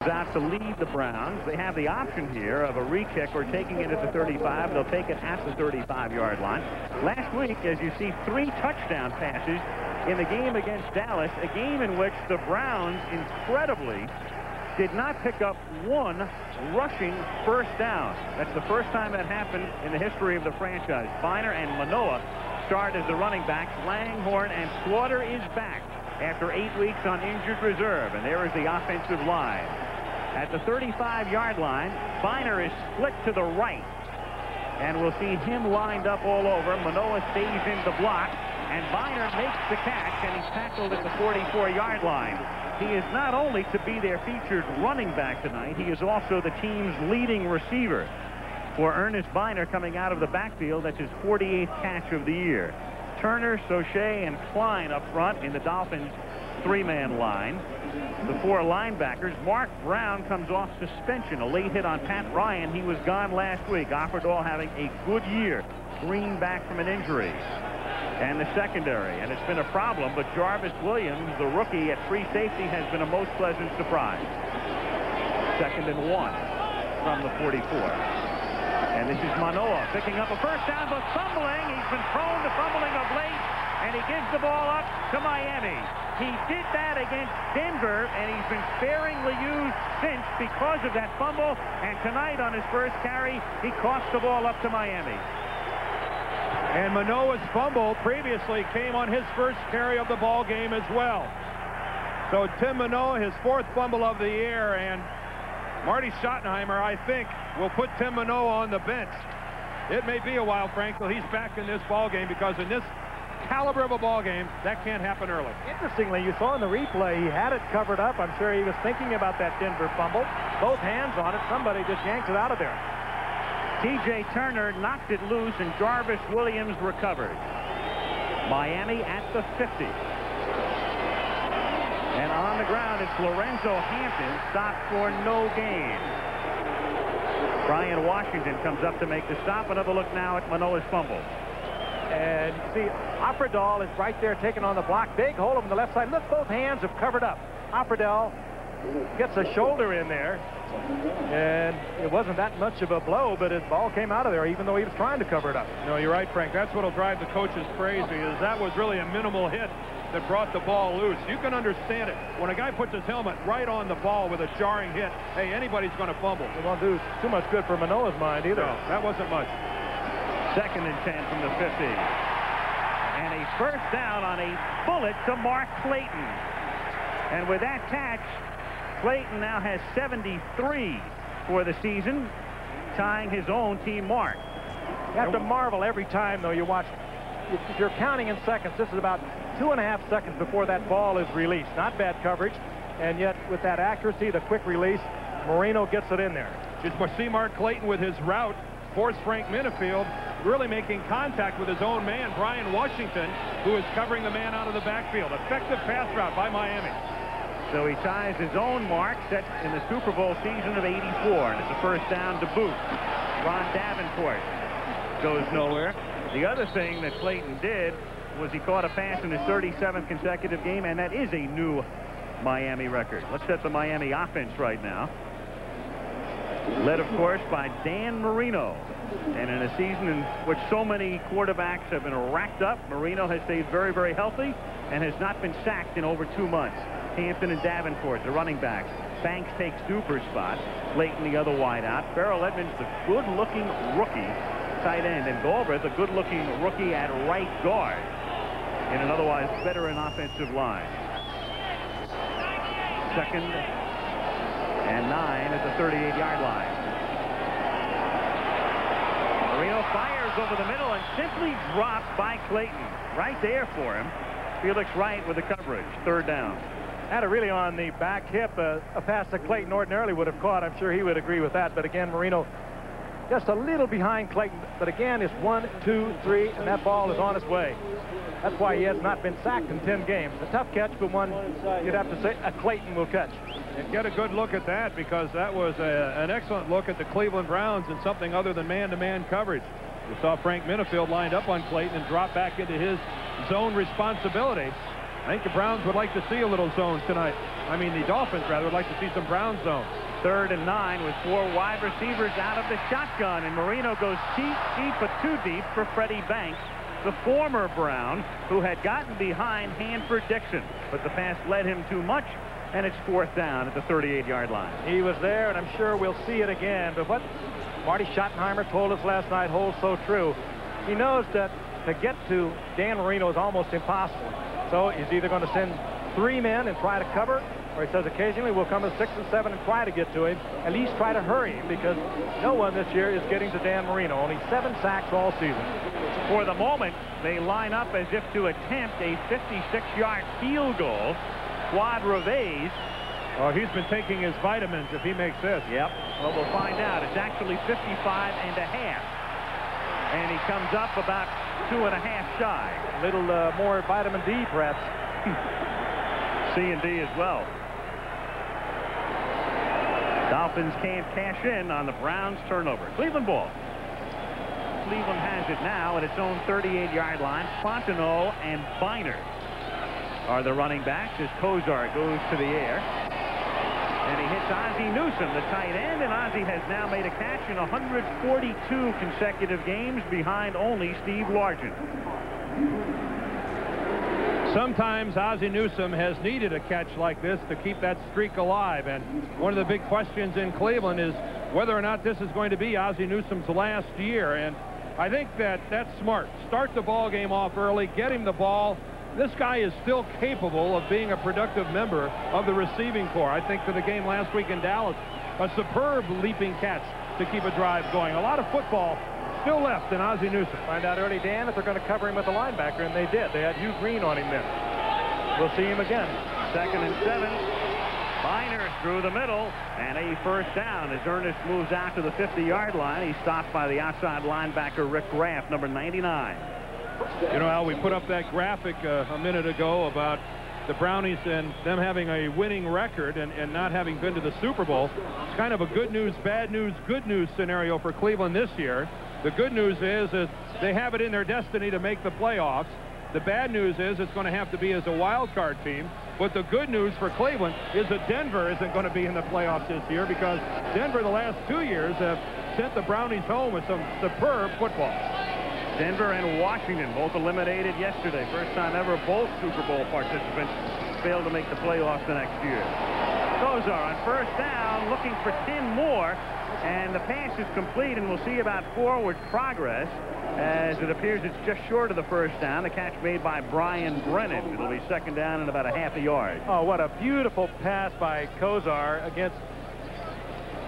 out to lead the Browns. They have the option here of a re-kick or taking it at the 35. They'll take it at the 35-yard line. Last week, as you see, 3 touchdown passes in the game against Dallas, a game in which the Browns, incredibly, did not pick up 1 rushing first down. That's the first time that happened in the history of the franchise. Biner and Manoa start as the running backs. Langhorne and Slaughter is back after 8 weeks on injured reserve, and there is the offensive line. At the 35-yard line, Biner is split to the right, and we'll see him lined up all over. Manoa stays in the block, and Biner makes the catch, and he's tackled at the 44-yard line. He is not only to be their featured running back tonight, he is also the team's leading receiver. For Ernest Biner coming out of the backfield, that's his 48th catch of the year. Turner, Sauché, and Klein up front in the Dolphins' 3-man line. The 4 linebackers. Mark Brown comes off suspension. A late hit on Pat Ryan. He was gone last week. Offerdahl having a good year. Green back from an injury. And the secondary. And it's been a problem, but Jarvis Williams, the rookie at free safety, has been a most pleasant surprise. 2nd and 1 from the 44. And this is Manoa picking up a first down, but fumbling. He's been prone to fumbling of late, and he gives the ball up to Miami. He did that against Denver, and he's been sparingly used since because of that fumble. And tonight on his first carry, he costs the ball up to Miami. And Manoa's fumble previously came on his first carry of the ball game as well. So Tim Manoa, his 4th fumble of the year, and Marty Schottenheimer, I think, will put Tim Manoa on the bench. It may be a while, Frank, till he's back in this ball game, because in this caliber of a ball game, that can't happen early. Interestingly, you saw in the replay, he had it covered up. I'm sure he was thinking about that Denver fumble. Both hands on it. Somebody just yanked it out of there. T.J. Turner knocked it loose, and Jarvis Williams recovered. Miami at the 50. And on the ground, it's Lorenzo Hampton, stopped for no gain. Brian Washington comes up to make the stop. Another look now at Manoa's fumble. And see, Offerdahl is right there taking on the block. Big hole on the left side. Look, both hands have covered up. Offerdahl gets a shoulder in there, and it wasn't that much of a blow, but his ball came out of there, even though he was trying to cover it up. No, you're right, Frank. That's what'll drive the coaches crazy, is that was really a minimal hit that brought the ball loose. You can understand it. When a guy puts his helmet right on the ball with a jarring hit, hey, anybody's going to fumble. It won't do too much good for Manoa's mind either. No, that wasn't much. 2nd and 10 from the 50. And a first down on a bullet to Mark Clayton. And with that catch, Clayton now has 73 for the season, tying his own team mark. You have to marvel every time, though, you watch. If you're counting in seconds, this is about 2.5 seconds before that ball is released. Not bad coverage, and yet with that accuracy, the quick release, Marino gets it in there. Just see Mark Clayton with his route force Frank Minifield really making contact with his own man, Brian Washington, who is covering the man out of the backfield. Effective pass route by Miami. So he ties his own mark set in the Super Bowl season of '84, and it's a first down to boot. Ron Davenport goes nowhere. The other thing that Clayton did was he caught a pass in his 37th consecutive game, and that is a new Miami record. Let's set the Miami offense right now. Led, of course, by Dan Marino. And in a season in which so many quarterbacks have been racked up, Marino has stayed very, very healthy and has not been sacked in over 2 months. Hampton and Davenport, the running backs. Banks takes Duper's spot. Clayton, the other wideout. Farrell Edmonds, the good-looking rookie tight end. And Galbraith, the good-looking rookie at right guard in an otherwise veteran offensive line. 2nd and 9 at the 38-yard line. Marino fires over the middle and simply dropped by Clayton. Right there for him. Felix Wright with the coverage. 3rd down. Had it really on the back hip, a pass that Clayton ordinarily would have caught. I'm sure he would agree with that. But again, Marino just a little behind Clayton. But again, it's 1, 2, 3, and that ball is on its way. That's why he has not been sacked in 10 games. A tough catch, but one you'd have to say a Clayton will catch. And get a good look at that, because that was an excellent look at the Cleveland Browns and something other than man-to-man coverage. You saw Frank Minifield lined up on Clayton and drop back into his zone responsibility. I think the Browns would like to see a little zone tonight. I mean, the Dolphins, rather, would like to see some Brown zone. 3rd and 9 with 4 wide receivers out of the shotgun. And Marino goes deep, but too deep for Freddie Banks, the former Brown, who had gotten behind Hanford Dixon. But the pass led him too much, and it's 4th down at the 38-yard line. He was there, and I'm sure we'll see it again. But what Marty Schottenheimer told us last night holds so true. He knows that to get to Dan Marino is almost impossible. So he's either going to send 3 men and try to cover, or he says occasionally we'll come to 6 and 7 and try to get to him, at least try to hurry him, because no one this year is getting to Dan Marino. Only 7 sacks all season. For the moment, they line up as if to attempt a 56-yard field goal. Quad Reves. Oh, he's been taking his vitamins if he makes this. Yep. Well, we'll find out. It's actually 55 and a half. And he comes up about 2.5 shy. A little more vitamin D, perhaps. C and D as well. Dolphins can't cash in on the Browns' turnover. Cleveland ball. Cleveland has it now at its own 38-yard line. Fontenot and Biner are the running backs as Kozar goes to the air. And he hits Ozzie Newsome, the tight end, and Ozzie has now made a catch in 142 consecutive games behind only Steve Largent. Sometimes Ozzie Newsome has needed a catch like this to keep that streak alive, and one of the big questions in Cleveland is whether or not this is going to be Ozzie Newsome's last year, and I think that's smart. Start the ball game off early, get him the ball. This guy is still capable of being a productive member of the receiving corps. I think for the game last week in Dallas, a superb leaping catch to keep a drive going. A lot of football still left in Ozzie Newsome. Find out early, Dan, if they're going to cover him with a linebacker, and they did. They had Hugh Green on him then. We'll see him again. 2nd and 7. Biner through the middle, and a 1st down as Ernest moves out to the 50-yard line. He's stopped by the outside linebacker, Rick Graff, number 99. You know, Al, we put up that graphic a minute ago about the Brownies and them having a winning record and not having been to the Super Bowl. It's kind of a good news, bad news, good news scenario for Cleveland this year. The good news is that they have it in their destiny to make the playoffs. The bad news is it's going to have to be as a wild card team. But the good news for Cleveland is that Denver isn't going to be in the playoffs this year, because Denver the last 2 years have sent the Brownies home with some superb football. Denver and Washington both eliminated yesterday. First time ever both Super Bowl participants failed to make the playoffs the next year. Kozar on 1st down, looking for 10 more, and the pass is complete, and we'll see about forward progress as it appears it's just short of the 1st down. The catch made by Brian Brennan. It'll be 2nd down and about a half a yard. Oh, what a beautiful pass by Kozar against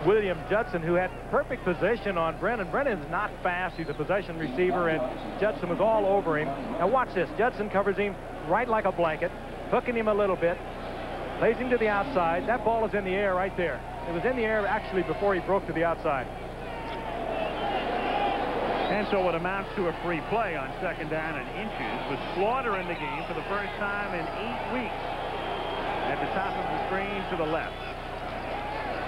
William Judson, who had perfect position on Brennan. Brennan's not fast. He's a possession receiver, and Judson was all over him. Now watch this. Judson covers him right like a blanket, hooking him a little bit, lays him to the outside. That ball is in the air right there. It was in the air actually before he broke to the outside. And so what amounts to a free play on 2nd down and inches, with Slaughter in the game for the first time in 8 weeks. At the top of the screen to the left.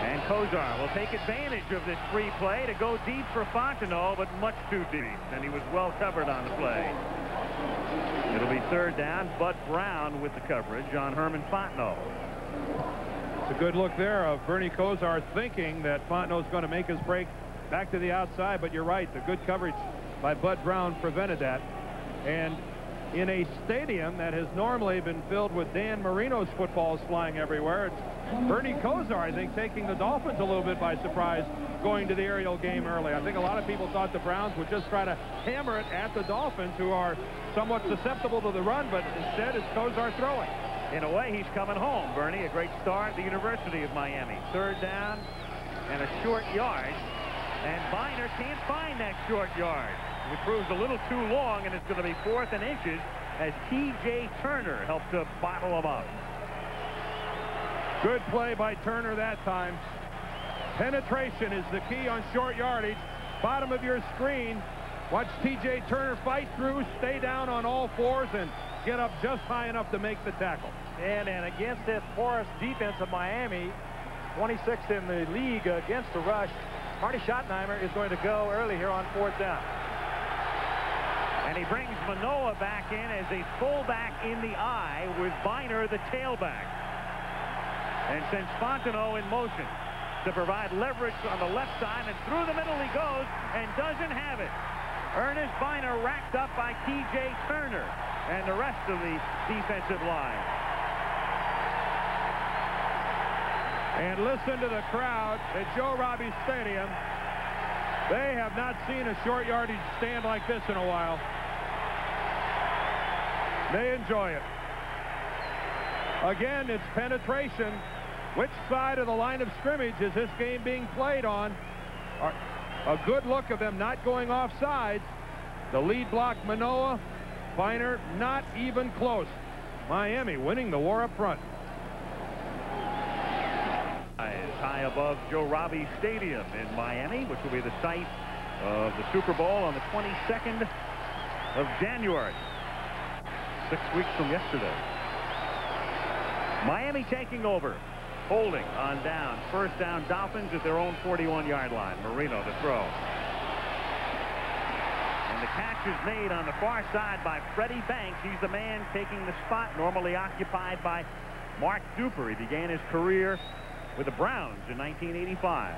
And Kozar will take advantage of this free play to go deep for Fontenot, but much too deep. And he was well covered on the play. It'll be 3rd down. Bud Brown with the coverage on Herman Fontenot. It's a good look there of Bernie Kozar thinking that Fontenot's going to make his break back to the outside, but you're right. The good coverage by Bud Brown prevented that. And in a stadium that has normally been filled with Dan Marino's footballs flying everywhere, it's Bernie Kozar, I think, taking the Dolphins a little bit by surprise going to the aerial game early. I think a lot of people thought the Browns would just try to hammer it at the Dolphins, who are somewhat susceptible to the run, but instead it's Kozar throwing. In a way, he's coming home, Bernie. A great start at the University of Miami. 3rd down and a short yard. And Biner can't find that short yard. It proves a little too long, and it's going to be 4th and inches as T.J. Turner helped to bottle him up. Good play by Turner that time. Penetration is the key on short yardage. Bottom of your screen. Watch T.J. Turner fight through, stay down on all fours, and get up just high enough to make the tackle. And against this porous defense of Miami, 26th in the league against the rush, Marty Schottenheimer is going to go early here on 4th down. And he brings Manoa back in as a fullback in the eye with Biner the tailback. And sends Fontenot in motion to provide leverage on the left side, and through the middle he goes and doesn't have it. Ernest Biner racked up by T.J. Turner and the rest of the defensive line. And listen to the crowd at Joe Robbie Stadium. They have not seen a short yardage stand like this in a while. They enjoy it. Again, it's penetration. Which side of the line of scrimmage is this game being played on? A good look of them not going off sides. The lead block, Manoa. Biner, not even close. Miami winning the war up front. High above Joe Robbie Stadium in Miami, which will be the site of the Super Bowl on the 22nd of January. 6 weeks from yesterday. Miami taking over. Holding on down. First down, Dolphins at their own 41-yard line. Marino to throw. And the catch is made on the far side by Freddie Banks. He's the man taking the spot normally occupied by Mark Duper. He began his career with the Browns in 1985.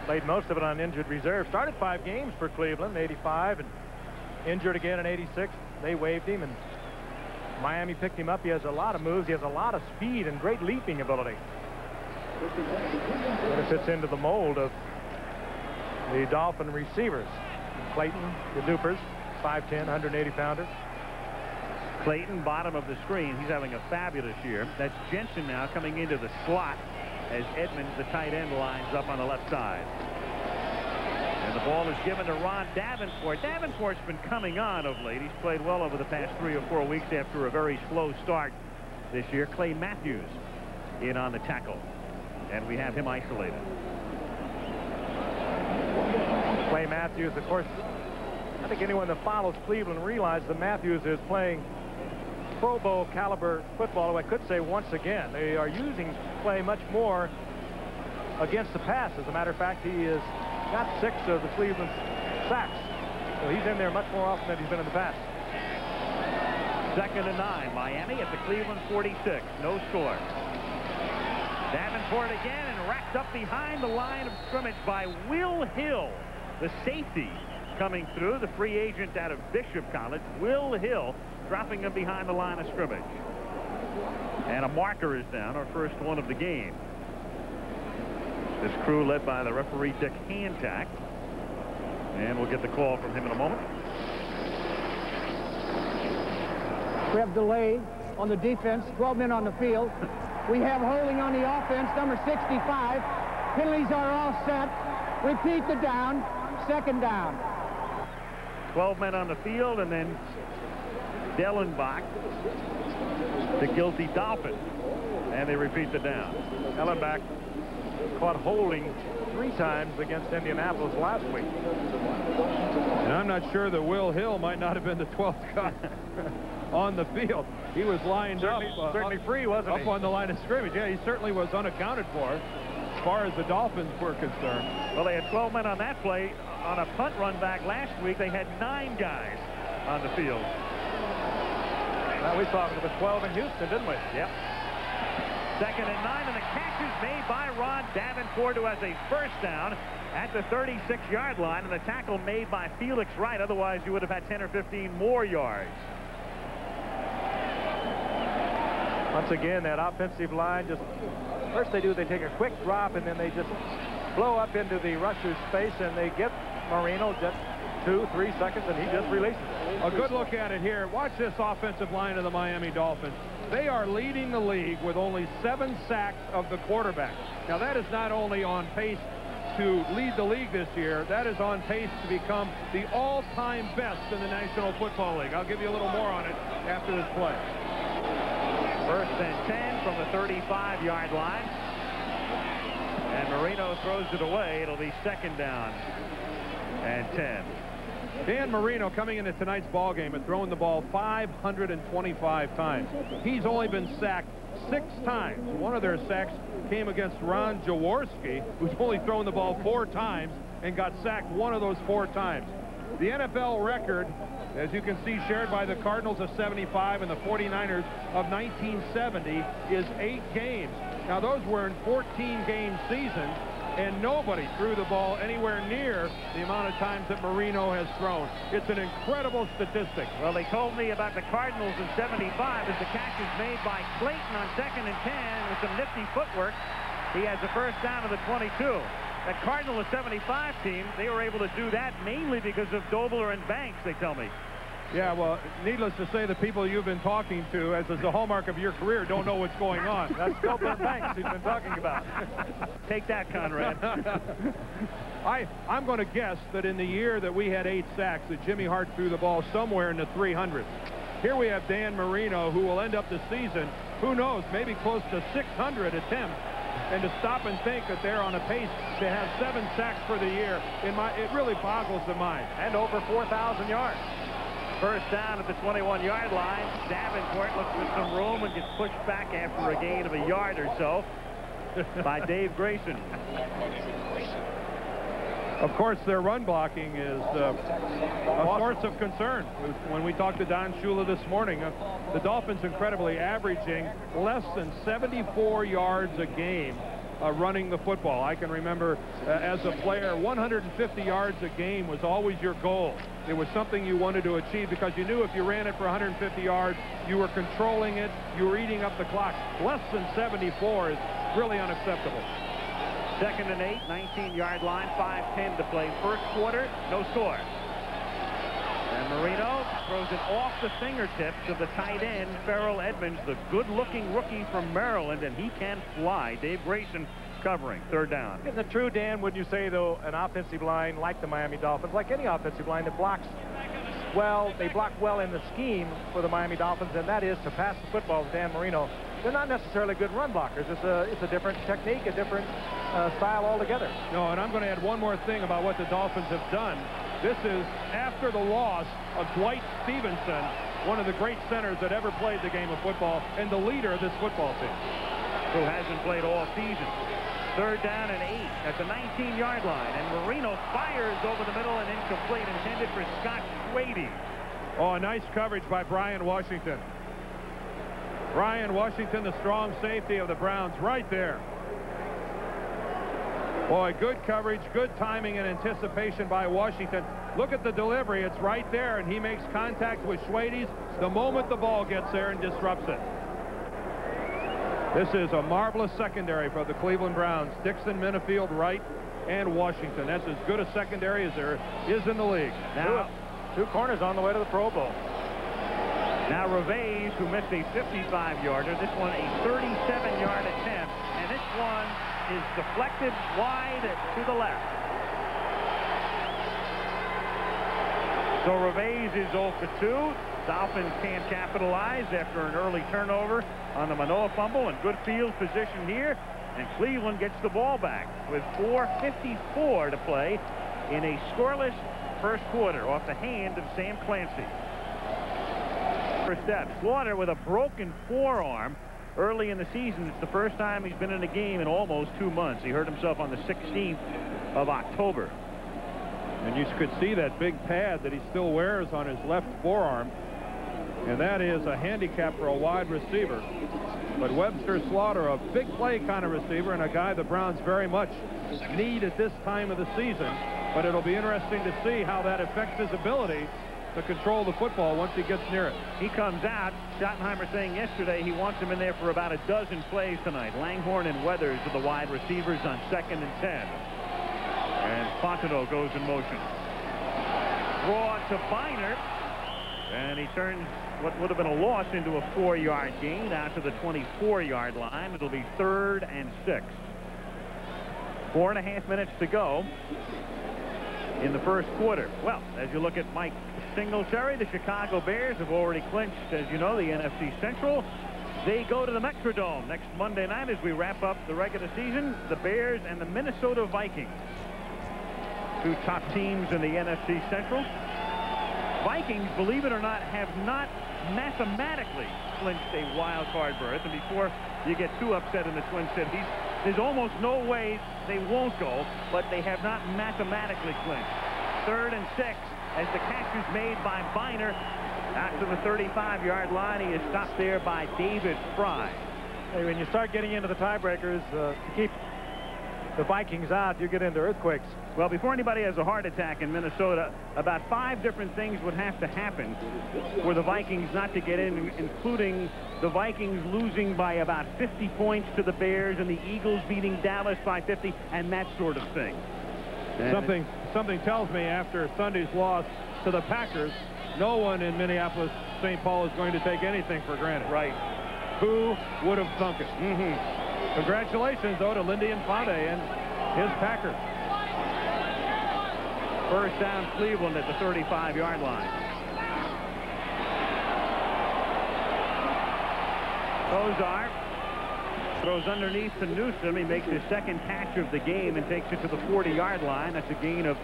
Played most of it on injured reserve. Started 5 games for Cleveland in 85 and injured again in 86. They waived him, and Miami picked him up. He has a lot of moves. He has a lot of speed and great leaping ability. It fits into the mold of the Dolphin receivers. Clayton, the Dupers, 5'10", 180-pounder. Clayton, bottom of the screen. He's having a fabulous year. That's Jensen now coming into the slot as Edmonds, the tight end, lines up on the left side. And the ball is given to Ron Davenport. Davenport's been coming on of late. He's played well over the past 3 or 4 weeks after a very slow start this year. Clay Matthews in on the tackle. And we have him isolated. Clay Matthews, of course, I think anyone that follows Cleveland realizes that Matthews is playing Pro Bowl caliber football. I could say once again, they are using Clay much more against the pass. As a matter of fact, he has got 6 of the Cleveland sacks. So he's in there much more often than he's been in the past. 2nd and 9. Miami at the Cleveland 46. No score. Davenport again, and racked up behind the line of scrimmage by Will Hill, the safety coming through, the free agent out of Bishop College. Will Hill dropping him behind the line of scrimmage. And a marker is down, our first one of the game. This crew led by the referee Dick Hantack. And we'll get the call from him in a moment. We have delay on the defense, 12 men on the field. We have holding on the offense, number 65. Penalties are all set. Repeat the down, 2nd down. 12 men on the field, and then Dellenbach, the guilty Dolphin. And they repeat the down. Dellenbach caught holding 3 times against Indianapolis last week. And I'm not sure that Will Hill might not have been the 12th guy on the field. He was lined certainly free, wasn't he? Up on the line of scrimmage. Yeah, he certainly was unaccounted for as far as the Dolphins were concerned. Well, they had 12 men on that play. On a punt run back last week, they had 9 guys on the field. Well, we saw it with 12 in Houston, didn't we? Yep. 2nd and 9, and the catch is made by Ron Davenport, who has a first down at the 36-yard line, and the tackle made by Felix Wright. Otherwise, you would have had 10 or 15 more yards. Once again, that offensive line just, first they take a quick drop, and then they just blow up into the rusher's space, and they get Marino just 2-3 seconds, and he just releases it. A good look at it here. Watch this offensive line of the Miami Dolphins. They are leading the league with only 7 sacks of the quarterback. Now, that is not only on pace to lead the league this year, that is on pace to become the all-time best in the National Football League. I'll give you a little more on it after this play. 1st and 10 from the 35-yard line. And Marino throws it away. It'll be 2nd down and 10. Dan Marino, coming into tonight's ball game, had thrown the ball 525 times. He's only been sacked 6 times. One of their sacks came against Ron Jaworski, who's only thrown the ball 4 times and got sacked one of those 4 times. The NFL record, as you can see, shared by the Cardinals of 75 and the 49ers of 1970, is 8 games. Now, those were in 14-game seasons, and nobody threw the ball anywhere near the amount of times that Marino has thrown. It's an incredible statistic. Well, they told me about the Cardinals in 75 as the catch is made by Clayton on 2nd and 10 with some nifty footwork. He has the first down of the 22. That Cardinal 75 team, they were able to do that mainly because of Dobler and Banks, they tell me. Yeah, well, needless to say, the people you've been talking to, as is the hallmark of your career, don't know what's going on. That's Dobler and Banks he's been talking about. Take that, Conrad. I'm going to guess that in the year that we had 8 sacks, that Jimmy Hart threw the ball somewhere in the 300s. Here we have Dan Marino, who will end up the season, who knows, maybe close to 600 attempts. And to stop and think that they're on a pace to have 7 sacks for the year, it really boggles the mind. And over 4,000 yards. First down at the 21-yard line. Davenport looks for some room and gets pushed back after a gain of a yard or so by Dave Grayson. Of course, their run blocking is a source of concern. When we talked to Don Shula this morning, the Dolphins incredibly averaging less than 74 yards a game running the football. I can remember as a player, 150 yards a game was always your goal. It was something you wanted to achieve because you knew if you ran it for 150 yards, you were controlling it, you were eating up the clock. Less than 74 is really unacceptable. 2nd and 8, 19-yard line, 5:10 to play. First quarter, no score. And Marino throws it off the fingertips of the tight end, Farrell Edmonds, the good-looking rookie from Maryland, and he can fly. Dave Grayson covering. 3rd down. Isn't it true, Dan, wouldn't you say, though, an offensive line like the Miami Dolphins, like any offensive line that blocks well, they block well in the scheme for the Miami Dolphins, and that is to pass the football with Dan Marino. They're not necessarily good run blockers. It's a different technique, a different style altogether. No, and I'm going to add one more thing about what the Dolphins have done. This is after the loss of Dwight Stevenson, one of the great centers that ever played the game of football and the leader of this football team. Who hasn't played all season. 3rd down and 8 at the 19-yard line, and Marino fires over the middle and incomplete, intended for Scott Schwady. Oh, a nice coverage by Brian Washington. Brian Washington, the strong safety of the Browns, right there. Boy, good coverage, good timing and anticipation by Washington. Look at the delivery. It's right there, and he makes contact with Schwade's the moment the ball gets there and disrupts it. This is a marvelous secondary for the Cleveland Browns. Dixon, Minifield, Wright, and Washington. That's as good a secondary as there is in the league. Now, 2 corners on the way to the Pro Bowl. Now Reveiz, who missed a 55-yarder, this one a 37-yard attempt, and this one is deflected wide to the left. So Reveiz is 0 for 2. Dolphins can't capitalize after an early turnover on the Manoah fumble, and good field position here, and Cleveland gets the ball back with 4:54 to play in a scoreless first quarter off the hand of Sam Clancy. First step, Slaughter with a broken forearm early in the season. It's the first time he's been in a game in almost 2 months. He hurt himself on the 16th of October. And you could see that big pad that he still wears on his left forearm. And that is a handicap for a wide receiver. But Webster Slaughter, a big play kind of receiver, and a guy the Browns very much need at this time of the season. But it'll be interesting to see how that affects his ability to control the football once he gets near it. He comes out. Schottenheimer saying yesterday he wants him in there for about a dozen plays tonight. Langhorne and Weathers are the wide receivers on 2nd and 10. And Fontenot goes in motion. Draw to Biner. And he turns what would have been a loss into a 4-yard gain out to the 24-yard line. It'll be 3rd and 6. 4.5 minutes to go in the first quarter. Well, as you look at Mike Singletary, the Chicago Bears have already clinched, as you know, the NFC Central. They go to the Metrodome next Monday night as we wrap up the regular season. The Bears and the Minnesota Vikings, 2 top teams in the NFC Central. Vikings, believe it or not, have not mathematically clinched a wild card berth. And before you get too upset in the Twin Cities, there's almost no way they won't go, but they have not mathematically clinched. 3rd and 6 as the catch is made by Biner out to the 35-yard line. He is stopped there by David Fry. Hey, when you start getting into the tiebreakers, to keep the Vikings out, you get into earthquakes. Well, before anybody has a heart attack in Minnesota, about 5 different things would have to happen for the Vikings not to get in, including the Vikings losing by about 50 points to the Bears and the Eagles beating Dallas by 50 and that sort of thing. And something tells me after Sunday's loss to the Packers, no one in Minneapolis, St. Paul is going to take anything for granted. Right. Who would have thunk it? Congratulations, though, to Lindy Infante and his Packers. First down, Cleveland at the 35-yard line. Kozar throws underneath to Newsom. He makes his second catch of the game and takes it to the 40-yard line. That's a gain of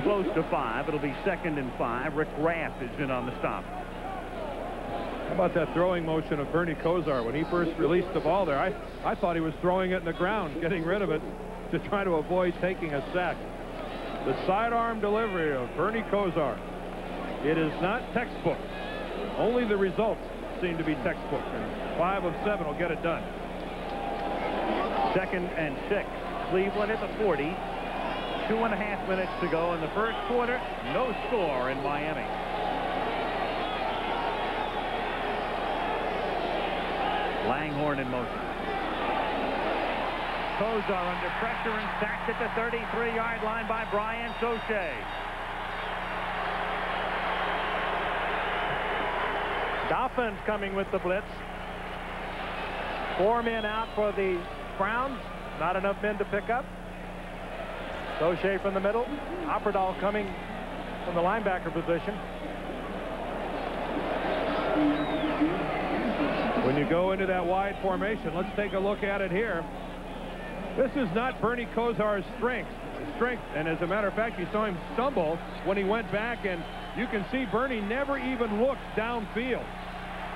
close to 5. It'll be 2nd and 5. Rick Raff is in on the stop. How about that throwing motion of Bernie Kosar when he first released the ball there? I thought he was throwing it in the ground, getting rid of it to try to avoid taking a sack. The sidearm delivery of Bernie Kosar. It is not textbook. Only the results seem to be textbook. And 5 of 7 will get it done. 2nd and 6. Cleveland at the 40. 2.5 minutes to go in the first quarter. No score in Miami. Langhorne in motion. Kozar under pressure and sacked at the 33-yard line by Brian Soche. Dolphins coming with the blitz. 4 men out for the Browns. Not enough men to pick up. Soche from the middle. Opperdahl coming from the linebacker position. When you go into that wide formation, let's take a look at it here. This is not Bernie Kosar's strength. And as a matter of fact, you saw him stumble when he went back, and you can see Bernie never even looked downfield.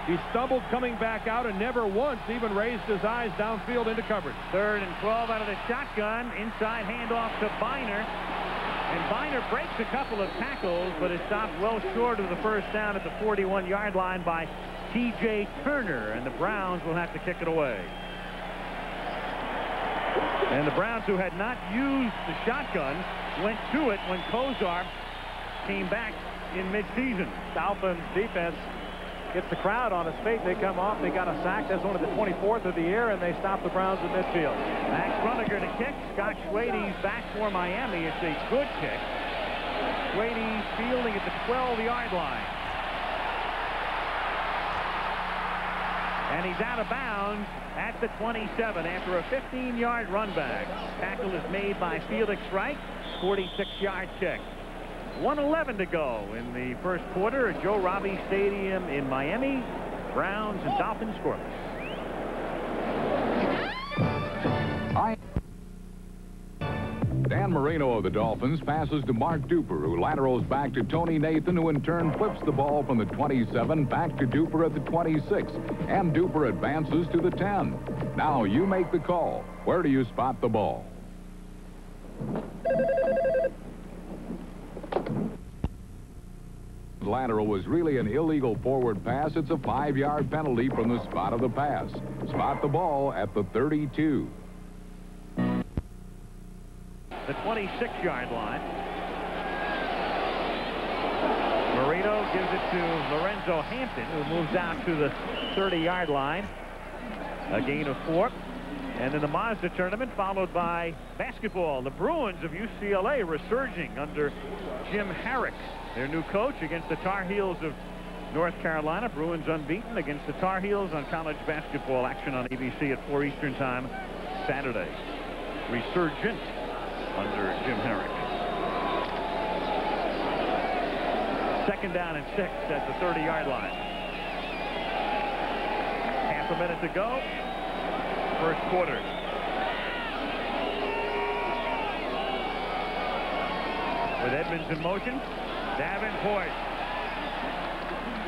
He stumbled coming back out and never once even raised his eyes downfield into coverage. 3rd and 12 out of the shotgun. Inside handoff to Biner. And Biner breaks a couple of tackles, but is stopped well short of the first down at the 41-yard line by T.J. Turner, and the Browns will have to kick it away. And the Browns, who had not used the shotgun, went to it when Kozar came back in midseason. Dolphins defense gets the crowd on its feet. They come off. They got a sack. That's one of the 24th of the year, and they stop the Browns in midfield. Max Runniger to kick. Scott Schwade's back for Miami. It's a good kick. Schwade's fielding at the 12-yard line. And he's out of bounds at the 27 after a 15-yard run back. Tackle is made by Felix Wright. 46-yard kick. 1:11 to go in the first quarter at Joe Robbie Stadium in Miami. Browns and Dolphins scoreless. Dan Marino of the Dolphins passes to Mark Duper, who laterals back to Tony Nathan, who in turn flips the ball from the 27 back to Duper at the 26. And Duper advances to the 10. Now you make the call. Where do you spot the ball? Lateral was really an illegal forward pass. It's a 5-yard penalty from the spot of the pass. Spot the ball at the 32. The 26-yard line. Marino gives it to Lorenzo Hampton, who moves out to the 30-yard line. A gain of 4. And in the Mazda tournament, followed by basketball, the Bruins of UCLA resurging under Jim Harrick, their new coach, against the Tar Heels of North Carolina. Bruins unbeaten against the Tar Heels on college basketball action on ABC at 4 Eastern time Saturday. Resurgent under Jim Harrick. 2nd down and 6 at the 30-yard line. Half a minute to go. First quarter. With Edmonds in motion, Davenport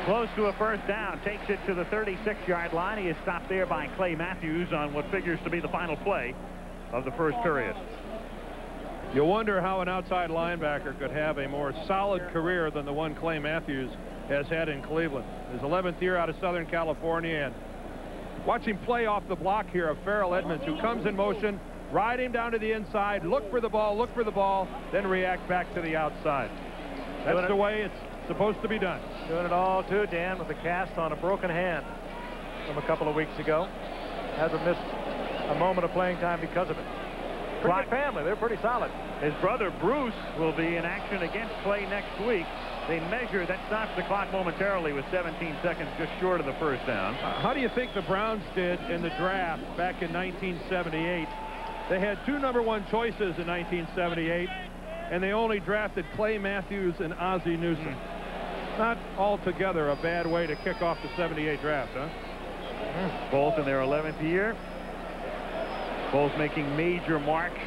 close to a first down, takes it to the 36-yard line. He is stopped there by Clay Matthews on what figures to be the final play of the first period. You wonder how an outside linebacker could have a more solid career than the one Clay Matthews has had in Cleveland. His 11th year out of Southern California, and watch him play off the block here of Farrell Edmonds, who comes in motion, ride him down to the inside, look for the ball, then react back to the outside. That's the way it's supposed to be done. Doing it all, too, Dan, with a cast on a broken hand from a couple of weeks ago. Hasn't missed a moment of playing time because of it. Pretty good family. They're pretty solid. His brother Bruce will be in action against Clay next week. They measure that stops the clock momentarily with 17 seconds just short of the first down. How do you think the Browns did in the draft back in 1978? They had 2 #1 choices in 1978, and they only drafted Clay Matthews and Ozzie Newsome. Not altogether a bad way to kick off the 78 draft, huh? Both in their 11th year. Both making major marks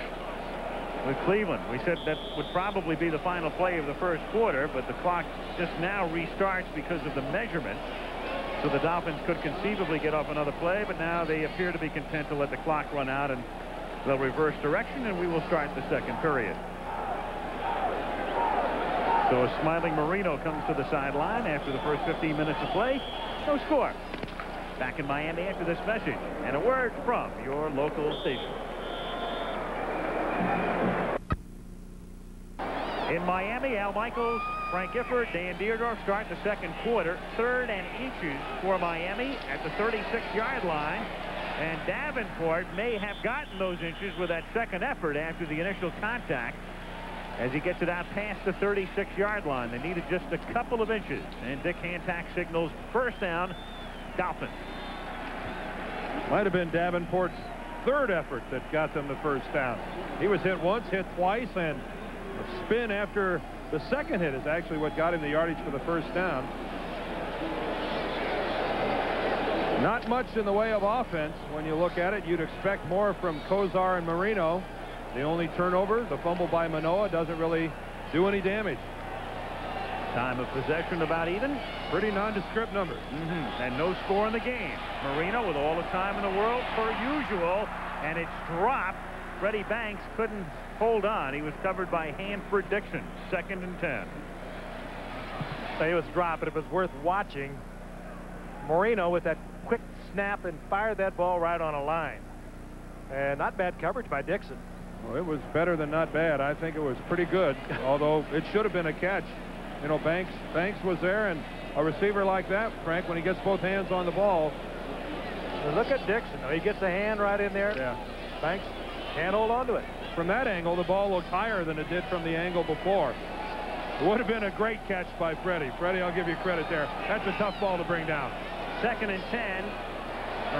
with Cleveland. We said that would probably be the final play of the first quarter, but the clock just now restarts because of the measurement. So the Dolphins could conceivably get off another play, but now they appear to be content to let the clock run out, and they'll reverse direction, and we will start the second period. So a smiling Marino comes to the sideline after the first 15 minutes of play. No score. Back in Miami after this message and a word from your local station. In Miami, Al Michaels, Frank Gifford, Dan Deerdorf start the second quarter. 3rd and inches for Miami at the 36-yard line. And Davenport may have gotten those inches with that second effort after the initial contact as he gets it out past the 36-yard line. They needed just a couple of inches. And Dick Hancock signals first down, Dolphins. Might have been Davenport's 3rd effort that got them the first down. He was hit once, hit twice, and a spin after the second hit is actually what got him the yardage for the first down. Not much in the way of offense when you look at it. You'd expect more from Kozar and Marino. The only turnover, the fumble by Manoa, doesn't really do any damage. Time of possession about even. Pretty nondescript numbers. And no score in the game. Marino with all the time in the world per usual, and it's dropped. Freddie Banks couldn't hold on. He was covered by Hanford Dixon. 2nd and 10. He was dropped, but it was worth watching. Marino with that quick snap and fired that ball right on a line. And not bad coverage by Dixon. Well, it was better than not bad. I think it was pretty good, although it should have been a catch. You know, Banks was there, and a receiver like that, Frank, when he gets both hands on the ball. Well, look at Dixon. He gets a hand right in there. Yeah. Banks can't hold on to it. From that angle, the ball looked higher than it did from the angle before. It would have been a great catch by Freddie. Freddie, I'll give you credit there. That's a tough ball to bring down. 2nd and 10.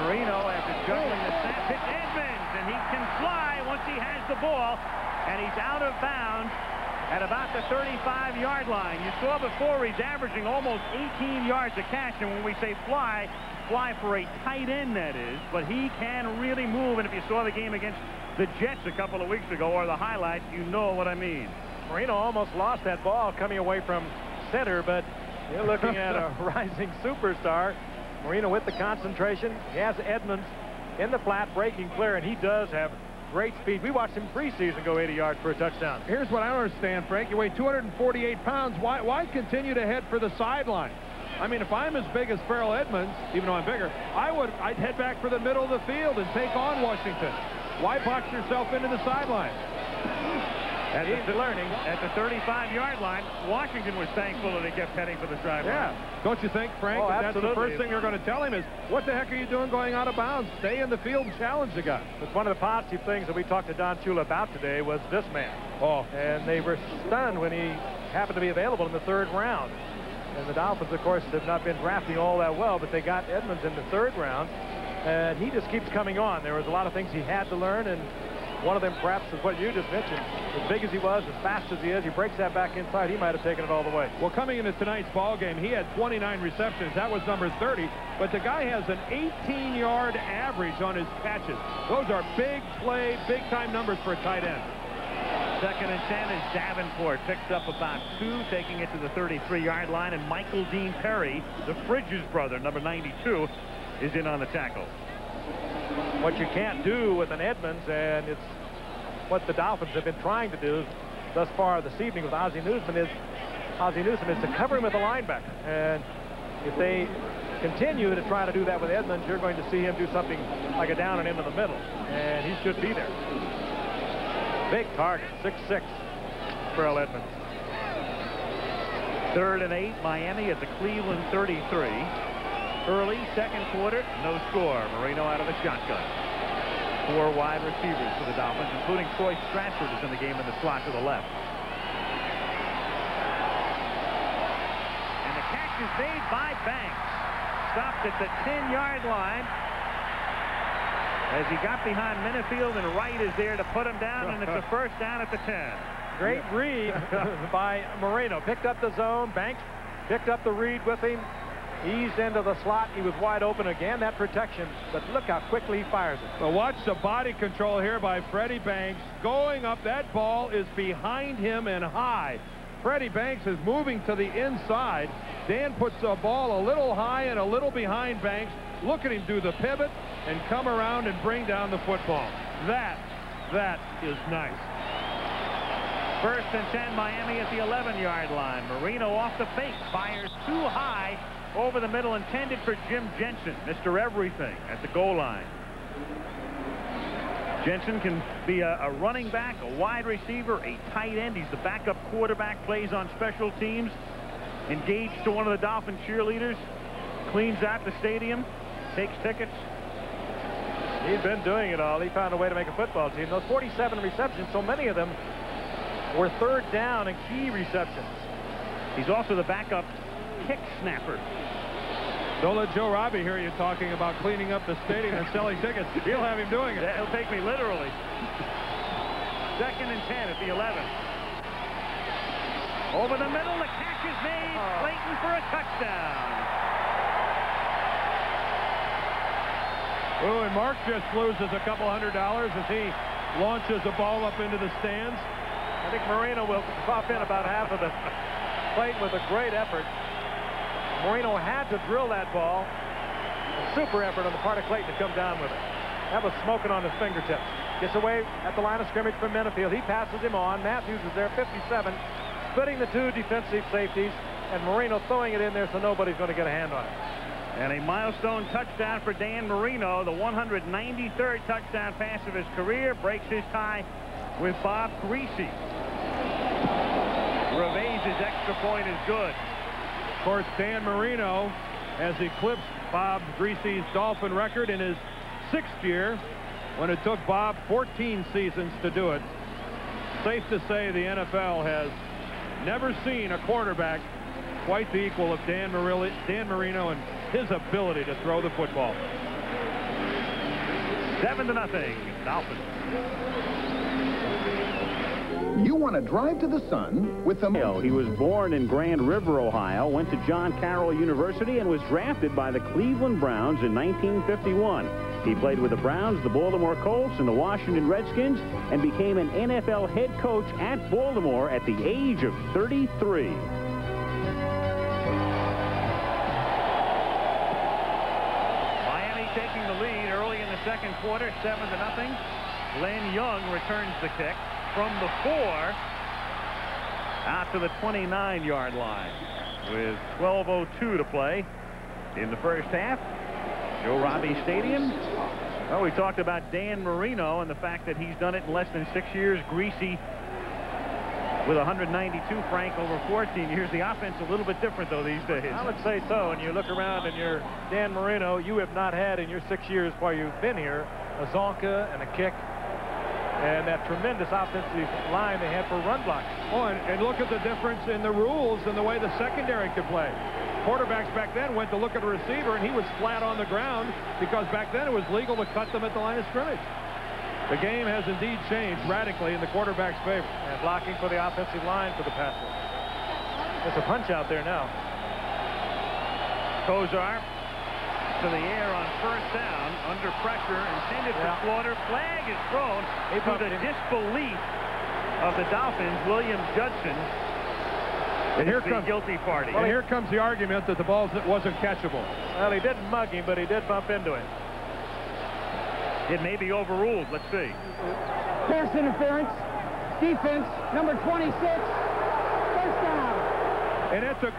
Marino, after juggling the snap, hit Edmonds, and he can fly once he has the ball, and he's out of bounds at about the 35-yard line. You saw before he's averaging almost 18 yards a catch, and when we say fly for a tight end, that is, but he can really move, and if you saw the game against the Jets a couple of weeks ago, or the highlights, you know what I mean. Marino almost lost that ball coming away from center, but you're looking at a rising superstar. Marino with the concentration. He has Edmonds in the flat, breaking clear, and he does have great speed. We watched him preseason go 80 yards for a touchdown. Here's what I don't understand, Frank. You weigh 248 pounds. Why continue to head for the sideline? I mean, if I'm as big as Farrell Edmonds, even though I'm bigger, I'd head back for the middle of the field and take on Washington. Why box yourself into the sideline? At the 35-yard line, Washington was thankful that he kept heading for the sideline. Yeah. Don't you think, Frank, that's the first thing they're going to tell him is, what the heck are you doing going out of bounds? Stay in the field and challenge the guy. But one of the positive things that we talked to Don Shula about today was this man. Oh. And they were stunned when he happened to be available in the 3rd round. And the Dolphins, of course, have not been drafting all that well, but they got Edmonds in the 3rd round. And he just keeps coming on. There was a lot of things he had to learn, and one of them perhaps is what you just mentioned. As big as he was, as fast as he is, he breaks that back inside. He might have taken it all the way. Well, coming into tonight's ball game, he had 29 receptions. That was number 30. But the guy has an 18-yard average on his catches. Those are big play, big-time numbers for a tight end. 2nd and 10 as Davenport picks up about 2, taking it to the 33-yard line, and Michael Dean Perry, the Fridges brother, number 92, is in on the tackle. What you can't do with an Edmonds, and it's what the Dolphins have been trying to do thus far this evening with Ozzie Newsome is to cover him with a linebacker. And if they continue to try to do that with Edmonds, you're going to see him do something like a down and into the middle. And he should be there. Big target, 6'6", Terrell Edmonds. 3rd and 8, Miami at the Cleveland 33. Early second quarter, no score. Marino out of the shotgun. 4 wide receivers for the Dolphins, including Troy Stratford is in the game in the slot to the left. And the catch is made by Banks. Stopped at the 10-yard line. As he got behind Minifield, and Wright is there to put him down, and it's a first down at the 10. Great read by Marino. Picked up the zone. Banks picked up the read with him. Eased into the slot. He was wide open again. That protection. But look how quickly he fires it. Well, watch the body control here by Freddie Banks. Going up. That ball is behind him and high. Freddie Banks is moving to the inside. Dan puts the ball a little high and a little behind Banks. Look at him do the pivot and come around and bring down the football. That is nice. 1st and 10, Miami at the 11-yard line. Marino off the fake, fires too high over the middle, intended for Jim Jensen, Mr. Everything, at the goal line. Jensen can be a running back, a wide receiver, a tight end. He's the backup quarterback, plays on special teams, engaged to one of the Dolphin cheerleaders, cleans out the stadium, takes tickets. He's been doing it all. He found a way to make a football team. Those 47 receptions, so many of them were 3rd down and key receptions. He's also the backup kick snapper. Don't let Joe Robbie hear you talking about cleaning up the stadium and selling tickets. He'll have him doing it. He'll take me literally. 2nd and 10 at the 11. Over the middle, the catch is made. Clayton for a touchdown. Oh, and Mark just loses a couple $100 as he launches the ball up into the stands. I think Marino will pop in about half of it. Clayton with a great effort. Marino had to drill that ball. A super effort on the part of Clayton to come down with it. That was smoking on his fingertips. Gets away at the line of scrimmage from Minifield. He passes him on. Matthews is there, 57, splitting the 2 defensive safeties, and Marino throwing it in there so nobody's going to get a hand on it. And a milestone touchdown for Dan Marino, the 193rd touchdown pass of his career, breaks his tie with Bob Greasy. Revese's extra point is good. Of course, Dan Marino has eclipsed Bob Greasy's Dolphin record in his 6th year, when it took Bob 14 seasons to do it. Safe to say the NFL has never seen a quarterback quite the equal of Dan Marino and his ability to throw the football. 7-0, Dolphins. You want to drive to the sun with the... He was born in Grand River, Ohio, went to John Carroll University, and was drafted by the Cleveland Browns in 1951. He played with the Browns, the Baltimore Colts, and the Washington Redskins, and became an NFL head coach at Baltimore at the age of 33. Miami taking the lead early in the second quarter, 7-0. Glenn Young returns the kick from the 4 out to the 29-yard line with 12:02 to play in the first half. Joe Robbie Stadium. Well, we talked about Dan Marino and the fact that he's done it in less than 6 years. Greasy with 192, Frank over 14 years. The offense a little bit different, though, these days. I would say so. And you look around and you're Dan Marino, you have not had in your 6 years while you've been here a zonka and a kick and that tremendous offensive line they had for run blocks. Oh, and look at the difference in the rules and the way the secondary could play. Quarterbacks back then went to look at a receiver, and he was flat on the ground because back then it was legal to cut them at the line of scrimmage. The game has indeed changed radically in the quarterback's favor. And blocking for the offensive line for the passer. There's a punch out there now. Kozar to the air on first down, under pressure, intended for Slaughter. Flag is thrown to the disbelief of the Dolphins. William Judson. And here comes the guilty party. And here comes the argument that the ball wasn't catchable. Well, he didn't mug him, but he did bump into him. It may be overruled. Let's see. Pass interference. Defense, number 26. First down. And it's a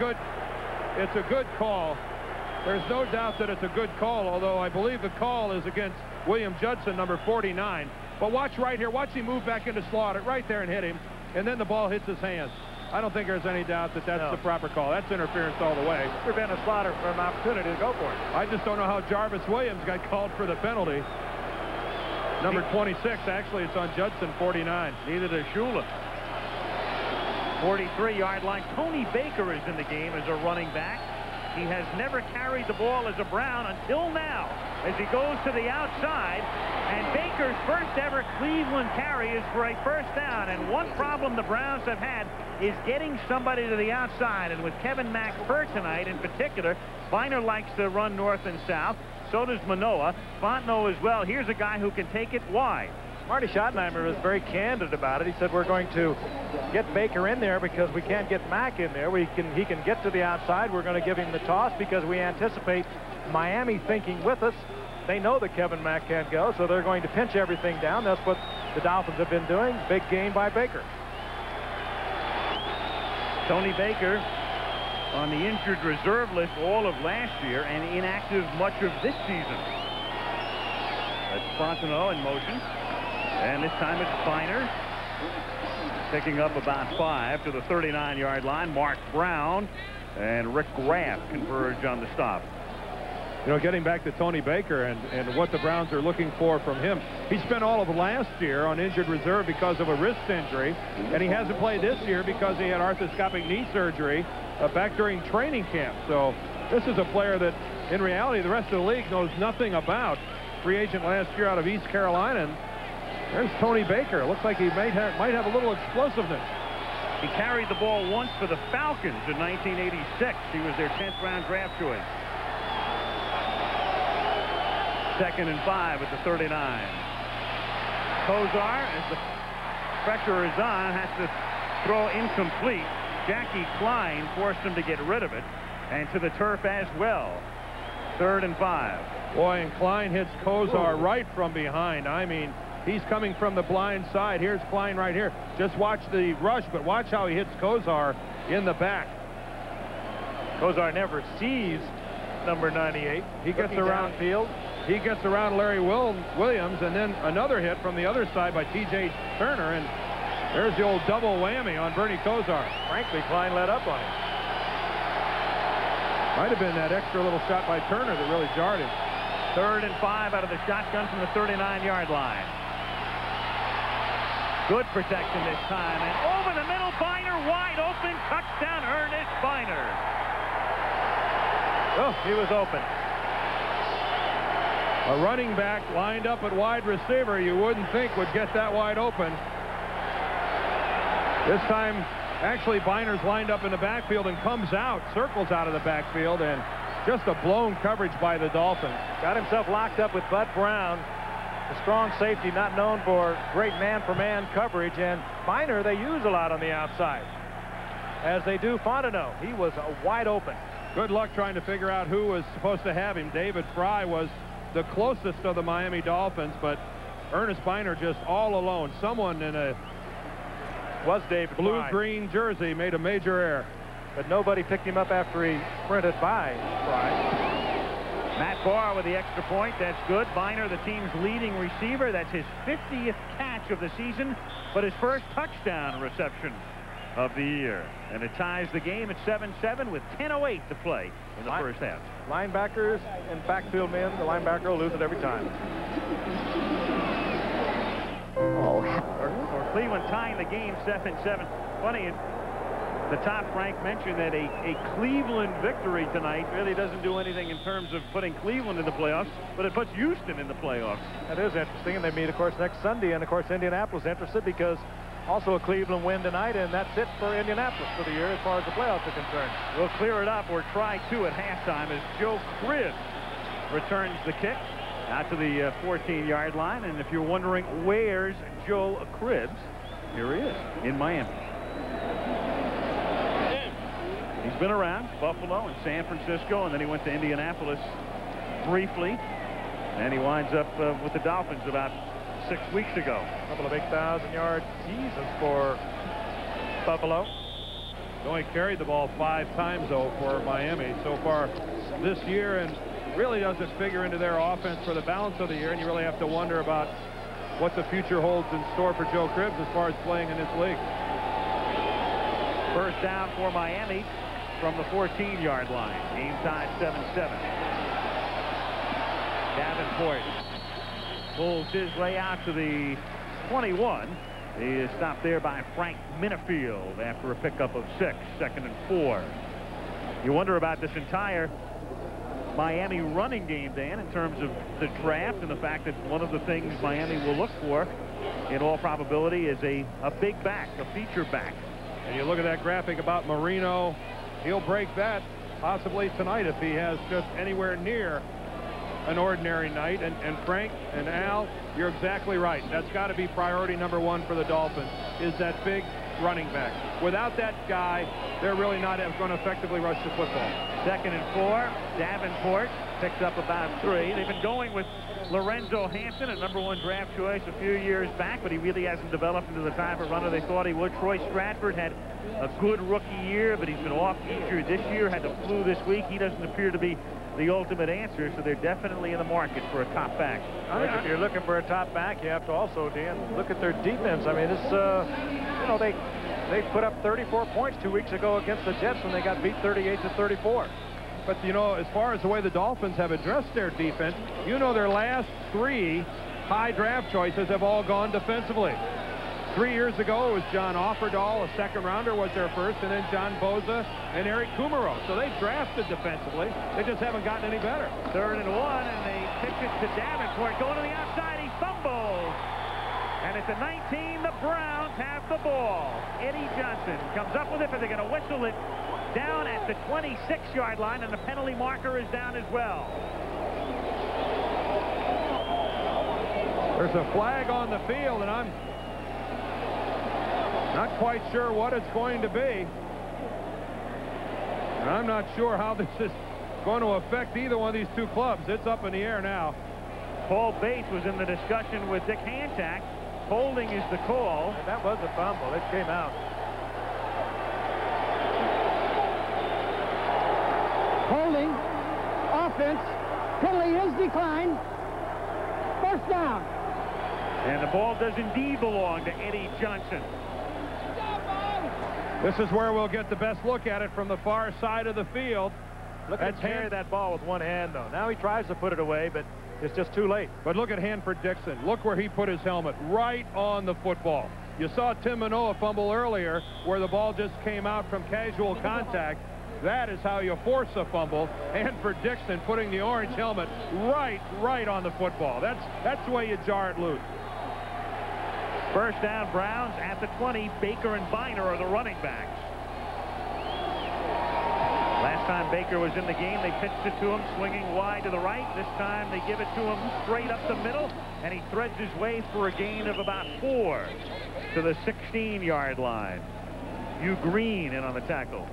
good call. There's no doubt that it's a good call, although I believe the call is against William Judson, number 49. But watch right here. Watch him move back into slot it right there and hit him, and then the ball hits his hands. I don't think there's any doubt that that's the proper call. That's interference all the way. Prevent a Slaughter from an opportunity to go for it. I just don't know how Jarvis Williams got called for the penalty. Number 26, actually, it's on Judson, 49. Neither does Shula. 43-yard line. Tony Baker is in the game as a running back. He has never carried the ball as a Brown until now, as he goes to the outside. And Baker's first ever Cleveland carry is for a first down. And one problem the Browns have had is getting somebody to the outside. And with Kevin Mack hurt tonight in particular, Viner likes to run north and south. So does Manoa. Fontenot as well. Here's a guy who can take it wide. Marty Schottenheimer was very candid about it. He said, we're going to get Baker in there because we can't get Mack in there. He can get to the outside. We're going to give him the toss because we anticipate Miami thinking with us. They know that Kevin Mack can't go, so they're going to pinch everything down. That's what the Dolphins have been doing. Big gain by Baker. Tony Baker on the injured reserve list all of last year and inactive much of this season. That's Fontenot in motion. And this time it's Viner picking up about 5 to the 39-yard line. Mark Brown and Rick Graff converge on the stop. You know, getting back to Tony Baker and what the Browns are looking for from him. He spent all of last year on injured reserve because of a wrist injury, and he hasn't played this year because he had arthroscopic knee surgery back during training camp. So this is a player that, in reality, the rest of the league knows nothing about. Free agent last year out of East Carolina. And there's Tony Baker. Looks like he might have a little explosiveness. He carried the ball once for the Falcons in 1986. He was their 10th round draft choice. 2nd and 5 at the 39. Kozar, as the pressure is on, has to throw incomplete. Jackie Klein forced him to get rid of it, and to the turf as well. 3rd and 5. Boy, and Klein hits Kozar right from behind. I mean, he's coming from the blind side. Here's Klein right here. Just watch the rush, but watch how he hits Kozar in the back. Kozar never sees number 98. He gets around field. He gets around Larry Williams, and then another hit from the other side by T.J. Turner, and there's the old double whammy on Bernie Kozar. Frankly, Klein let up on him. Might have been that extra little shot by Turner that really jarred him. 3rd and 5 out of the shotgun from the 39-yard line. Good protection this time, and over the middle, Viner wide open, touchdown, Ernest Viner. Oh, he was open. A running back lined up at wide receiver you wouldn't think would get that wide open. This time, actually, Viner's lined up in the backfield and comes out, circles out of the backfield, and just a blown coverage by the Dolphins. Got himself locked up with Bud Brown, a strong safety not known for great man-for-man coverage, and Viner they use a lot on the outside, as they do Fontenot. He was wide open. Good luck trying to figure out who was supposed to have him. David Fry was the closest of the Miami Dolphins, but Ernest Viner just all alone. Someone in a blue-green jersey made a major error. But nobody picked him up after he sprinted by Fry. Matt Barr with the extra point. That's good. Viner, the team's leading receiver. That's his 50th catch of the season, but his first touchdown reception of the year. And it ties the game at 7-7 with 10:08 to play in the first half. Linebackers and backfield men, the linebacker will lose it every time. Or Cleveland tying the game 7-7. Funny, the top rank mentioned that a Cleveland victory tonight really doesn't do anything in terms of putting Cleveland in the playoffs, but it puts Houston in the playoffs. That is interesting, and they meet, of course, next Sunday. And, of course, Indianapolis interested because also a Cleveland win tonight, and that's it for Indianapolis for the year as far as the playoffs are concerned. We'll clear it up, or try to at halftime, as Joe Cribbs returns the kick out to the 14-yard line. And if you're wondering where's Joe Cribbs, here he is in Miami. He's been around Buffalo and San Francisco, and then he went to Indianapolis briefly, and he winds up with the Dolphins about 6 weeks ago. A couple of 8,000-yard seasons for Buffalo. He only carried the ball 5 times, though, for Miami so far this year, and really doesn't figure into their offense for the balance of the year, and you really have to wonder about what the future holds in store for Joe Cribbs as far as playing in this league. First down for Miami from the 14-yard line. Game tied 7-7. Davenport pulls his way out to the 21. He is stopped there by Frank Minifield after a pickup of 6, 2nd and 4. You wonder about this entire Miami running game, Dan, in terms of the draft and the fact that one of the things Miami will look for in all probability is a big back, a feature back. And you look at that graphic about Marino, he'll break that possibly tonight if he has just anywhere near an ordinary night. And Frank and Al, you're exactly right. That's got to be priority number 1 for the Dolphins, is that big running back. Without that guy, they're really not going to effectively rush the football. 2nd and 4. Davenport picks up about 3. They've been going with Lorenzo Hampton, a #1 draft choice a few years back, but he really hasn't developed into the type of runner they thought he would. Troy Stratford had a good rookie year, but he's been off injured this year, had the flu this week. He doesn't appear to be the ultimate answer, so they're definitely in the market for a top back. If you're looking for a top back, you have to also, Dan, look at their defense. I mean, this, you know, they put up 34 points 2 weeks ago against the Jets when they got beat 38-34. But, you know, as far as the way the Dolphins have addressed their defense, you know, their last 3 high draft choices have all gone defensively. 3 years ago, it was John Offerdahl, a 2nd rounder, was their first, and then John Boza and Eric Kumaro. So they drafted defensively. They just haven't gotten any better. 3rd and 1, and they pitch it to Davenport. Going to the outside, he fumbles. And at the 19, the Browns have the ball. Eddie Johnson comes up with it, but they're going to whistle it down at the 26-yard line, and the penalty marker is down as well. There's a flag on the field, and I'm not quite sure what it's going to be. And I'm not sure how this is going to affect either one of these 2 clubs. It's up in the air now. Paul Bates was in the discussion with Dick Hancock. Holding is the call. That was a fumble. It came out. Holding, offense, penalty is declined. First down. And the ball does indeed belong to Eddie Johnson. This is where we'll get the best look at it from the far side of the field. Look at him carry that ball with one hand, though. Now he tries to put it away, but it's just too late. But look at Hanford Dixon. Look where he put his helmet, right on the football. You saw Tim Manoa fumble earlier where the ball just came out from casual contact. That is how you force a fumble. Hanford Dixon putting the orange helmet right on the football. That's the way you jar it loose. First down, Browns at the 20. Baker and Biner are the running backs. Last time Baker was in the game, they pitched it to him swinging wide to the right. This time they give it to him straight up the middle, and he threads his way for a gain of about 4 to the 16-yard line. Hugh Green in on the tackle.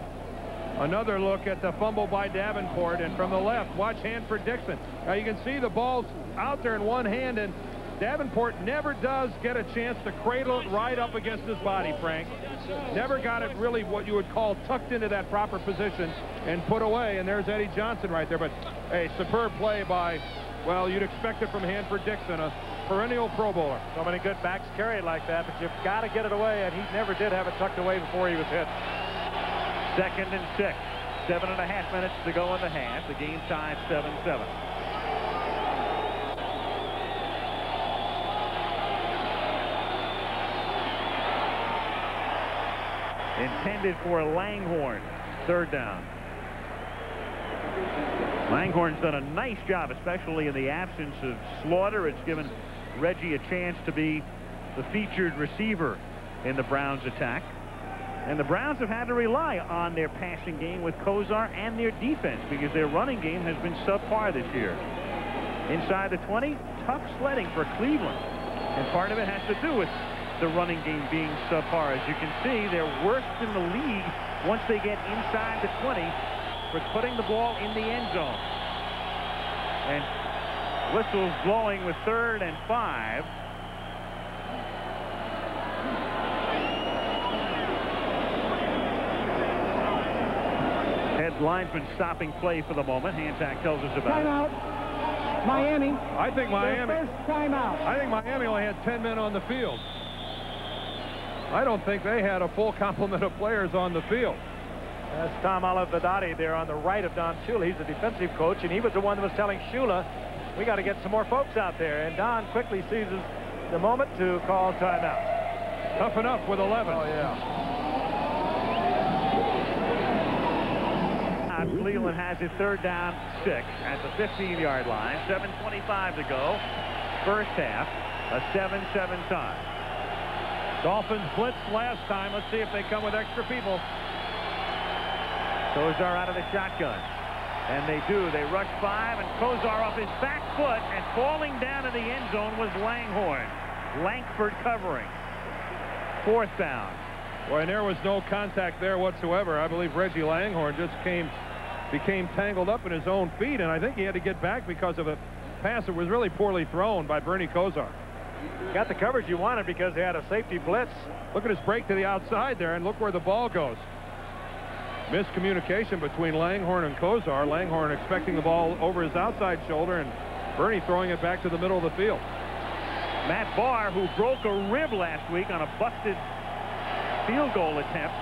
Another look at the fumble by Davenport, and from the left, watch Hanford Dixon. Now you can see the ball's out there in one hand, and Davenport never does get a chance to cradle it right up against his body, Frank. Never got it really what you would call tucked into that proper position and put away, and there's Eddie Johnson right there. But a superb play by, well, you'd expect it from Hanford Dixon, a perennial Pro Bowler. So many good backs carry it like that, but you've got to get it away, and he never did have it tucked away before he was hit. 2nd and 6. 7.5 minutes to go in the half. The game tied 7-7. Intended for Langhorne. 3rd down. Langhorne's done a nice job, especially in the absence of Slaughter. It's given Reggie a chance to be the featured receiver in the Browns attack. And the Browns have had to rely on their passing game with Kozar and their defense because their running game has been subpar this year. Inside the 20, tough sledding for Cleveland. And part of it has to do with the running game being subpar. As you can see, they're worst in the league once they get inside the 20 for putting the ball in the end zone. And whistles blowing with 3rd and 5. linesman stopping play for the moment. Hancock tells us about it. Timeout. Miami. I think Miami. Their first timeout. I think Miami only had 10 men on the field. I don't think they had a full complement of players on the field. That's Tom Olivedati there on the right of Don Shula. He's the defensive coach, and he was the one that was telling Shula, we got to get some more folks out there. And Don quickly seizes the moment to call timeout. Tough enough with 11. Oh, yeah. Cleveland has it 3rd down 6 at the 15-yard line. 7:25 to go. First half, a 7-7 tie. Dolphins blitzed last time. Let's see if they come with extra people. Kozar out of the shotgun. And they do. They rush 5, and Kozar off his back foot, and falling down in the end zone was Langhorne. Lankford covering. 4th down. Boy, and there was no contact there whatsoever. I believe Reggie Langhorne just became tangled up in his own feet, and I think he had to get back because of a pass that was really poorly thrown by Bernie Kozar. Got the coverage you wanted because they had a safety blitz. Look at his break to the outside there, and look where the ball goes. Miscommunication between Langhorne and Kozar. Langhorne expecting the ball over his outside shoulder, and Bernie throwing it back to the middle of the field. Matt Barr, who broke a rib last week on a busted field goal attempt,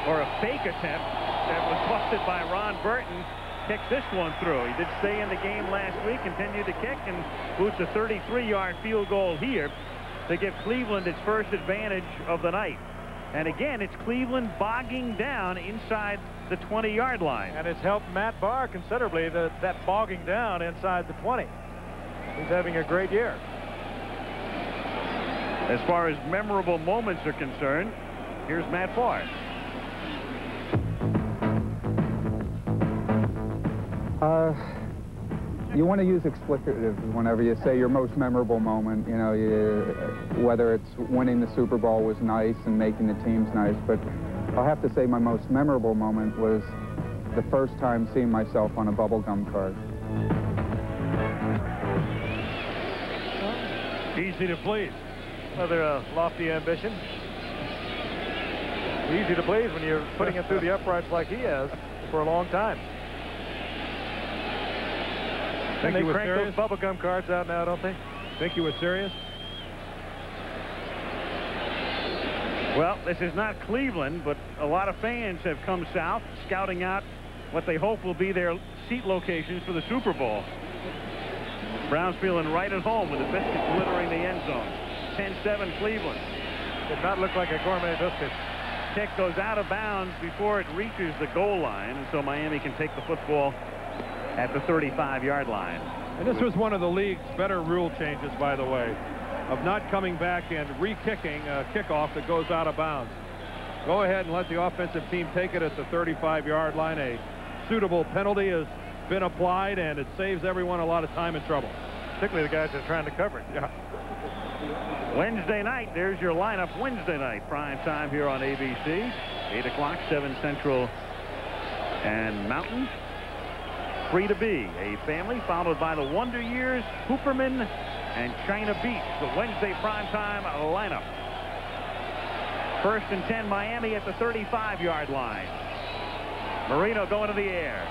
or a fake attempt that was busted by Ron Burton, kicks this one through. He did stay in the game last week, continued to kick, and boots a 33-yard field goal here to give Cleveland its first advantage of the night. And again, it's Cleveland bogging down inside the 20-yard line. And it's helped Matt Barr considerably, that bogging down inside the 20. He's having a great year. As far as memorable moments are concerned, here's Matt Barr. You want to use explicatives whenever you say your most memorable moment. You know, whether it's winning the Super Bowl was nice and making the teams nice, but I'll have to say my most memorable moment was the first time seeing myself on a bubblegum card. Easy to please. Another lofty ambition. Easy to please when you're putting it through the uprights like he has for a long time. And they crank those bubblegum cards out now, don't they? Think he was serious? Well, this is not Cleveland, but a lot of fans have come south scouting out what they hope will be their seat locations for the Super Bowl. Browns feeling right at home with the biscuit glittering the end zone. 10-7 Cleveland. Did not look like a gourmet biscuit. Kick goes out of bounds before it reaches the goal line, and so Miami can take the football at the 35-yard line. And this was one of the league's better rule changes, by the way, of not coming back and re-kicking a kickoff that goes out of bounds. Go ahead and let the offensive team take it at the 35-yard line. A suitable penalty has been applied, and it saves everyone a lot of time and trouble. Particularly the guys that are trying to cover it. Yeah. Wednesday night, there's your lineup. Wednesday night, prime time here on ABC. 8 o'clock, 7 Central and Mountain. Free to be a family, followed by the Wonder Years, Hooperman, and China Beach. The Wednesday primetime lineup. 1st and 10, Miami at the 35-yard line. Marino going to the air.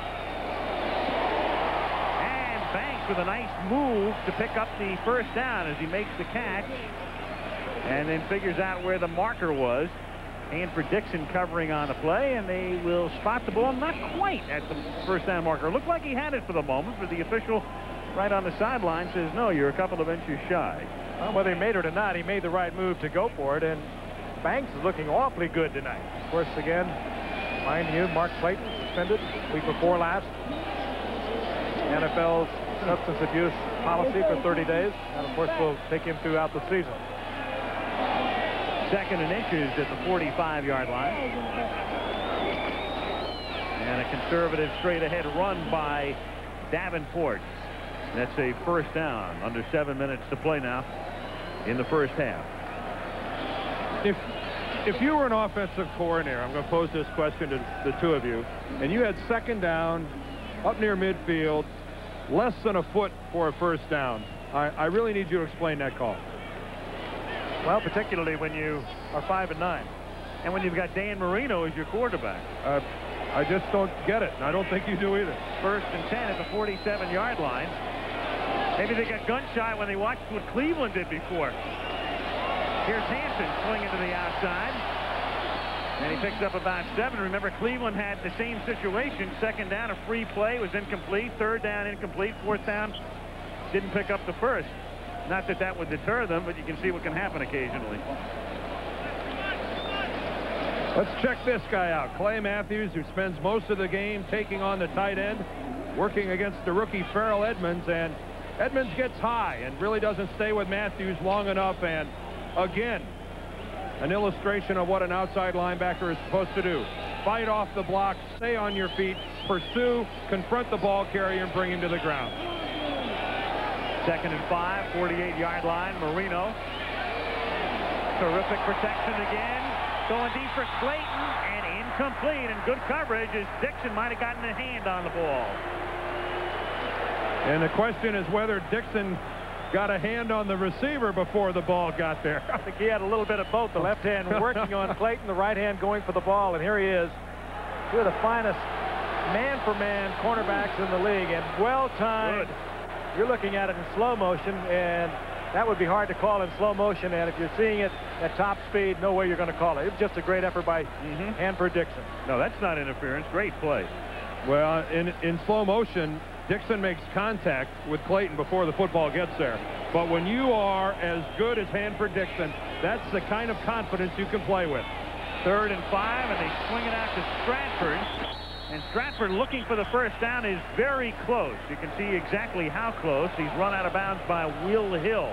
And Banks with a nice move to pick up the first down as he makes the catch. And then figures out where the marker was. And for Dixon covering on the play, and they will spot the ball not quite at the first down marker. Looked like he had it for the moment, but the official right on the sideline says, no, you're a couple of inches shy. Well, whether he made it or not, he made the right move to go for it, and Banks is looking awfully good tonight. Of course, again, mind you, Mark Clayton suspended week before last. NFL's substance abuse policy for 30 days, and of course, we'll take him throughout the season. 2nd and inches at the 45-yard line. And a conservative straight-ahead run by Davenport. That's a first down. Under 7 minutes to play now in the first half. If you were an offensive coordinator, I'm going to pose this question to the two of you, and you had 2nd down up near midfield, less than a foot for a first down, I really need you to explain that call. Well, particularly when you are 5-9. And when you've got Dan Marino as your quarterback. I just don't get it, and I don't think you do either. 1st and 10 at the 47-yard line. Maybe they got gun-shy when they watched what Cleveland did before. Here's Hampton swinging to the outside. And he picks up about 7. Remember, Cleveland had the same situation. 2nd down, a free play was incomplete. 3rd down, incomplete. 4th down, didn't pick up the first. Not that that would deter them, but you can see what can happen occasionally. Let's check this guy out. Clay Matthews, who spends most of the game taking on the tight end, working against the rookie Farrell Edmonds, and Edmonds gets high and really doesn't stay with Matthews long enough. And again, an illustration of what an outside linebacker is supposed to do. Fight off the block, stay on your feet, pursue, confront the ball carrier, and bring him to the ground. 2nd and 5, 48-yard line. Marino. Terrific protection again. Going deep for Clayton, and incomplete, and good coverage as Dixon might have gotten a hand on the ball. And the question is whether Dixon got a hand on the receiver before the ball got there. I think he had a little bit of both. The left hand working on Clayton, the right hand going for the ball, and here he is. Two of the finest man-for-man cornerbacks in the league, and well-timed. You're looking at it in slow motion, and that would be hard to call in slow motion, and if you're seeing it at top speed, no way you're going to call it. It's just a great effort by Hanford Dixon. No, that's not interference. Great play. Well, in slow motion, Dixon makes contact with Clayton before the football gets there. But when you are as good as Hanford Dixon, that's the kind of confidence you can play with. 3rd and 5, and they swing it out to Stratford. And Stratford, looking for the first down, is very close. You can see exactly how close. He's run out of bounds by Will Hill.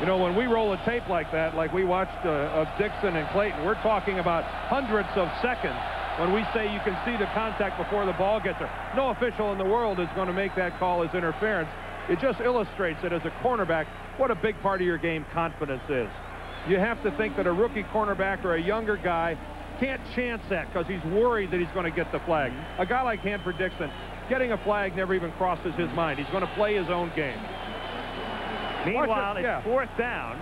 You know, when we roll a tape like that, like we watched of Dixon and Clayton, we're talking about hundreds of seconds when we say you can see the contact before the ball gets there. No official in the world is going to make that call as interference. It just illustrates that as a cornerback, what a big part of your game confidence is. You have to think that a rookie cornerback or a younger guy can't chance that because he's worried that he's going to get the flag. A guy like Hanford Dixon, getting a flag never even crosses his mind. He's going to play his own game. Meanwhile, it's 4th down.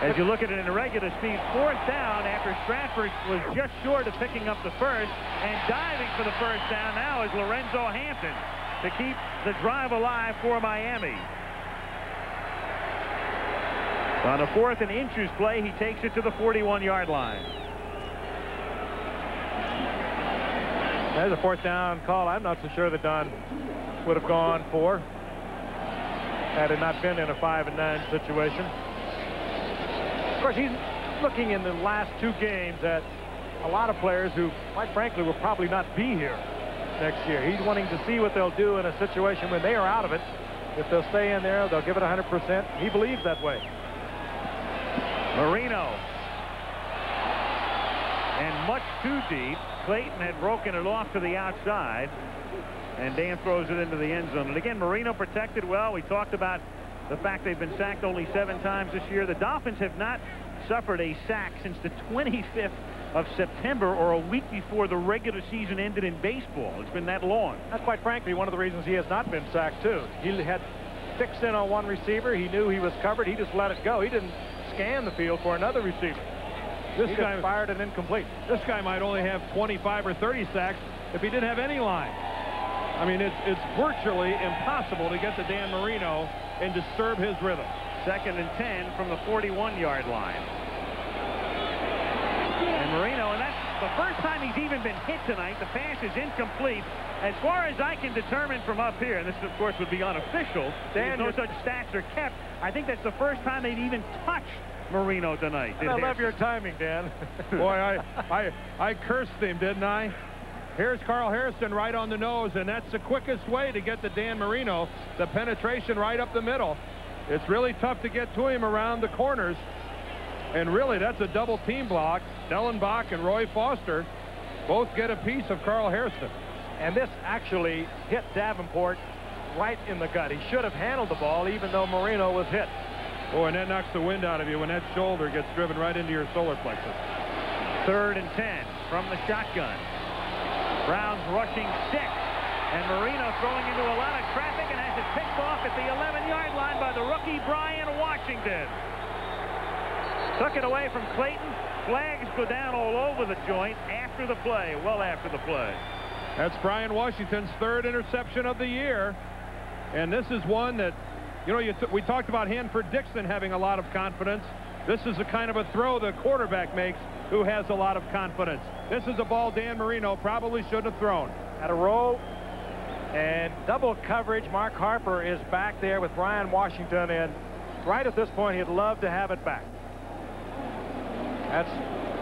As you look at it in a regular speed, 4th down after Stratford was just short of picking up the first, and diving for the first down now is Lorenzo Hampton to keep the drive alive for Miami. On a 4th and inches play, he takes it to the 41-yard line. There's a 4th down call. I'm not so sure that Don would have gone for had it not been in a 5 and 9 situation. Of course, he's looking in the last 2 games at a lot of players who, quite frankly, will probably not be here next year. He's wanting to see what they'll do in a situation when they are out of it. If they'll stay in there, they'll give it 100%. He believes that way. Marino. And much too deep. Clayton had broken it off to the outside. And Dan throws it into the end zone. And again, Marino protected well. We talked about the fact they've been sacked only 7 times this year. The Dolphins have not suffered a sack since the 25th of September, or a week before the regular season ended in baseball. It's been that long. That's quite frankly one of the reasons he has not been sacked, too. He had fixed in on one receiver. He knew he was covered. He just let it go. He didn't scan the field for another receiver. This guy fired and incomplete. This guy might only have 25 or 30 sacks if he didn't have any line. I mean, it's virtually impossible to get to Dan Marino and disturb his rhythm. 2nd and 10 from the 41-yard line. And Marino, and that's the first time he's even been hit tonight. The pass is incomplete. As far as I can determine from up here, and this, of course, would be unofficial, Dan, no such stats are kept. I think that's the first time they've even touched Marino tonight. I love your timing, Dan. Boy, I cursed him, didn't I? Here's Carl Harrison right on the nose, and that's the quickest way to get to Dan Marino. The penetration right up the middle. It's really tough to get to him around the corners. And really, that's a double team block. Dellenbach and Roy Foster both get a piece of Carl Harrison. And this actually hit Davenport right in the gut. He should have handled the ball even though Marino was hit. Oh, and that knocks the wind out of you when that shoulder gets driven right into your solar plexus. 3rd and 10 from the shotgun. Browns rushing 6. And Marino throwing into a lot of traffic and has it picked off at the 11-yard line by the rookie Brian Washington. Took it away from Clayton. flags go down all over the joint after the play, well after the play. That's Brian Washington's third interception of the year. And this is one that, you know, we talked about Hanford Dixon having a lot of confidence. This is the kind of a throw the quarterback makes who has a lot of confidence. This is a ball Dan Marino probably shouldn't have thrown. At a row and double coverage. Mark Harper is back there with Brian Washington, and right at this point he'd love to have it back. That's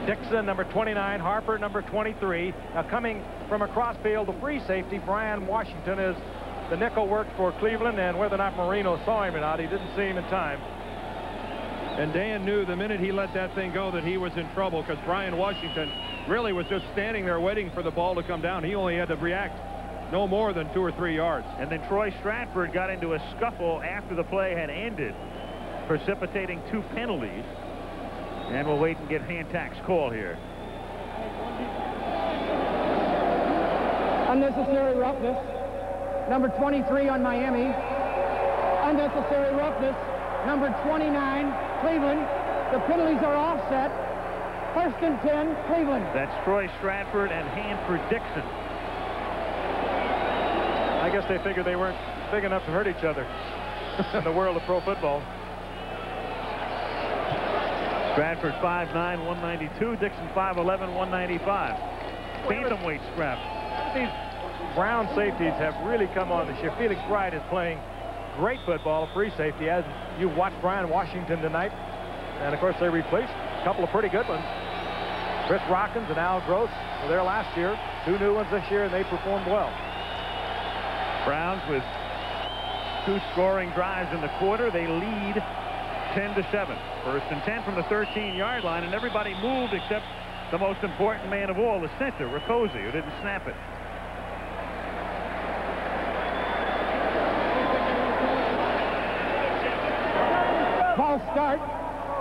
Dixon, number 29, Harper, number 23. Now coming from across field, the free safety, Brian Washington, is the nickel work for Cleveland, and whether or not Marino saw him or not, he didn't see him in time. And Dan knew the minute he let that thing go that he was in trouble, because Brian Washington really was just standing there waiting for the ball to come down. He only had to react no more than 2 or 3 yards. And then Troy Stratford got into a scuffle after the play had ended, precipitating 2 penalties. And we'll wait and get Hantak's call here. Unnecessary roughness. Number 23 on Miami. Unnecessary roughness. Number 29, Cleveland. The penalties are offset. 1st and 10, Cleveland. That's Troy Stratford and Hanford Dixon. I guess they figured they weren't big enough to hurt each other in the world of pro football. Stratford 5'9", 192. Dixon 5'11", 195. Bantamweight scrap. These Brown safeties have really come on this year. Felix Wright is playing great football, free safety, as you watched Brian Washington tonight. And of course they replaced a couple of pretty good ones. Chris Rockins and Al Gross were there last year. 2 new ones this year, and they performed well. Browns with 2 scoring drives in the quarter. They lead 10-7. 1st and 10 from the 13-yard line, and everybody moved except the most important man of all, the center, Riccozzi, who didn't snap it. False start.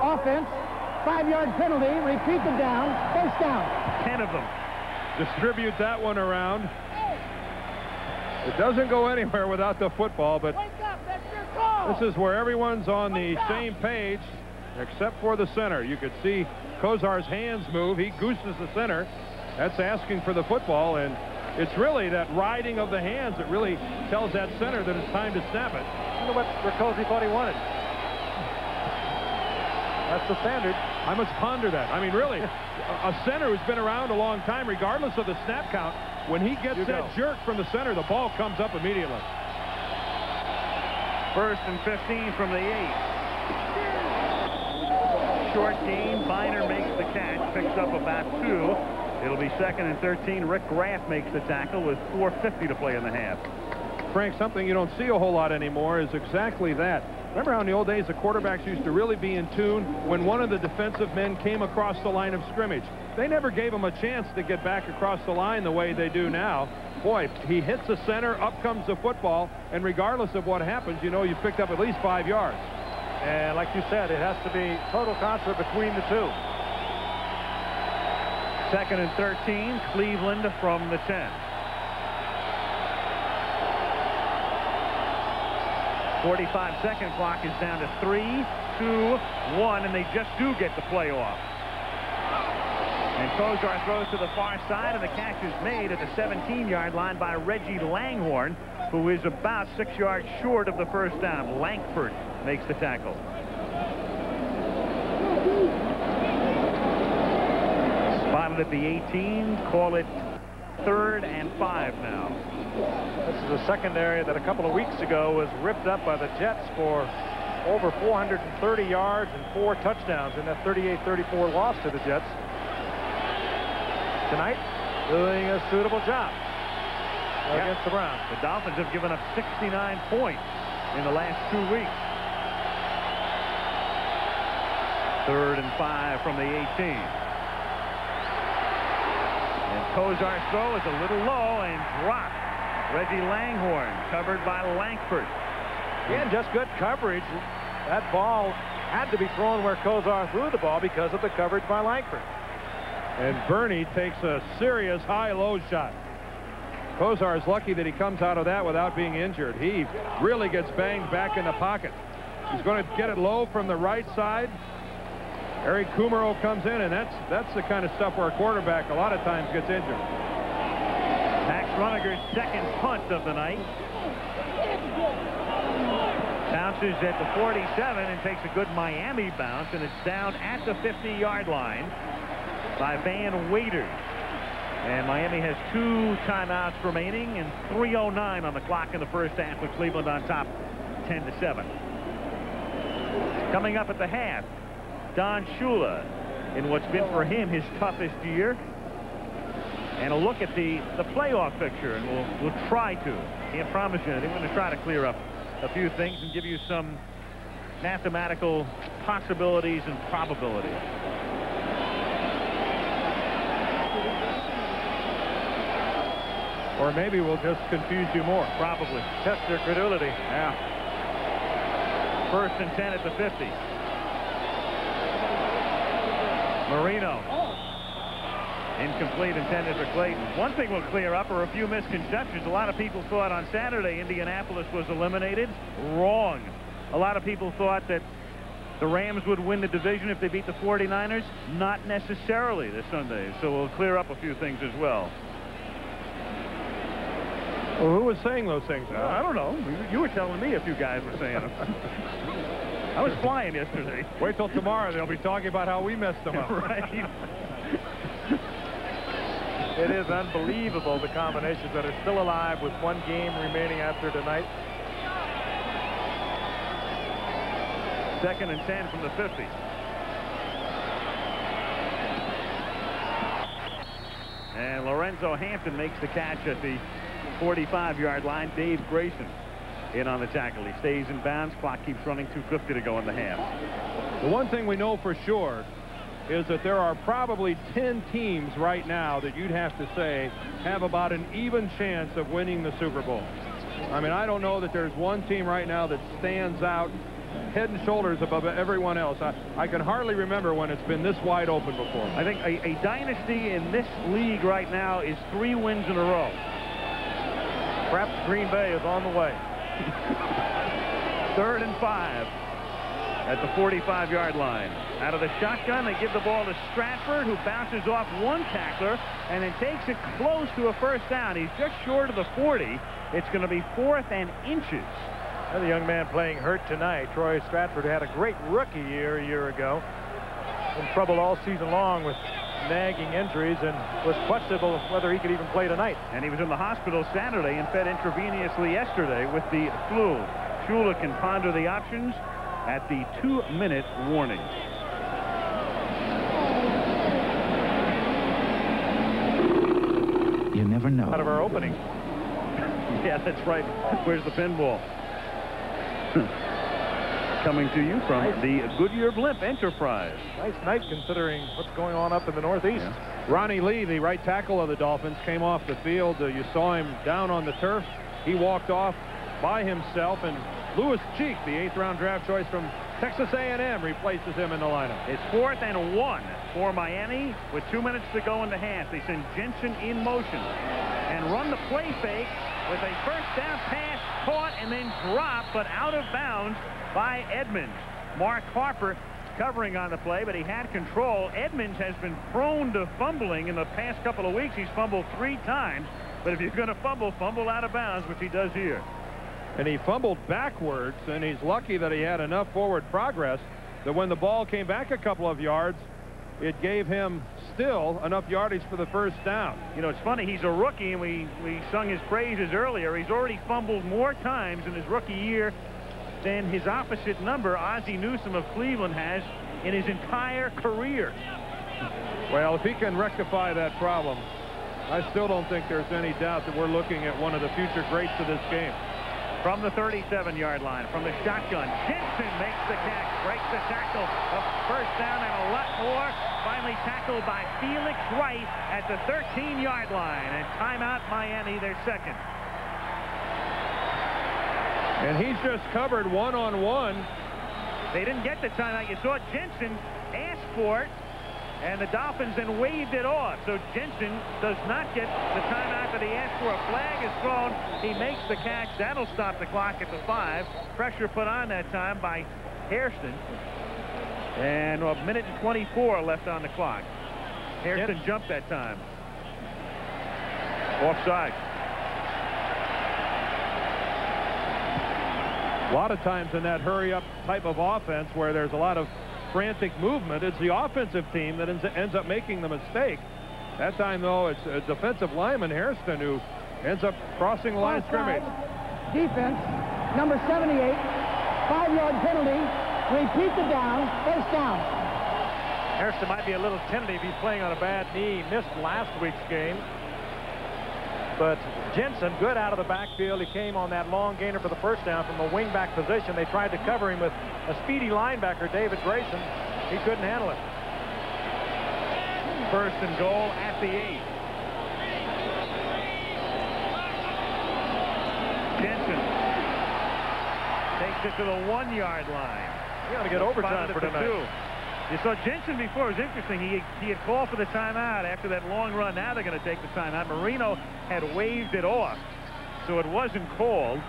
Offense. 5-yard penalty. Repeat the down. 1st down. 10 of them. Distribute that one around. It doesn't go anywhere without the football, but this is where everyone's on the same page except for the center. You could see Kozar's hands move. He gooses the center. That's asking for the football, and it's really that riding of the hands that really tells that center that it's time to snap it. I wonder what Riccozzi thought he wanted. That's the standard. I must ponder that. I mean, really, a center who's been around a long time, regardless of the snap count, when he gets that jerk from the center, the ball comes up immediately. 1st and 15 from the 8. Short game. Biner makes the catch, picks up about 2. It'll be 2nd and 13. Rick Graff makes the tackle with 4:50 to play in the half. Frank, something you don't see a whole lot anymore is exactly that. Remember how in the old days the quarterbacks used to really be in tune when one of the defensive men came across the line of scrimmage? They never gave him a chance to get back across the line the way they do now. Boy, he hits the center, up comes the football, and regardless of what happens, you know you've picked up at least 5 yards. And like you said, it has to be total concert between the two. 2nd and 13, Cleveland from the 10. 45-second clock is down to 3, 2, 1, and they just do get the play off. And Kozar throws to the far side, and the catch is made at the 17-yard line by Reggie Langhorne, who is about 6 yards short of the 1st down. Langford makes the tackle. Spotted at the 18. Call it 3rd and 5 now. This is a secondary that a couple of weeks ago was ripped up by the Jets for over 430 yards and 4 touchdowns in that 38-34 loss to the Jets. Tonight, doing a suitable job against the Browns. The Dolphins have given up 69 points in the last 2 weeks. 3rd and 5 from the 18. And Kozar's throw is a little low and dropped. Reggie Langhorne covered by Langford. Again, just good coverage. That ball had to be thrown where Kozar threw the ball because of the coverage by Langford. And Bernie takes a serious high-low shot. Kozar is lucky that he comes out of that without being injured. He really gets banged back in the pocket. He's going to get it low from the right side. Eric Kumaro comes in, and that's the kind of stuff where a quarterback a lot of times gets injured. Max Runiger's second punt of the night. Bounces at the 47 and takes a good Miami bounce, and it's down at the 50-yard line by Van Waiters. And Miami has 2 timeouts remaining and 3:09 on the clock in the first half, with Cleveland on top 10-7. Coming up at the half, Don Shula in what's been for him his toughest year. And a look at the playoff picture, and we'll try to. Can't promise you anything. We're going to try to clear up a few things and give you some mathematical possibilities and probabilities. Or maybe we'll just confuse you more. Probably. Test their credulity. Yeah. 1st and 10 at the 50. Marino. Incomplete, intended for Clayton. One thing we'll clear up are a few misconceptions. A lot of people thought on Saturday Indianapolis was eliminated. Wrong. A lot of people thought that the Rams would win the division if they beat the 49ers. Not necessarily this Sunday. So we'll clear up a few things as well. Well, who was saying those things? Well, I don't know. You were telling me a few guys were saying them. I was flying yesterday. Wait till tomorrow. They'll be talking about how we messed them up. Right. It is unbelievable, the combinations that are still alive with 1 game remaining after tonight. 2nd and 10 from the 50. And Lorenzo Hampton makes the catch at the 45-yard line. Dave Grayson in on the tackle. He stays in bounds. Clock keeps running. 2:50 to go in the half. The one thing we know for sure is that there are probably 10 teams right now that you'd have to say have about an even chance of winning the Super Bowl. I mean, I don't know that there's one team right now that stands out head and shoulders above everyone else. I can hardly remember when it's been this wide open before. I think a dynasty in this league right now is 3 wins in a row. Perhaps Green Bay is on the way. 3rd and 5 at the 45-yard line. Out of the shotgun, they give the ball to Stratford, who bounces off 1 tackler and then takes it close to a first down. He's just short of the 40. It's going to be 4th and inches. Another young man playing hurt tonight. Troy Stratford had a great rookie year a year ago. In trouble all season long with nagging injuries, and was questionable whether he could even play tonight. And he was in the hospital Saturday and fed intravenously yesterday with the flu. Shula can ponder the options at the 2-minute warning. You never know. Out of our opening. Yeah, that's right. Where's the pinball? Coming to you from the Goodyear Blimp Enterprise. Nice night considering what's going on up in the Northeast. Yeah. Ronnie Lee, the right tackle of the Dolphins, came off the field. You saw him down on the turf. He walked off by himself, and Lewis Cheek, the 8th-round draft choice from Texas A&M, replaces him in the lineup. It's 4th and 1 for Miami with 2 minutes to go in the half. They send Jensen in motion and run the play fake with a first down pass caught and then dropped, but out of bounds by Edmonds. Mark Harper covering on the play, but he had control. Edmonds has been prone to fumbling in the past couple of weeks. He's fumbled 3 times, but if you're going to fumble out of bounds, which he does here. And he fumbled backwards, and he's lucky that he had enough forward progress that when the ball came back a couple of yards, it gave him still enough yardage for the first down. You know, it's funny, he's a rookie, and we sung his praises earlier. He's already fumbled more times in his rookie year than his opposite number, Ozzie Newsome of Cleveland, has in his entire career. Well, if he can rectify that problem, I still don't think there's any doubt that we're looking at one of the future greats of this game. From the 37-yard line, from the shotgun, Jensen makes the catch, breaks the tackle, a first down and a lot more. Finally tackled by Felix Wright at the 13-yard line. And timeout Miami, their second. And he's just covered one-on-one. They didn't get the timeout. You saw Jensen ask for it, and the Dolphins then waved it off. So Jensen does not get the timeout that he asked for. A flag is thrown. He makes the catch. That'll stop the clock at the 5. Pressure put on that time by Hairston. And a minute and 24 left on the clock. Hairston jumped that time. Offside. A lot of times in that hurry-up type of offense where there's a lot of frantic movement, it's the offensive team that ends up making the mistake. That time, though, it's a defensive lineman, Hairston, who ends up crossing the line of scrimmage. Defense, number 78, 5-yard penalty. Repeat the down, first down. Hairston might be a little tentative. He's playing on a bad knee. He missed last week's game. But Jensen, good out of the backfield. He came on that long gainer for the first down from a wingback position. They tried to cover him with a speedy linebacker, David Grayson. He couldn't handle it. First and goal at the 8. Jensen takes it to the 1-yard line. You got to get overtime for tonight. You saw Jensen before. It was interesting. He had called for the timeout after that long run. Now they're going to take the timeout. Marino had waved it off, so it wasn't called.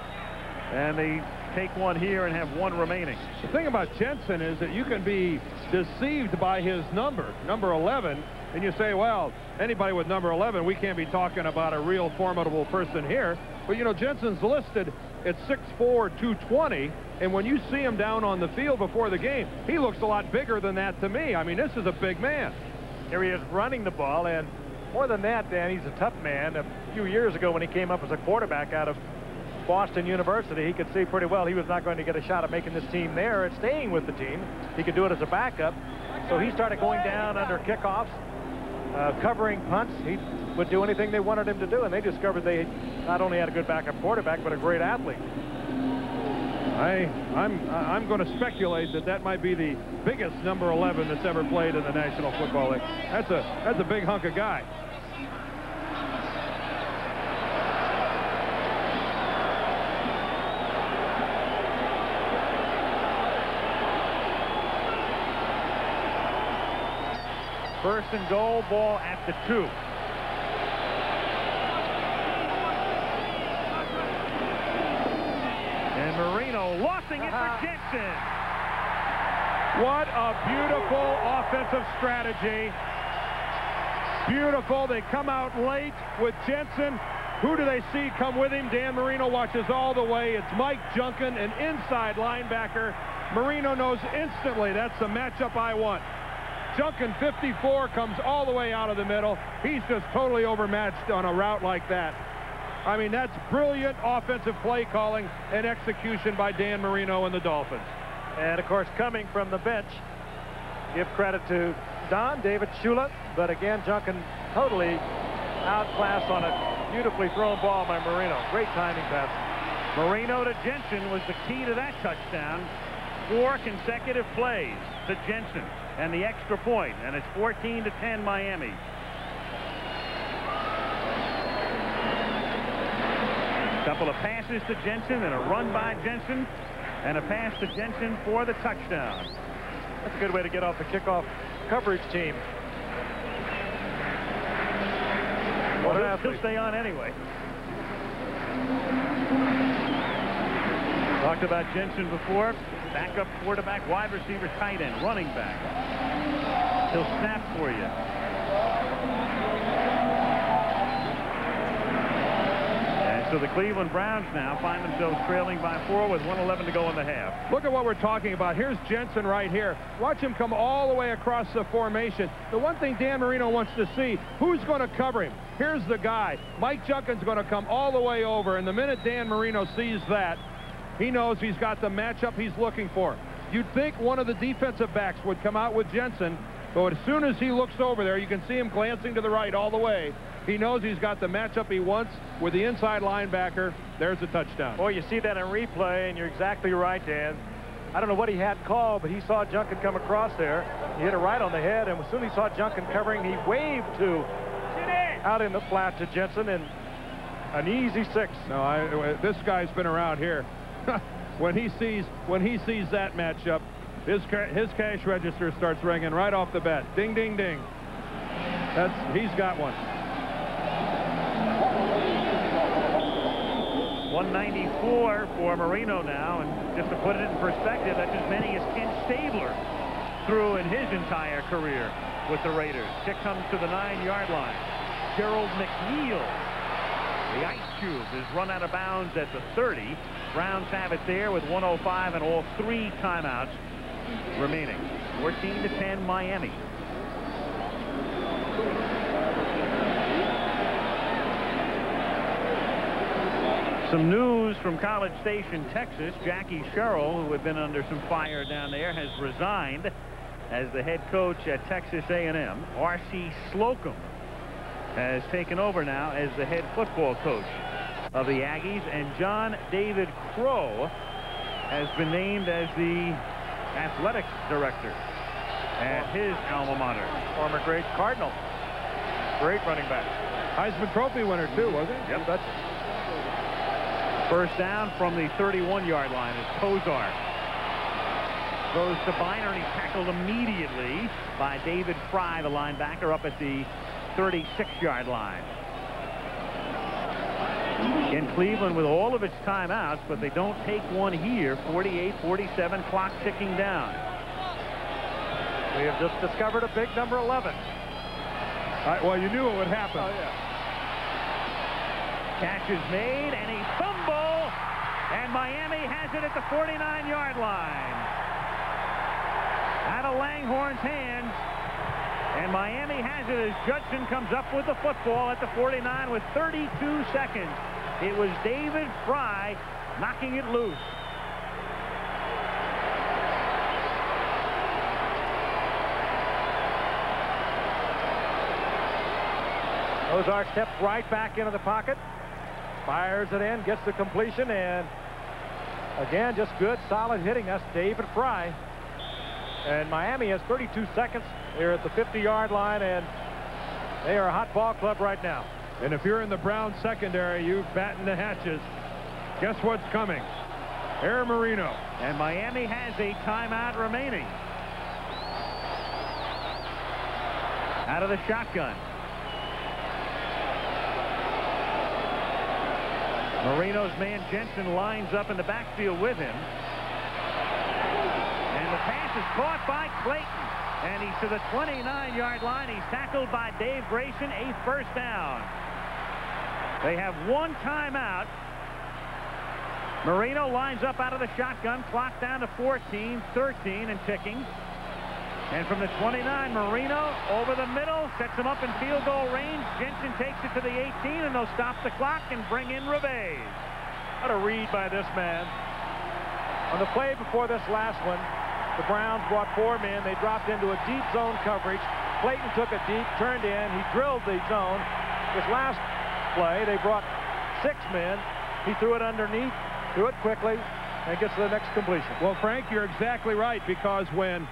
And they take one here and have one remaining. The thing about Jensen is that you can be deceived by his number 11, and you say, well, anybody with number 11, we can't be talking about a real formidable person here. But, you know, Jensen's listed at 6'4", 220, and when you see him down on the field before the game, he looks a lot bigger than that to me. I mean, this is a big man. Here he is running the ball, and more than that, Dan, he's a tough man. A few years ago when he came up as a quarterback out of Boston University, he could see pretty well he was not going to get a shot at making this team there and staying with the team. He could do it as a backup. So he started going down under kickoffs, covering punts. He would do anything they wanted him to do, and they discovered they not only had a good backup quarterback, but a great athlete. I'm going to speculate that might be the biggest number 11 that's ever played in the National Football League. That's a big hunk of guy. First and goal, ball at the 2. And Marino lossing it for Jensen. What a beautiful offensive strategy. Beautiful. They come out late with Jensen. Who do they see come with him? Dan Marino watches all the way. It's Mike Junkin, an inside linebacker. Marino knows instantly that's the matchup I want. Junkin, 54, comes all the way out of the middle. He's just totally overmatched on a route like that. I mean, that's brilliant offensive play calling and execution by Dan Marino and the Dolphins. And, of course, coming from the bench, give credit to Don, David Shula. But, again, Junkin totally outclassed on a beautifully thrown ball by Marino. Great timing pass. Marino to Jensen was the key to that touchdown. 4 consecutive plays to Jensen and the extra point, and it's 14-10 Miami. Couple of passes to Jensen and a run by Jensen and a pass to Jensen for the touchdown. That's a good way to get off the kickoff coverage team. Well, he'll stay on anyway. Talked about Jensen before. Backup quarterback, wide receiver, tight end, running back. He'll snap for you. And so the Cleveland Browns now find themselves trailing by 4 with 1:11 to go in the half. Look at what we're talking about. Here's Jensen right here. Watch him come all the way across the formation. The one thing Dan Marino wants to see, who's going to cover him? Here's the guy. Mike Junkin's going to come all the way over, and the minute Dan Marino sees that, he knows he's got the matchup he's looking for. You'd think one of the defensive backs would come out with Jensen, but as soon as he looks over there, you can see him glancing to the right all the way. He knows he's got the matchup he wants with the inside linebacker. There's a touchdown. Boy, you see that in replay, and you're exactly right, Dan. I don't know what he had called, but he saw Junkin come across there. He hit it right on the head, and as soon as he saw Junkin covering, he waved to out in the flat to Jensen, and an easy 6. No, this guy's been around here. when he sees that matchup, his cash register starts ringing right off the bat. Ding, ding, ding. He's got one. 194 for Marino now, and just to put it in perspective, that's as many as Ken Stabler through in his entire career with the Raiders. Kick comes to the 9-yard line. Gerald McNeil, the Ice Cube, is run out of bounds at the 30. Browns have it there with 1:05 and all 3 timeouts remaining. 14-10 Miami. Some news from College Station, Texas. Jackie Sherrill, who had been under some fire down there, has resigned as the head coach at Texas A&M. R.C. Slocum has taken over now as the head football coach of the Aggies, and John David Crow has been named as the athletic director at his alma mater. Former great Cardinal. Great running back. Heisman Trophy winner, too, wasn't he? Yep, that's First down from the 31-yard line is Kozar. Goes to Biner, and he's tackled immediately by David Fry, the linebacker, up at the 36-yard line. In Cleveland with all of its timeouts, but they don't take one here. 48-47, clock ticking down. We have just discovered a big number 11. Well, you knew it would happen. Oh, yeah. Catch is made, and he fumble, and Miami has it at the 49-yard line. Out of Langhorne's hands, and Miami has it as Judson comes up with the football at the 49 with 32 seconds. It was David Fry knocking it loose. Ozark steps right back into the pocket, fires it in, gets the completion, and again, just good, solid hitting. That's David Fry. And Miami has 32 seconds. They're at the 50-yard line, and they are a hot ball club right now. And if you're in the Browns secondary, you batten the hatches. Guess what's coming? Air Marino. And Miami has a timeout remaining. Out of the shotgun. Marino's man Jensen lines up in the backfield with him. And the pass is caught by Clayton. And he's to the 29-yard line. He's tackled by Dave Grayson, a first down. They have one timeout. Marino lines up out of the shotgun. Clock down to 14, 13, and ticking. And from the 29, Marino over the middle, sets him up in field goal range. Jensen takes it to the 18, and they'll stop the clock and bring in Revay. What a read by this man. On the play before this last one, the Browns brought 4 men. They dropped into a deep zone coverage. Clayton took it deep, turned in. He drilled the zone. This last play, they brought 6 men. He threw it underneath, threw it quickly, and gets to the next completion. Well, Frank, you're exactly right, because when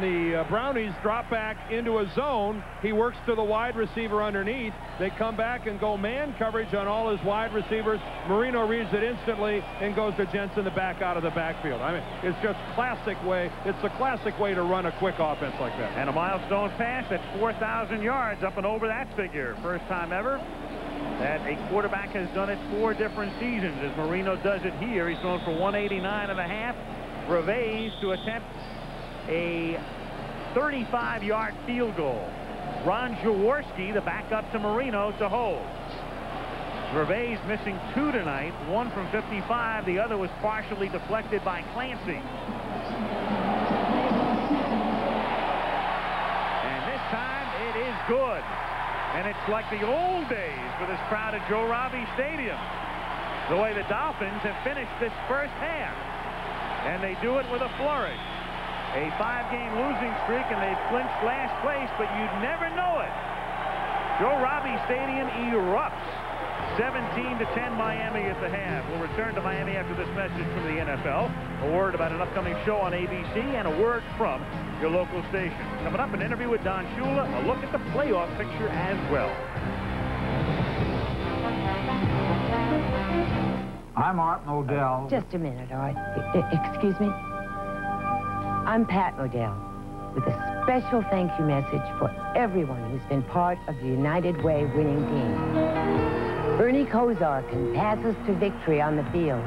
the Brownies drop back into a zone, he works to the wide receiver underneath. They come back and go man coverage on all his wide receivers. Marino reads it instantly and goes to Jensen to back out of the backfield. I mean, it's just classic way. It's a classic way to run a quick offense like that. And a milestone pass at 4,000 yards, up and over that figure. First time ever that a quarterback has done it 4 different seasons. As Marino does it here, he's thrown for 189.5. Revay to attempt a 35-yard field goal. Ron Jaworski, the backup to Marino, to hold. Revay's missing 2 tonight, 1 from 55. The other was partially deflected by Clancy. And this time it is good. And it's like the old days for this crowd at Joe Robbie Stadium. The way the Dolphins have finished this first half. And they do it with a flourish. A 5-game losing streak, and they've clinched last place, but you'd never know it. Joe Robbie Stadium erupts. 17-10 Miami at the half. We'll return to Miami after this message from the NFL, a word about an upcoming show on ABC, and a word from your local station. Coming up, an interview with Don Shula, a look at the playoff picture as well. I'm Art Modell. Just a minute, Art. Excuse me? I'm Pat Modell with a special thank you message for everyone who's been part of the United Way winning team. Bernie Kozar can pass us to victory on the field,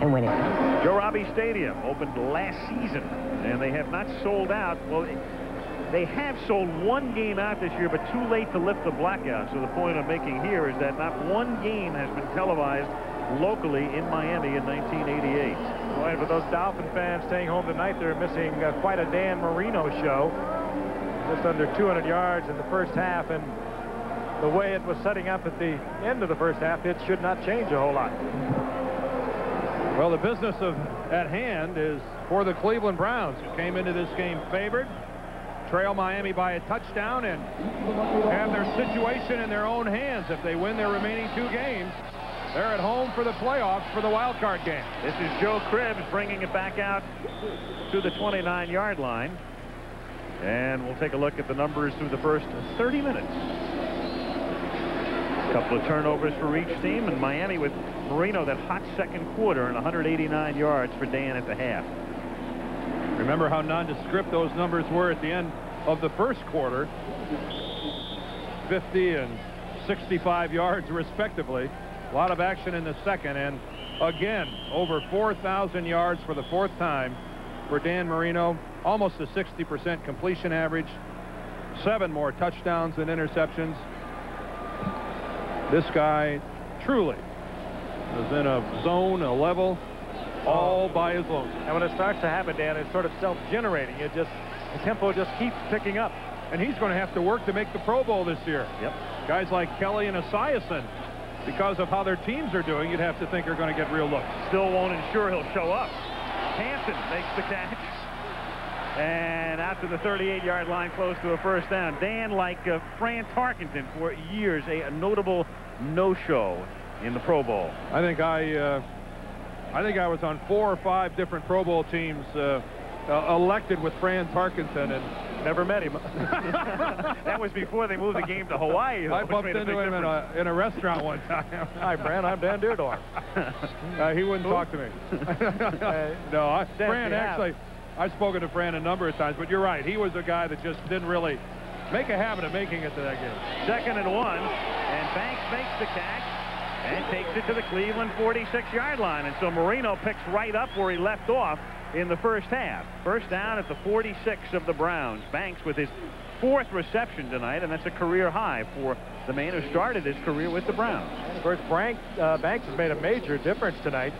and win it. Joe Robbie Stadium opened last season, and they have not sold out. Well, they have sold one game out this year, but too late to lift the blackout. So the point I'm making here is that not one game has been televised locally in Miami in 1988. Boy, and for those Dolphin fans staying home tonight, they're missing quite a Dan Marino show. Just under 200 yards in the first half, and the way it was setting up at the end of the first half, it should not change a whole lot. Well, the business at hand is for the Cleveland Browns, who came into this game favored, trail Miami by a touchdown, and have their situation in their own hands. If they win their remaining 2 games, they're at home for the playoffs for the wild card game. This is Joe Cribbs bringing it back out to the 29-yard line. And we'll take a look at the numbers through the first 30 minutes. A couple of turnovers for each team, and Miami with Marino, that hot second quarter, and 189 yards for Dan at the half. Remember how nondescript those numbers were at the end of the first quarter. 50 and 65 yards respectively. A lot of action in the second, and again over 4,000 yards for the 4th time for Dan Marino. Almost a 60% completion average. 7 more touchdowns than interceptions. This guy truly is in a zone, a level, all by his lonesome. And when it starts to happen, Dan, it's sort of self-generating. The tempo just keeps picking up. And he's going to have to work to make the Pro Bowl this year. Yep. Guys like Kelly and Esiason, because of how their teams are doing, you'd have to think are going to get real looks. Still won't ensure he'll show up. Hampton makes the catch. And out to the 38-yard line, close to a first down. Dan, like Fran Tarkenton for years, a notable no-show in the Pro Bowl. I think I was on 4 or 5 different Pro Bowl teams elected with Fran Tarkenton, and never met him. That was before they moved the game to Hawaii. I bumped into him in a restaurant one time. Hi, Fran. I'm Dan Deerdorf. He wouldn't talk to me. No, Fran, actually, I've spoken to Fran a number of times, but you're right. He was a guy that just didn't really make a habit of making it to that game. 2nd and 1, and Banks makes the catch and takes it to the Cleveland 46-yard line. And so Marino picks right up where he left off in the first half. First down at the 46 of the Browns. Banks with his 4th reception tonight, and that's a career high for the man who started his career with the Browns. And of course, Banks has made a major difference tonight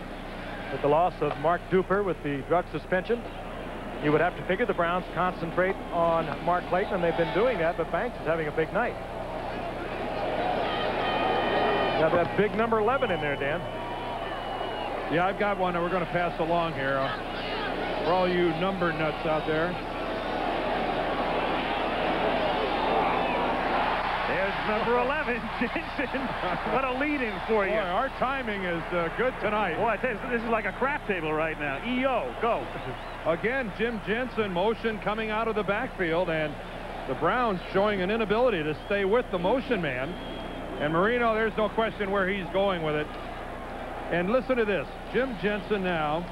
with the loss of Mark Duper with the drug suspension. You would have to figure the Browns concentrate on Mark Clayton, and they've been doing that, but Banks is having a big night. Got that big number 11 in there, Dan. Yeah, I've got one that we're going to pass along here. For all you number nuts out there. There's number 11, Jensen. What a lead-in for you. Boy, our timing is good tonight. Boy, this is like a crap table right now. EO, go. Again, Jim Jensen motion coming out of the backfield, and the Browns showing an inability to stay with the motion man. And Marino, there's no question where he's going with it. And listen to this. Jim Jensen now.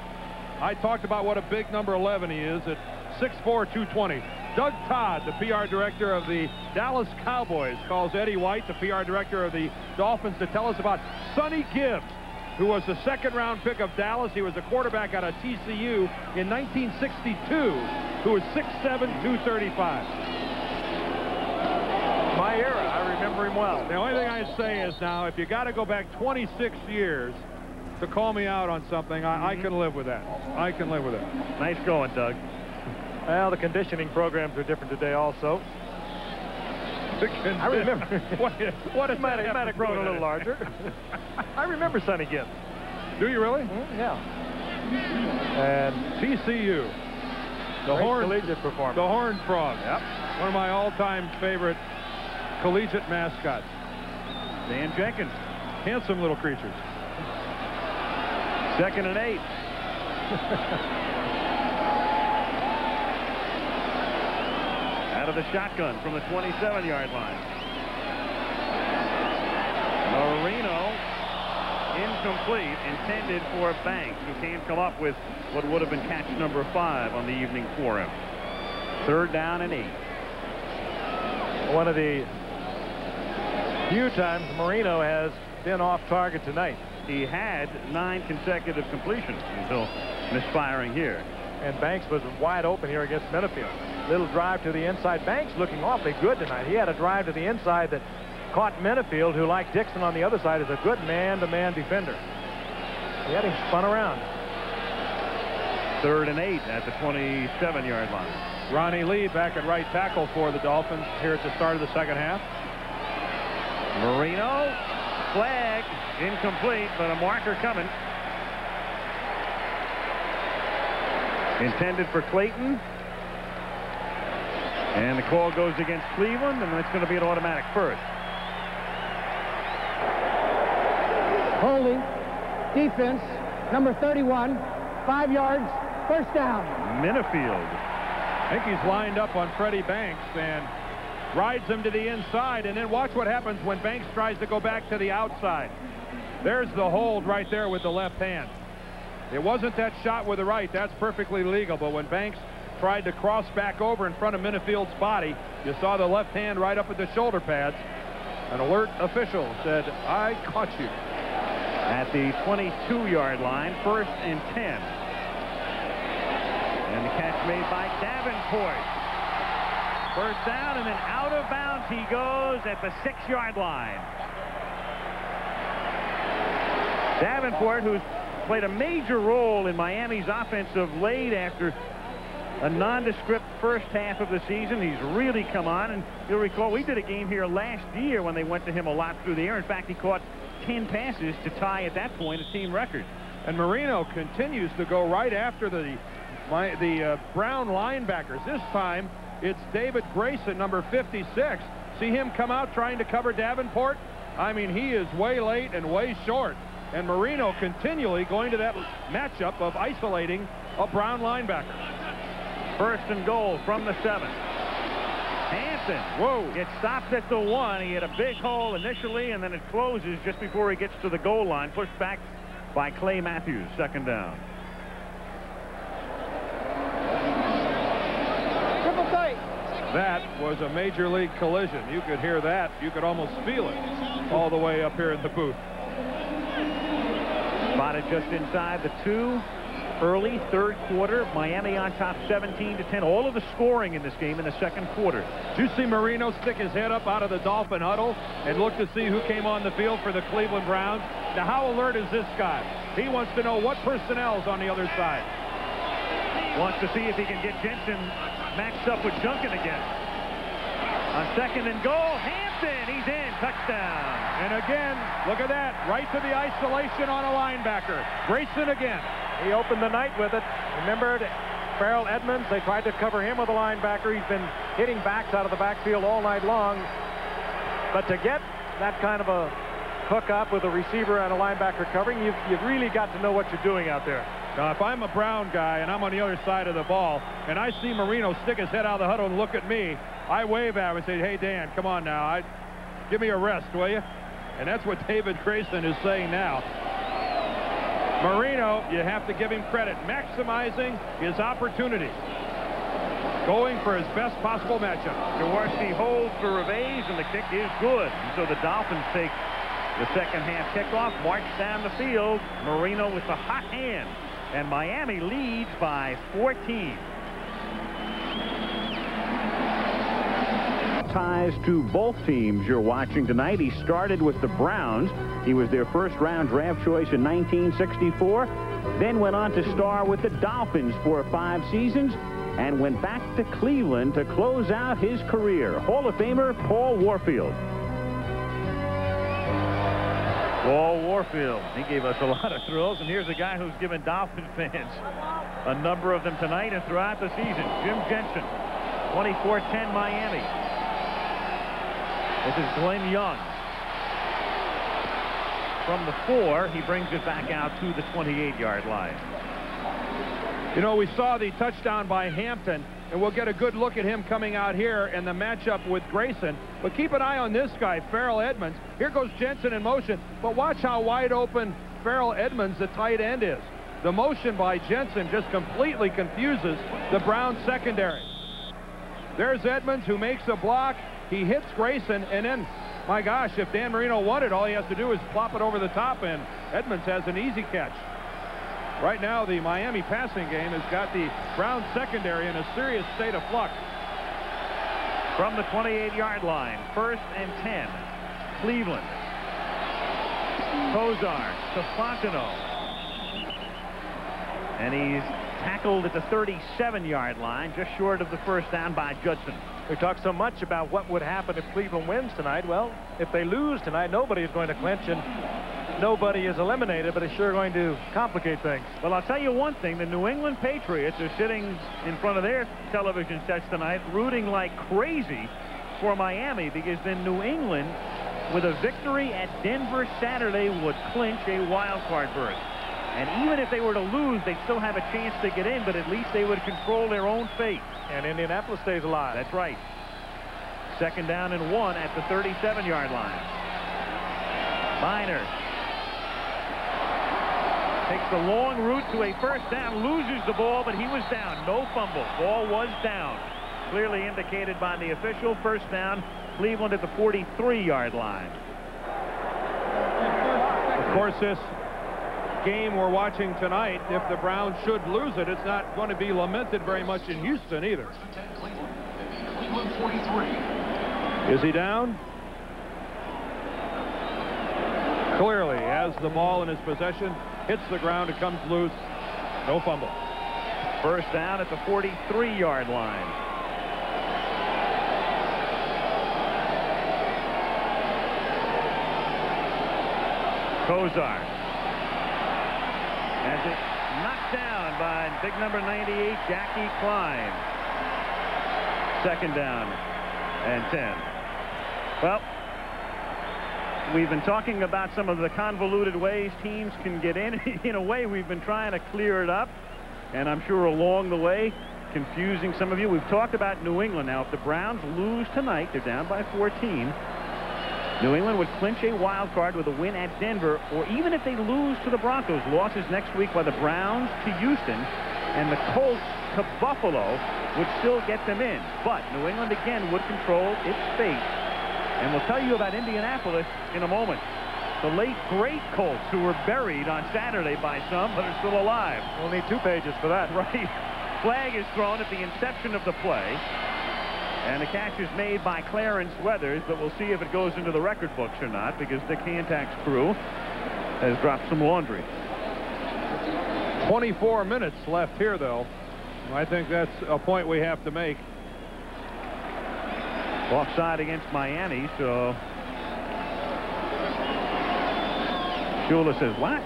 I talked about what a big number 11 he is at 6'4", 220. Doug Todd, the PR director of the Dallas Cowboys, calls Eddie White, the PR director of the Dolphins, to tell us about Sonny Gibbs, who was the 2nd-round pick of Dallas. He was a quarterback out of TCU in 1962, who was 6'7", 235. My era. I remember him well. The only thing I say is now, if you got to go back 26 years to call me out on something, I can live with that. I can live with that. Nice going, Doug. Well, the conditioning programs are different today also. I remember. What It might have grown a little larger. I remember Sonny Gibbs. Do you really? Yeah. And TCU. the collegiate performance. The Horned Frog. Yep. One of my all-time favorite collegiate mascots. Dan Jenkins. Handsome little creatures. 2nd and 8. Out of the shotgun from the 27-yard line. Marino incomplete, intended for Banks, who can't come up with what would have been catch number 5 on the evening for him. 3rd down and 8. One of the few times Marino has been off target tonight. he had 9 consecutive completions until misfiring here. And Banks was wide open here against Minifield. Little drive to the inside. Banks looking awfully good tonight. He had a drive to the inside that caught Minifield, who, like Dixon on the other side, is a good man-to-man defender. He had him spun around. 3rd and 8 at the 27-yard line. Ronnie Lee back at right tackle for the Dolphins here at the start of the second half. Marino, flag, incomplete, but a marker coming. Intended for Clayton. And the call goes against Cleveland, and it's going to be an automatic first. Holding, defense, number 31, 5 yards, first down. Minifield. I think he's lined up on Freddie Banks and rides him to the inside, and then watch what happens when Banks tries to go back to the outside. There's the hold right there with the left hand. It wasn't that shot with the right. That's perfectly legal, but when Banks tried to cross back over in front of Minifield's body, you saw the left hand right up at the shoulder pads. An alert official said, "I caught you." At the 22-yard line, 1st and 10. And the catch made by Davenport. First down, and then out of bounds he goes at the 6-yard line. Davenport, who's played a major role in Miami's offense of late after a nondescript first half of the season. He's really come on, and you'll recall we did a game here last year when they went to him a lot through the air. In fact, he caught 10 passes to tie at that point a team record. And Marino continues to go right after the Brown linebackers. This time it's David Grayson, number 56. See him come out trying to cover Davenport? I mean, he is way late and way short. And Marino continually going to that matchup of isolating a Brown linebacker. 1st and goal from the 7. Hansen, whoa, it stops at the 1. He had a big hole initially, and then it closes just before he gets to the goal line. Pushed back by Clay Matthews. 2nd down. That was a major league collision. You could hear that. You could almost feel it all the way up here in the booth. Spotted just inside the 2. Early 3rd quarter. Miami on top 17-10. All of the scoring in this game in the 2nd quarter. Did you see Marino stick his head up out of the Dolphin huddle and look to see who came on the field for the Cleveland Browns? Now, how alert is this guy? He wants to know what personnel's on the other side. Wants to see if he can get Jensen matched up with Junkin again. On 2nd and goal, Hampton, he's in, touchdown. And again, look at that, right to the isolation on a linebacker. Grayson again. He opened the night with it. Remember, Farrell Edmonds, they tried to cover him with a linebacker. He's been hitting backs out of the backfield all night long. But to get that kind of a hook up with a receiver and a linebacker covering, you've really got to know what you're doing out there. Now, if I'm a Brown guy and I'm on the other side of the ball and I see Marino stick his head out of the huddle and look at me, I wave at him and say, "Hey, Dan, come on now. Give me a rest, will you?" And that's what David Grayson is saying now. Marino, you have to give him credit, maximizing his opportunities, going for his best possible matchup. Jaworski holds for Revés, and the kick is good. And so the Dolphins take the 2nd half kickoff, march down the field. Marino with the hot hand, and Miami leads by 14. Ties to both teams you're watching tonight. He started with the Browns. He was their 1st-round draft choice in 1964, then went on to star with the Dolphins for 5 seasons and went back to Cleveland to close out his career. Hall of Famer Paul Warfield. Paul Warfield, he gave us a lot of thrills, and here's a guy who's given Dolphin fans a number of them tonight and throughout the season. Jim Jensen, 24-10 Miami. This is Glenn Young. From the 4, he brings it back out to the 28-yard line. You know, we saw the touchdown by Hampton, and we'll get a good look at him coming out here in the matchup with Grayson. But keep an eye on this guy, Farrell Edmonds. Here goes Jensen in motion, but watch how wide open Farrell Edmonds, the tight end, is. The motion by Jensen just completely confuses the Browns secondary. There's Edmonds, who makes a block. he hits Grayson, and then, my gosh, if Dan Marino wanted, all he has to do is plop it over the top, and Edmonds has an easy catch. Right now, the Miami passing game has got the Browns secondary in a serious state of flux. From the 28-yard line, 1st and 10. Cleveland. Kozar to Fontenot. And he's tackled at the 37-yard line, just short of the first down by Judson. We talked so much about what would happen if Cleveland wins tonight. Well, if they lose tonight, nobody is going to clinch, and nobody is eliminated, but it's sure going to complicate things. Well, I'll tell you one thing. The New England Patriots are sitting in front of their television sets tonight, rooting like crazy for Miami, because then New England, with a victory at Denver Saturday, would clinch a wild card berth. And even if they were to lose, they'd still have a chance to get in, but at least they would control their own fate. And Indianapolis stays alive. That's right. 2nd down and 1 at the 37-yard line. Minor takes the long route to a first down, loses the ball, but he was down. No fumble. Ball was down. Clearly indicated by the official. First down, Cleveland at the 43-yard line. Of course, this game we're watching tonight, if the Browns should lose it, it's not going to be lamented very much in Houston either. Is he down? Clearly has the ball in his possession, hits the ground, it comes loose. No fumble. First down at the 43-yard line. Kozar has it knocked down by big number 98, Jackie Klein. 2nd down and 10. Well, we've been talking about some of the convoluted ways teams can get in. In a way, we've been trying to clear it up, and I'm sure along the way, confusing some of you. We've talked about New England. Now, if the Browns lose tonight, they're down by 14. New England would clinch a wild card with a win at Denver, or even if they lose to the Broncos, losses next week by the Browns to Houston and the Colts to Buffalo would still get them in. But New England again would control its fate. And we'll tell you about Indianapolis in a moment. The late great Colts, who were buried on Saturday by some, but are still alive. We'll need 2 pages for that. Right. Flag is thrown at the inception of the play. And the catch is made by Clarence Weathers, but we'll see if it goes into the record books or not, because Dick Hantak's crew has dropped some laundry. 24 minutes left here, though. I think that's a point we have to make. Offside against Miami, so Shula says, what?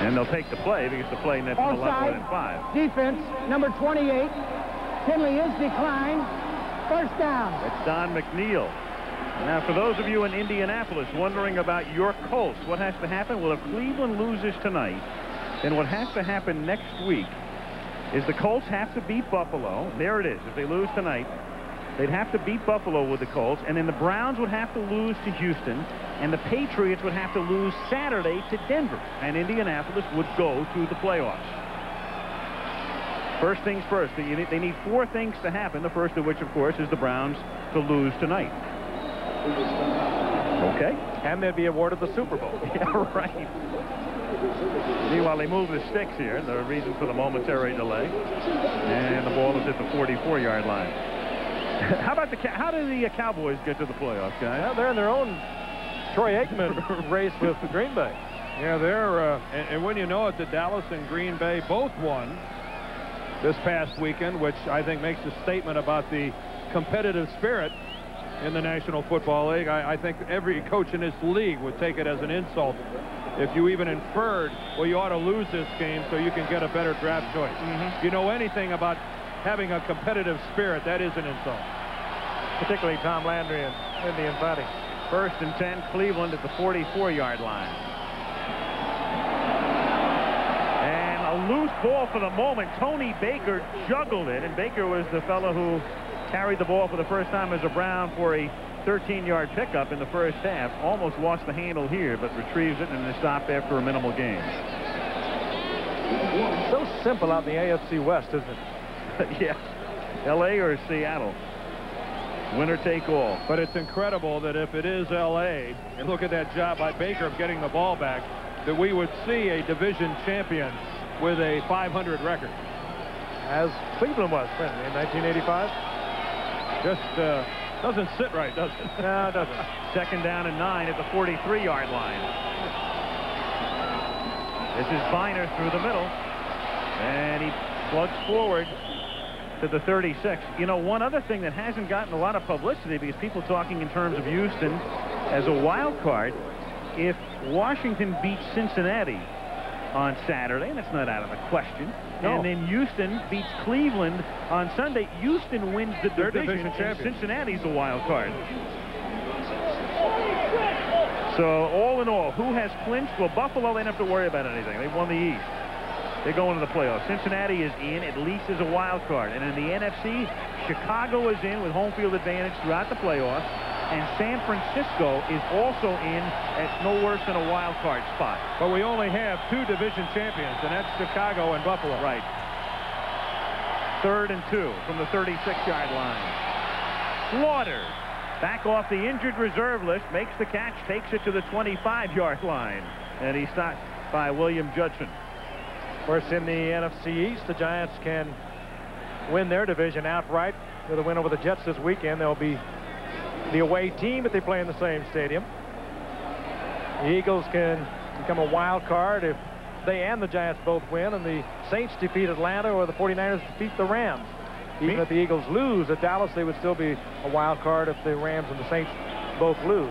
And they'll take the play because the play nets them 11 and 5. Defense, number 28. Penalty is declined. First down. That's Don McNeil. Now, for those of you in Indianapolis wondering about your Colts, what has to happen? Well, if Cleveland loses tonight, then what has to happen next week is the Colts have to beat Buffalo. There it is. If they lose tonight, they'd have to beat Buffalo with the Colts, and then the Browns would have to lose to Houston, and the Patriots would have to lose Saturday to Denver, and Indianapolis would go to the playoffs. First things first, they need 4 things to happen, the first of which, of course, is the Browns to lose tonight. Okay. And they'd be awarded the Super Bowl. Yeah, right. See, while they move the sticks here, the reason for the momentary delay, and the ball is at the 44-yard line. How do the Cowboys get to the playoffs, guys? Well, they're in their own Troy Aikman race with Green Bay. Yeah, they're and when you know it, the Dallas and Green Bay both won this past weekend, which I think makes a statement about the competitive spirit in the National Football League. I think every coach in this league would take it as an insult if you even inferred, well, you ought to lose this game so you can get a better draft choice. If you know anything about having a competitive spirit, that is an insult. Particularly Tom Landry and Lindy Infante. 1st and 10, Cleveland at the 44-yard line. And a loose ball for the moment. Tony Baker juggled it, and Baker was the fellow who carried the ball for the first time as a Brown for a 13-yard pickup in the first half. Almost lost the handle here, but retrieves it and is stopped after a minimal gain. So simple out in the AFC West, isn't it? Yeah. L.A. or Seattle? Winner take all. But it's incredible that if it is L.A., and look at that job by Baker of getting the ball back, that we would see a division champion with a 500 record. As Cleveland was, in 1985. Just doesn't sit right, does it? No, it doesn't. 2nd down and 9 at the 43-yard line. This is Biner through the middle. And he slugs forward to the 36. You know, one other thing that hasn't gotten a lot of publicity, because people talking in terms of Houston as a wild card, if Washington beats Cincinnati on Saturday, and it's not out of the question, and then Houston beats Cleveland on Sunday, Houston wins the division and Cincinnati's a wild card. So all in all, who has clinched? Well, Buffalo, they don't have to worry about anything. They won the East. They go into the playoffs. Cincinnati is in, at least as a wild card. And in the NFC, Chicago is in with home field advantage throughout the playoffs. And San Francisco is also in at no worse than a wild card spot. But we only have 2 division champions, and that's Chicago and Buffalo. Right. 3rd and 2 from the 36-yard line. Slaughter, back off the injured reserve list, makes the catch, takes it to the 25-yard line. And he's stopped by William Judson. Of course, in the NFC East, the Giants can win their division outright with a win over the Jets this weekend. They'll be the away team, but they play in the same stadium. The Eagles can become a wild card if they and the Giants both win, and the Saints defeat Atlanta or the 49ers defeat the Rams. Even if the Eagles lose at Dallas, they would still be a wild card if the Rams and the Saints both lose.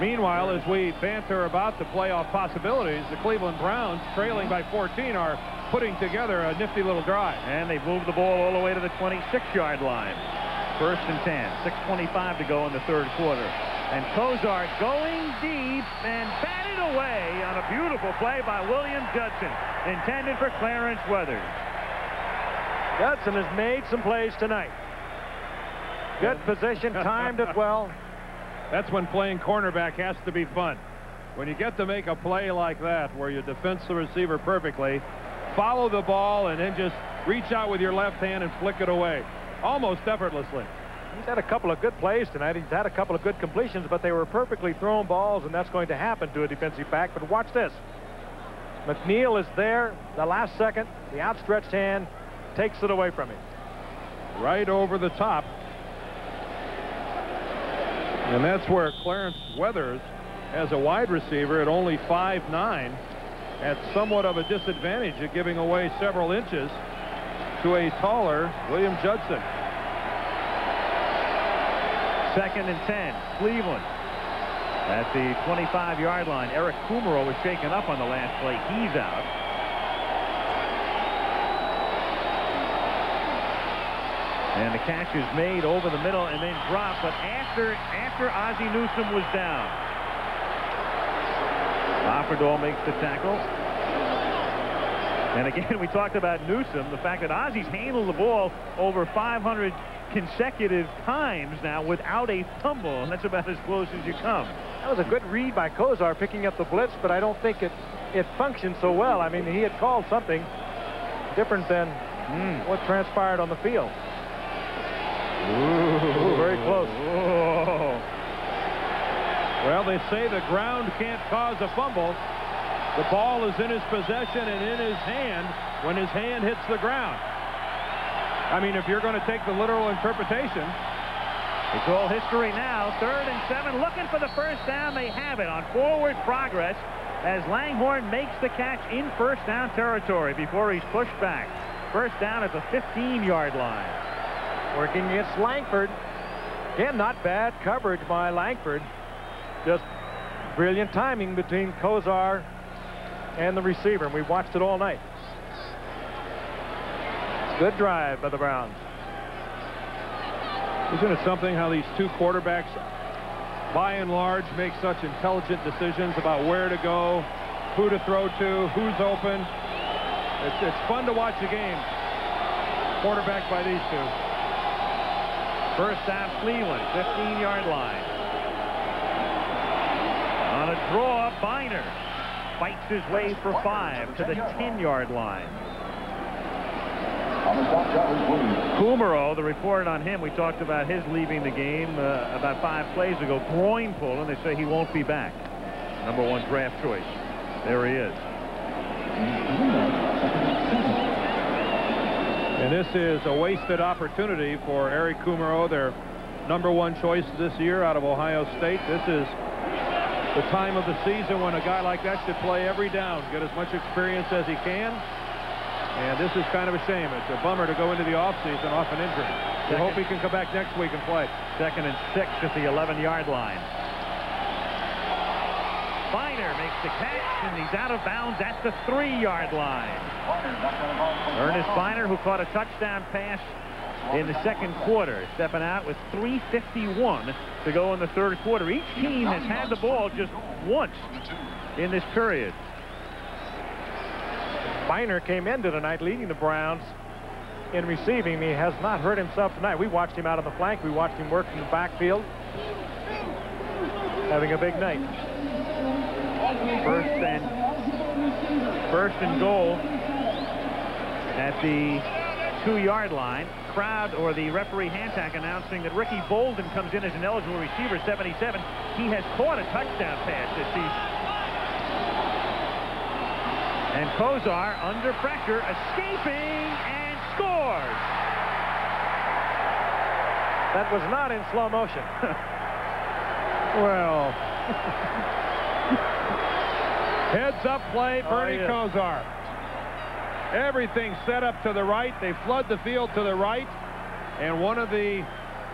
Meanwhile, as we banter about the playoff possibilities, the Cleveland Browns, trailing by 14, are putting together a nifty little drive. And they've moved the ball all the way to the 26-yard line. 1st and 10. 6:25 to go in the 3rd quarter. And Kozar going deep and batted away on a beautiful play by William Judson, intended for Clarence Weathers. Judson has made some plays tonight. Good position, timed it well. That's when playing cornerback has to be fun. When you get to make a play like that, where you defense the receiver perfectly, follow the ball, and then just reach out with your left hand and flick it away. Almost effortlessly. He's had a couple of good plays tonight. He's had a couple of good completions, but they were perfectly thrown balls, and that's going to happen to a defensive back. But watch this. McNeil is there. The last second, the outstretched hand takes it away from him. Right over the top. And that's where Clarence Weathers, as a wide receiver at only 5'9", at somewhat of a disadvantage of giving away several inches to a taller William Judson. 2nd and 10. Cleveland at the 25-yard line. Eric Kumaro was shaken up on the last play. He's out. And the catch is made over the middle and then dropped, but after Ozzie Newsome was down. Offerdahl makes the tackle. And again, we talked about Newsome, the fact that Ozzie's handled the ball over 500 consecutive times now without a fumble, and that's about as close as you come. That was a good read by Kozar picking up the blitz, but I don't think it functioned so well. I mean, he had called something different than what transpired on the field. Ooh, very close. Whoa. Well, they say the ground can't cause a fumble. The ball is in his possession and in his hand when his hand hits the ground. I mean, if you're going to take the literal interpretation. It's all history now. 3rd and 7, looking for the first down. They have it on forward progress as Langhorne makes the catch in first down territory before he's pushed back. First down at the 15-yard line. Working against Langford. Again, not bad coverage by Langford. Just brilliant timing between Kozar and the receiver, and we watched it all night. Good drive by the Browns. Isn't it something how these two quarterbacks, by and large, make such intelligent decisions about where to go, who to throw to, who's open? It's fun to watch a game quarterbacked by these two. First down, Cleveland, 15-yard line. On a draw, Biner fights his way for 5 to the 10-yard line. Kumaro, the report on him, we talked about his leaving the game about 5 plays ago. Groin pull, and they say he won't be back. #1 draft choice. There he is. And this is a wasted opportunity for Eric Kumaro, their #1 choice this year out of Ohio State. This is the time of the season when a guy like that should play every down, get as much experience as he can. And this is kind of a shame. It's a bummer to go into the offseason off an injury. We hope he can come back next week and play. 2nd and 6 at the 11-yard line. Biner makes the catch, and he's out of bounds at the 3-yard line. Ernest Biner, who caught a touchdown pass in the 2nd quarter, stepping out with 3:51 to go in the 3rd quarter. Each team has had the ball just once in this period. Biner came into tonight leading the Browns in receiving. He has not hurt himself tonight. We watched him out on the flank. We watched him work in the backfield. Having a big night. First and goal at the 2-yard line. Crowd, or the referee Hantak, announcing that Ricky Bolden comes in as an eligible receiver, 77. He has caught a touchdown pass this season. And Kozar, under pressure, escaping, and scores. That was not in slow motion. Well, heads-up play, Bernie Kozar. Everything set up to the right. They flood the field to the right. And one of the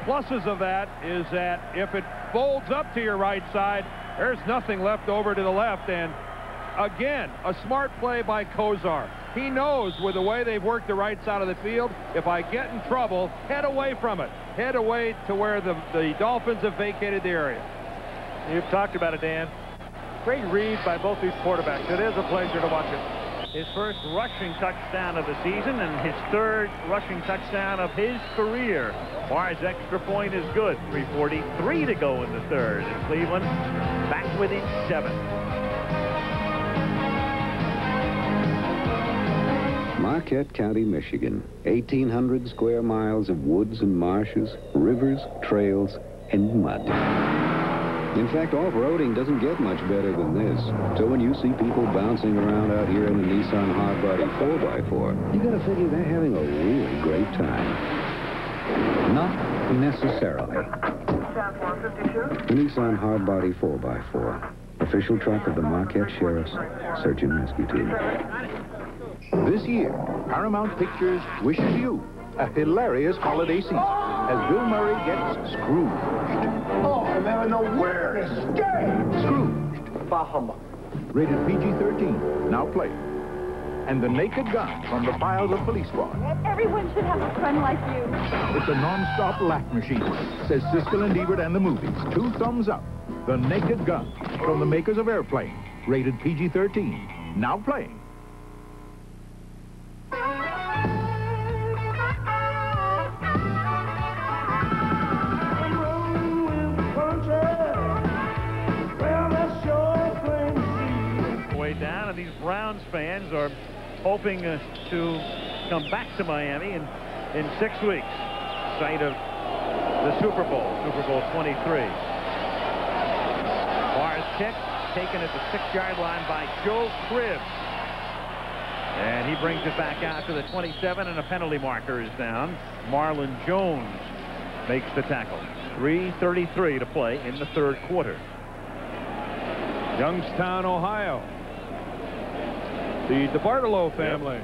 pluses of that is that if it folds up to your right side, there's nothing left over to the left. And again, a smart play by Kozar. He knows with the way they've worked the right side of the field, if I get in trouble, head away from it. Head away to where the Dolphins have vacated the area. You've talked about it, Dan. Great read by both these quarterbacks. It is a pleasure to watch it. His first rushing touchdown of the season and his 3rd rushing touchdown of his career. Barr's extra point is good. 3:43 to go in the 3rd. And Cleveland back within 7. Marquette County, Michigan. 1,800 square miles of woods and marshes, rivers, trails, and mud. In fact, off-roading doesn't get much better than this. So when you see people bouncing around out here in the Nissan Hardbody 4x4, you gotta figure they're having a really great time. Not necessarily. The Nissan Hardbody 4x4, official truck of the Marquette Sheriff's Search and Rescue Team. This year, Paramount Pictures wishes you a hilarious holiday season as Bill Murray gets Scrooged. Oh, I never know where to stay. Scrooged. Bahama. Rated PG-13. Now play. And The Naked Gun from the files of Police Squad. Everyone should have a friend like you. It's a non-stop laugh machine, says Siskel and Ebert and the movies. 2 thumbs up. The Naked Gun from the makers of Airplane. Rated PG-13. Now playing. Down, and these Browns fans are hoping to come back to Miami in 6 weeks, site of the Super Bowl 23. Barr's kick taken at the 6-yard line by Joe Cribbs, and he brings it back out to the 27, and a penalty marker is down. Marlon Jones makes the tackle. 3:33 to play in the 3rd quarter. Youngstown, Ohio. The DeBartolo family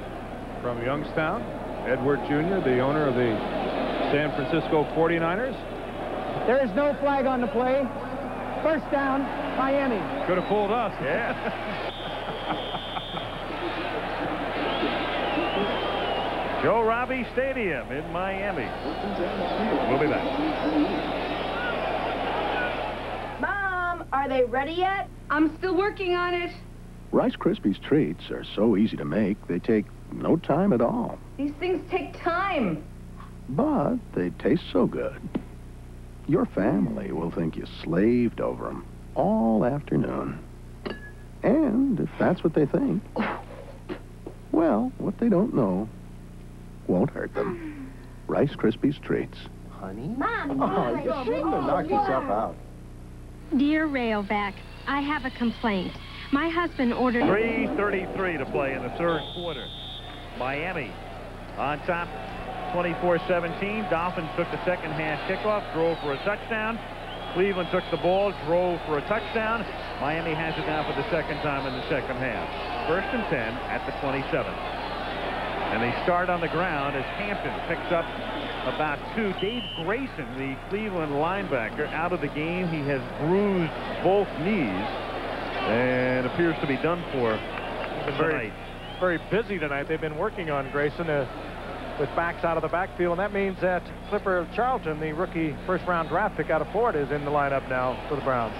from Youngstown. Edward Jr., the owner of the San Francisco 49ers. There is no flag on the play. First down, Miami. Could have fooled us. Yeah. Joe Robbie Stadium in Miami. We'll be back. Mom, are they ready yet? I'm still working on it. Rice Krispies treats are so easy to make, they take no time at all. These things take time. But they taste so good. Your family will think you slaved over them all afternoon. And if that's what they think, well, what they don't know won't hurt them. Rice Krispies Treats. Honey? Mom, Oh, you shouldn't have knocked yourself out. Dear Railback, I have a complaint. My husband ordered... 3:33 to play in the third quarter. Miami on top 24-17. Dolphins took the second half kickoff, drove for a touchdown. Cleveland took the ball, drove for a touchdown. Miami has it now for the second time in the second half. 1st and 10 at the 27. And they start on the ground as Hampton picks up about 2. Dave Grayson, the Cleveland linebacker, out of the game. He has bruised both knees and appears to be done for tonight. Very busy tonight. They've been working on Grayson with backs out of the backfield, and that means that Clipper Charlton, the rookie first-round draft pick out of Florida, is in the lineup now for the Browns.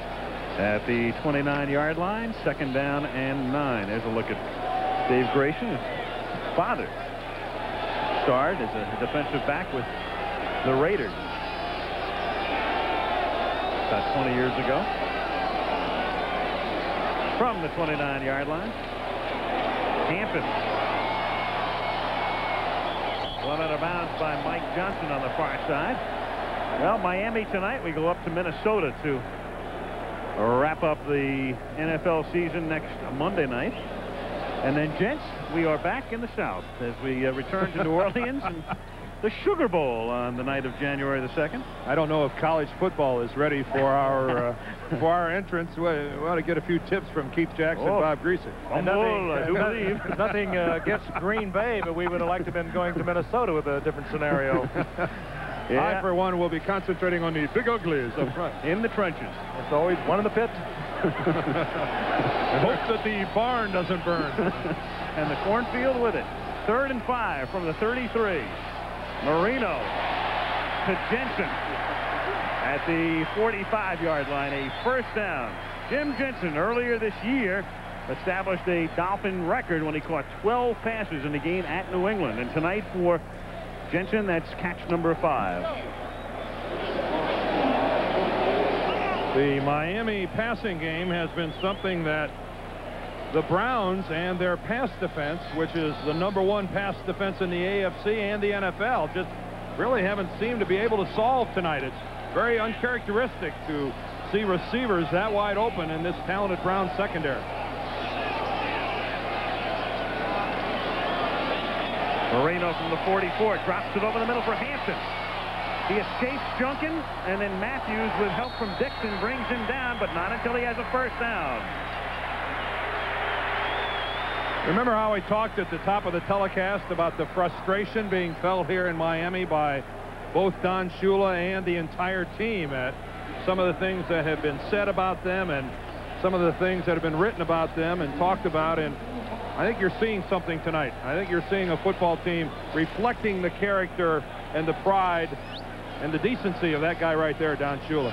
At the 29-yard line, 2nd down and 9. There's a look at Dave Grayson. His father starred as a defensive back with the Raiders about 20 years ago. From the 29-yard line, Hampton. One out of bounds by Mike Johnson on the far side. Well, Miami tonight, we go up to Minnesota to wrap up the NFL season next Monday night. And then, gents, we are back in the South as we return to New Orleans and the Sugar Bowl on the night of January the 2nd. I don't know if college football is ready for our entrance. We want to get a few tips from Keith Jackson, Bob Greasy. Nothing against Green Bay, but we would have liked to have been going to Minnesota with a different scenario. I, for one, will be concentrating on the big uglies up front. In the trenches. It's always one in the pit. Hope that the barn doesn't burn. And the cornfield with it. 3rd and 5 from the 33. Marino to Jensen at the 45-yard line, a 1st down. Jim Jensen earlier this year established a Dolphin record when he caught 12 passes in the game at New England. And tonight for Jensen, that's catch number 5. The Miami passing game has been something that the Browns and their pass defense, which is the #1 pass defense in the AFC and the NFL, just really haven't seemed to be able to solve tonight. It's very uncharacteristic to see receivers that wide open in this talented Browns secondary. Marino from the 44 drops it over the middle for Hampton. He escapes Junkin, and then Matthews, with help from Dixon, brings him down, but not until he has a 1st down. Remember how I talked at the top of the telecast about the frustration being felt here in Miami by both Don Shula and the entire team at some of the things that have been said about them and some of the things that have been written about them and talked about, and I think you're seeing something tonight. I think you're seeing a football team reflecting the character and the pride and the decency of that guy right there, Don Shula.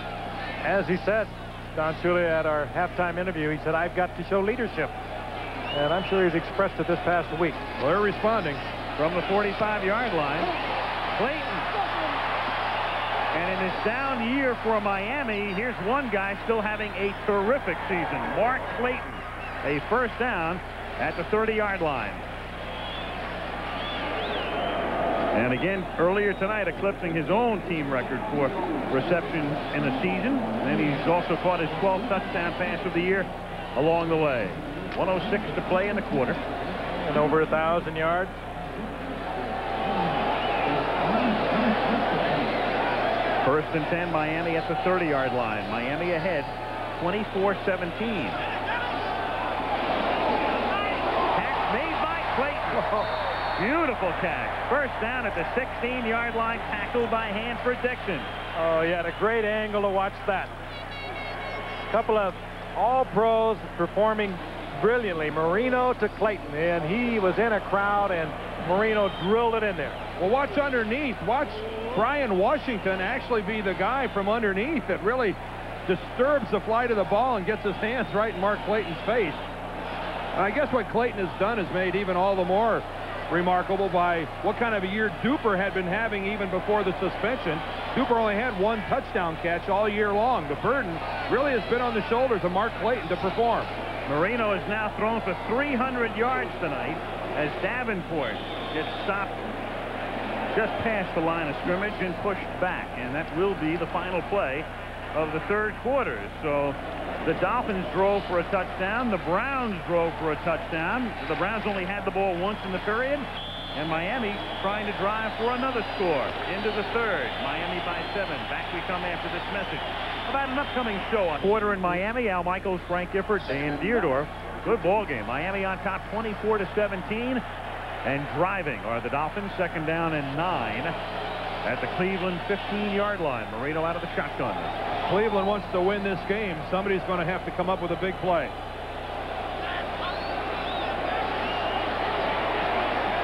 As he said, Don Shula, at our halftime interview, he said, "I've got to show leadership." And I'm sure he's expressed it this past week. Well, they're responding. From the 45-yard line, Clayton. And in his down year for Miami, here's one guy still having a terrific season, Mark Clayton. A 1st down at the 30-yard line. And again, earlier tonight, eclipsing his own team record for receptions in the season. And he's also caught his 12th touchdown pass of the year along the way. 1:06 to play in the quarter. And over 1,000 yards. First and 10, Miami at the 30-yard line. Miami ahead, 24-17. Catch made by Clayton. Beautiful catch. 1st down at the 16-yard line, tackled by Hanford Dixon. Oh, he had a great angle to watch that. Couple of all-pros performing brilliantly. Marino to Clayton, and he was in a crowd, and Marino drilled it in there. Well, watch underneath. Watch Brian Washington actually be the guy from underneath that really disturbs the flight of the ball and gets his hands right in Mark Clayton's face. And I guess what Clayton has done is made even all the more remarkable by what kind of a year Duper had been having even before the suspension. Duper only had 1 touchdown catch all year long. The burden really has been on the shoulders of Mark Clayton to perform. Marino has now thrown for 300 yards tonight as Davenport gets stopped just past the line of scrimmage and pushed back, and that will be the final play of the third quarter. So the Dolphins drove for a touchdown. The Browns drove for a touchdown. The Browns only had the ball once in the period, and Miami trying to drive for another score into the third. Miami by 7. Back we come after this message about an upcoming show on quarter in Miami. Al Michaels, Frank Gifford, Dan Deerdorf. Good ball game. Miami on top 24-17, and driving are the Dolphins. Second down and 9 at the Cleveland 15-yard line. Marino out of the shotgun. Cleveland wants to win this game. Somebody's going to have to come up with a big play.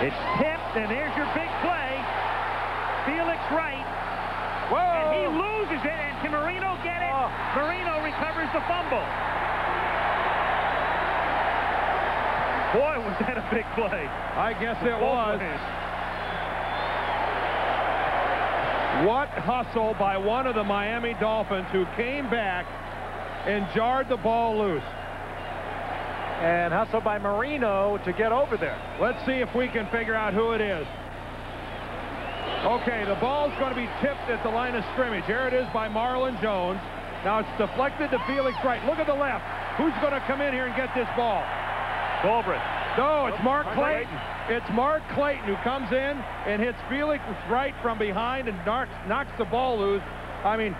It's tipped, and there's your big play. Felix Wright. Whoa! And he loses it, and can Marino get it? Marino recovers the fumble. Boy, was that a big play. I guess it was. What hustle by one of the Miami Dolphins, who came back and jarred the ball loose. And hustle by Marino to get over there. Let's see if we can figure out who it is. Okay, the ball's going to be tipped at the line of scrimmage. Here it is by Marlon Jones. Now it's deflected to Felix Wright. Look at the left. Who's going to come in here and get this ball? Goldberg. No, it's Mark Clayton. It's Mark Clayton who comes in and hits Felix Wright from behind and knocks the ball loose. I mean,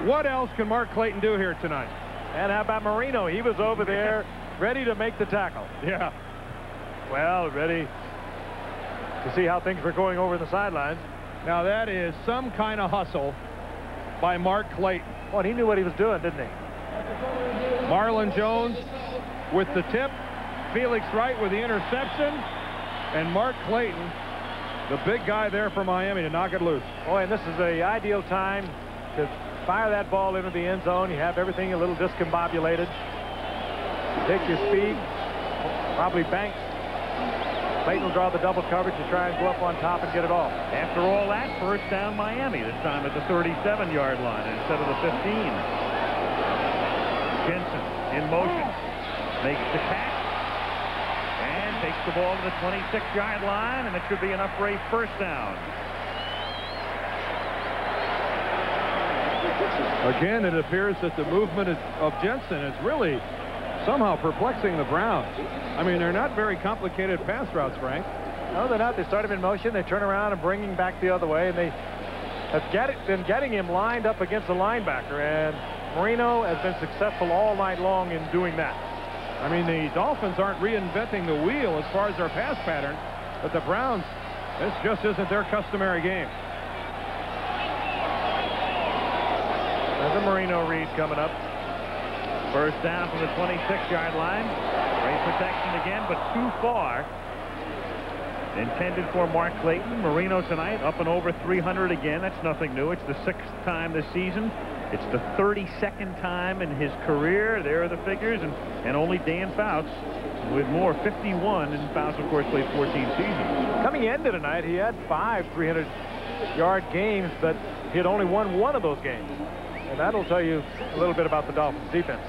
what else can Mark Clayton do here tonight? And how about Marino? He was over there ready to make the tackle. Yeah. Well, ready to see how things were going over the sidelines. Now that is some kind of hustle by Mark Clayton. Well, he knew what he was doing, didn't he? Marlon Jones with the tip, Felix Wright with the interception, and Mark Clayton, the big guy there for Miami, to knock it loose. Oh, and this is the ideal time to fire that ball into the end zone. You have everything a little discombobulated. Take your speed, probably bank. Clayton will draw the double coverage to try and go up on top and get it off. After all that, first down Miami, this time at the 37-yard line instead of the 15. Jensen in motion, makes the catch, and takes the ball to the 26-yard line, and it should be enough for a first down. Again, it appears that the movement of Jensen is really somehow perplexing the Browns. I mean, they're not very complicated pass routes, Frank. No, they're not. They start him in motion. They turn around and bring him back the other way, and they have been getting him lined up against the linebacker, and Marino has been successful all night long in doing that. I mean, the Dolphins aren't reinventing the wheel as far as their pass pattern, but the Browns, this just isn't their customary game. There's a Marino read coming up. First down from the 26-yard line. Great protection again, but too far. Intended for Mark Clayton. Marino tonight up and over 300 again. That's nothing new. It's the 6th time this season. It's the 32nd time in his career. There are the figures. And only Dan Fouts with more, 51. And Fouts, of course, played 14 seasons. Coming into tonight, he had 5 300-yard games, but he had only won one of those games. And that'll tell you a little bit about the Dolphins defense.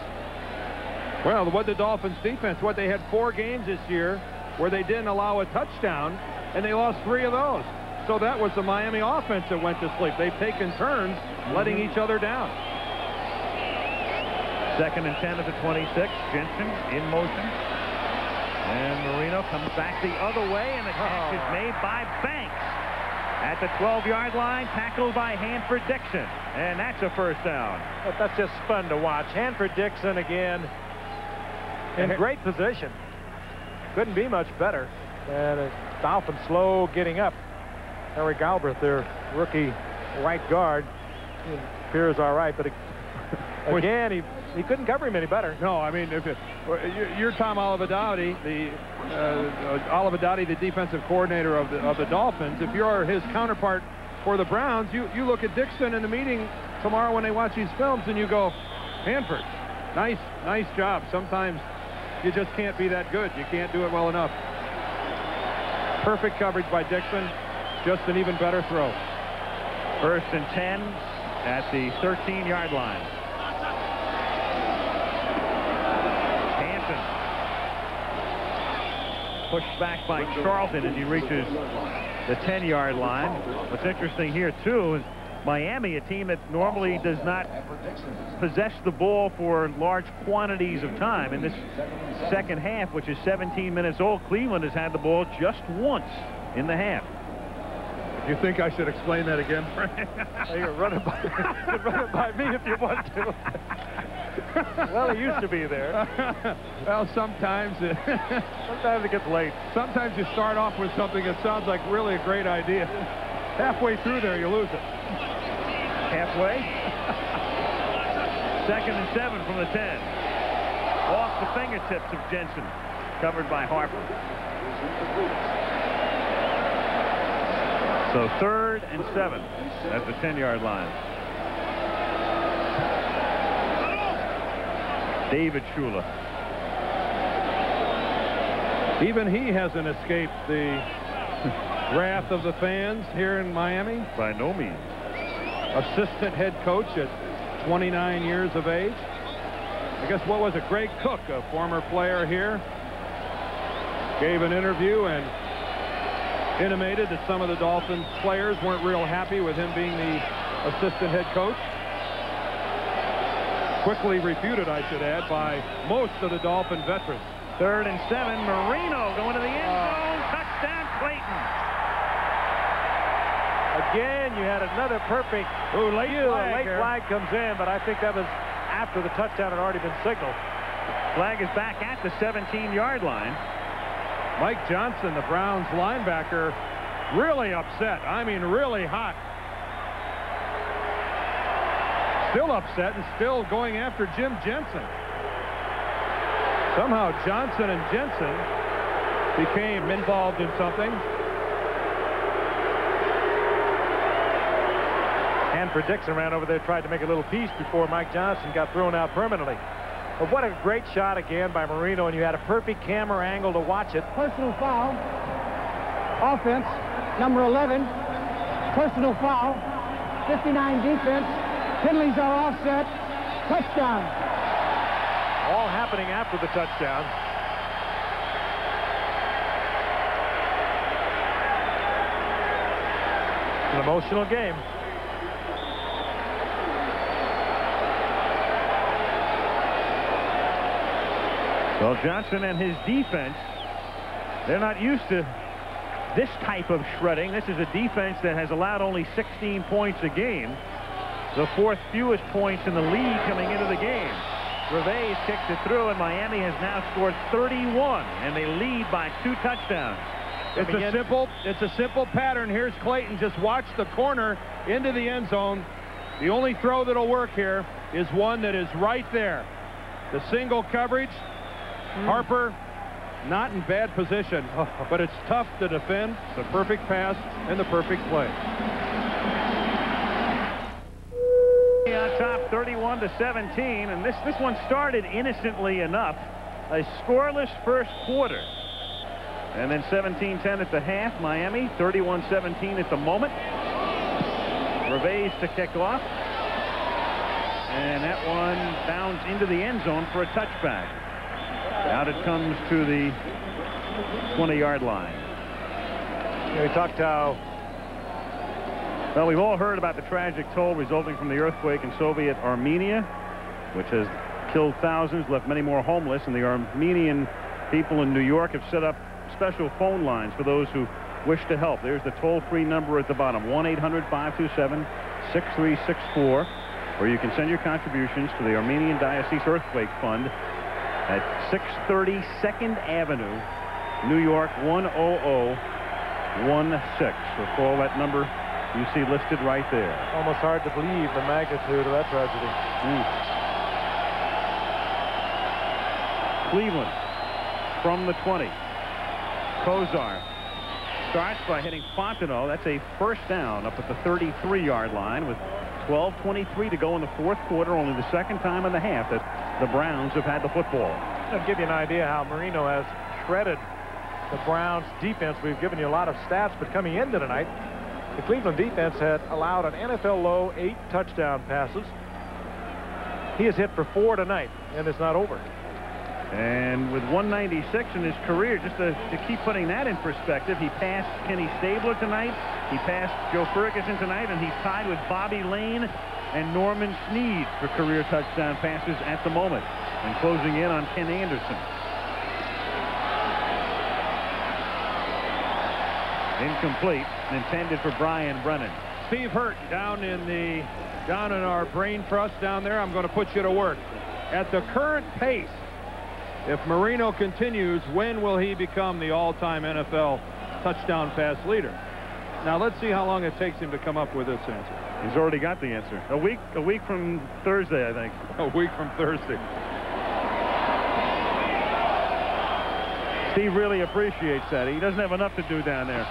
Well, what the Dolphins defense, what they had 4 games this year where they didn't allow a touchdown, and they lost 3 of those. So that was the Miami offense that went to sleep. They've taken turns letting each other down. 2nd and 10 at the 26. Jensen in motion. And Marino comes back the other way, and the catch is made by Banks. At the 12-yard line, tackled by Hanford Dixon. And that's a first down. But that's just fun to watch. Hanford Dixon again in great position. Couldn't be much better. And the Dolphins slow getting up. Harry Galbraith, their rookie right guard, appears all right, but again, he couldn't cover him any better. No, I mean, if you're Tom Olivadotti, the defensive coordinator of the Dolphins. If you're his counterpart for the Browns, you look at Dixon in the meeting tomorrow when they watch these films, and you go, Hanford, nice job. Sometimes you just can't be that good. You can't do it well enough. Perfect coverage by Dixon. Just an even better throw. 1st and 10 at the 13-yard line. Hampton pushed back by Charlton as he reaches the 10-yard line. What's interesting here, too, is Miami, a team that normally does not possess the ball for large quantities of time. In this second half, which is 17 minutes old, Cleveland has had the ball just once in the half. You think I should explain that again, Frank? You can run it by me if you want to. Well, it used to be there. Well, sometimes it gets late. Sometimes you start off with something that sounds like really a great idea. Halfway through there, you lose it. Halfway. 2nd and 7 from the 10. Off the fingertips of Jensen. Covered by Harper. So 3rd and 7 at the 10-yard line. David Shula. Even he hasn't escaped the wrath of the fans here in Miami. By no means. Assistant head coach at 29 years of age. I guess what was it? Greg Cook, a former player here, gave an interview and intimated that some of the Dolphins players weren't real happy with him being the assistant head coach. Quickly refuted, I should add, by most of the Dolphin veterans. 3rd and 7. Marino going to the end zone. Touchdown, Clayton. Again, you had another perfect late flag comes in, but I think that was after the touchdown had already been signaled. Flag is back at the 17-yard line. Mike Johnson, the Browns linebacker, really upset. I mean, really hot. Still upset and still going after Jim Jensen. Somehow Johnson and Jensen became involved in something. Hanford Dixon ran over there, tried to make a little piece before Mike Johnson got thrown out permanently. But what a great shot again by Marino, and you had a perfect camera angle to watch it. Personal foul. Offense, number 11. Personal foul. 59 defense. Penalties are offset. Touchdown. All happening after the touchdown. An emotional game. Well, Johnson and his defense, they're not used to this type of shredding. This is a defense that has allowed only 16 points a game. The 4th fewest points in the league coming into the game. Reveiz kicks it through, and Miami has now scored 31, and they lead by 2 touchdowns. It's a simple pattern. Here's Clayton. Just watch the corner into the end zone. The only throw that'll work here is one that is right there. The single coverage. Harper not in bad position, but it's tough to defend the perfect pass and the perfect play. On top, 31-17, and this one started innocently enough. A scoreless first quarter, and then 17-10 at the half. Miami 31-17 at the moment. Reveiz to kick off, and that one bounds into the end zone for a touchback. Out it comes to the 20-yard line. We talked how. Well, we've all heard about the tragic toll resulting from the earthquake in Soviet Armenia, which has killed thousands, left many more homeless, and the Armenian people in New York have set up special phone lines for those who wish to help. There's the toll-free number at the bottom, 1-800-527-6364, or you can send your contributions to the Armenian Diocese Earthquake Fund at 630 2nd Avenue, New York 10016. So call that number you see listed right there. Almost hard to believe the magnitude of that tragedy. Cleveland from the 20. Kozar starts by hitting Fontenot. That's a first down up at the 33-yard line with 12:23 to go in the 4th quarter. Only the 2nd time in the half that the Browns have had the football. That'll give you an idea how Marino has shredded the Browns defense. We've given you a lot of stats, but coming into tonight, the Cleveland defense had allowed an NFL low 8 touchdown passes. He has hit for 4 tonight, and it's not over. And with 196 in his career, just to keep putting that in perspective, he passed Kenny Stabler tonight, he passed Joe Ferguson tonight, and he's tied with Bobby Lane and Norman Snead for career touchdown passes at the moment, and closing in on Ken Anderson. Incomplete, intended for Brian Brennan. Steve Hurt down in our brain trust down there. I'm going to put you to work. At the current pace, if Marino continues, when will he become the all-time NFL touchdown pass leader? Now let's see how long it takes him to come up with this answer. He's already got the answer. A week from Thursday, I think. A week from Thursday. Steve really appreciates that. He doesn't have enough to do down there.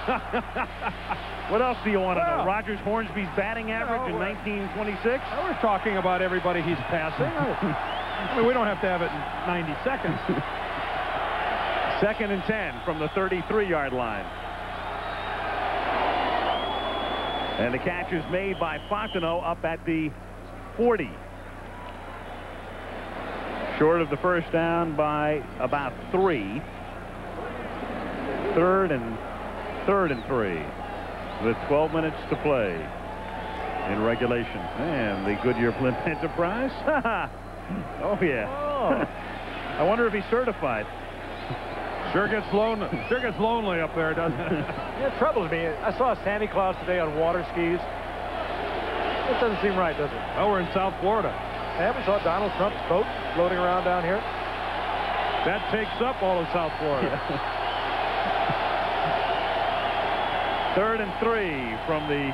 What else do you want to know? Rogers Hornsby's batting average in 1926? We're talking about everybody he's passing. I mean, we don't have to have it in 90 seconds. 2nd and 10 from the 33-yard line. And the catch is made by Fontenot up at the 40. Short of the first down by about 3. Third and 3 with 12 minutes to play in regulation. And the Goodyear Blimp Enterprise. Oh yeah. Oh. I wonder if he's certified. Sure gets lonely up there, doesn't it? It troubles me. I saw Santa Claus today on water skis. It doesn't seem right, does it? Oh, we're in South Florida. And we saw Donald Trump's boat floating around down here. That takes up all of South Florida. Yeah. 3rd and 3 from the